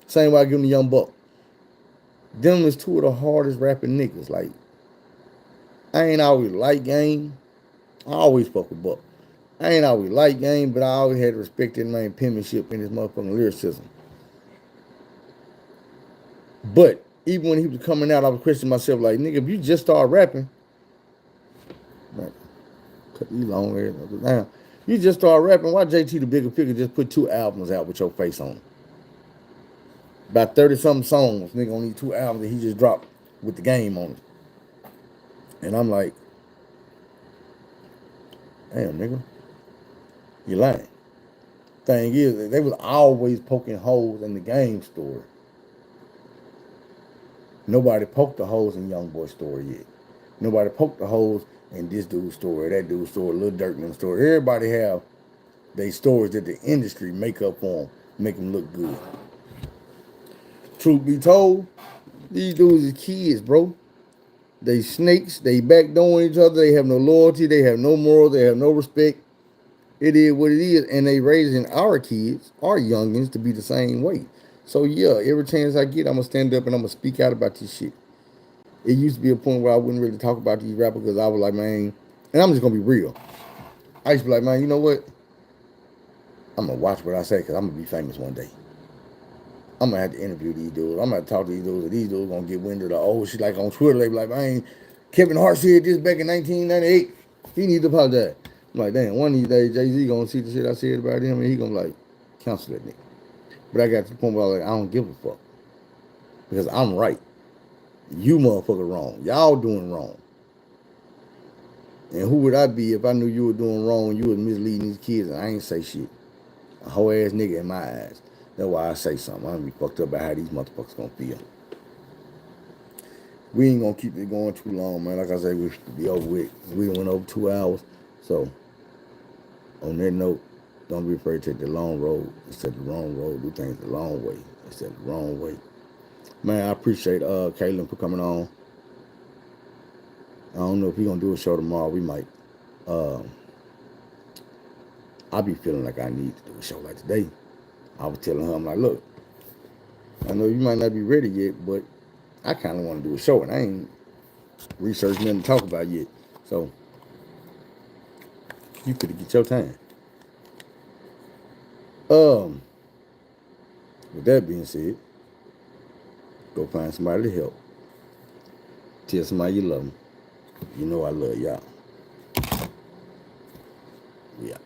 Same way I give him the Young Buck. Them is two of the hardest rapping niggas. Like, I ain't always like Game. I always fuck with Buck. I ain't always like Game, but I always had to respect that man penmanship and his motherfucking lyricism. But even when he was coming out, I was questioning myself, like, nigga, if you just start rapping, man, cut these long hairs down. You just start rapping, why JT the Bigger Figure just put 2 albums out with your face on it? About 30-something songs, nigga, on these 2 albums that he just dropped with the Game on it. And I'm like, damn, nigga, you lying. Thing is, they was always poking holes in the Game story. Nobody poked the holes in Young Boy's story yet. Nobody poked the holes in this dude's story, that dude's story, Lil Durk and them story. Everybody have they stories that the industry make up for them, make them look good. Truth be told, these dudes is kids, bro. They snakes, they backdooring each other, they have no loyalty, they have no morals, they have no respect. It is what it is, and they raising our kids, our youngins, to be the same way. So yeah, every chance I get, I'm gonna stand up and I'm gonna speak out about this shit. It used to be a point where I wouldn't really talk about these rappers because I was like, man, and I'm just gonna be real. I used to be like, man, you know what? I'm gonna watch what I say because I'm gonna be famous one day. I'm gonna have to interview these dudes. I'm gonna have to talk to these dudes, and these dudes gonna get wind of the old shit. Like on Twitter, they be like, man, Kevin Hart said this back in 1998. He needs to apologize. I'm like, damn, one of these days, Jay-Z gonna see the shit I said about him, and he gonna like, cancel that nigga. But I got to the point where I was like, I don't give a fuck. Because I'm right. You motherfucker wrong. Y'all doing wrong. And who would I be if I knew you were doing wrong and you was misleading these kids and I ain't say shit? A whole ass nigga in my eyes. That's why I say something. I don't be fucked up about how these motherfuckers gonna feel. We ain't gonna keep it going too long, man. Like I said, we should be over with. We went over 2 hours. So, on that note, don't be afraid to take the long road instead of the wrong road. Do things the long way instead of the wrong way. Man, I appreciate Kaylin for coming on. I don't know if we're gonna do a show tomorrow. We might. I be feeling like I need to do a show like today. I was telling her, I'm like, look, I know you might not be ready yet, but I kind of want to do a show, and I ain't researched nothing to talk about yet. So you could get your time. With that being said, go find somebody to help. Tell somebody you love them. You know I love y'all. Yeah.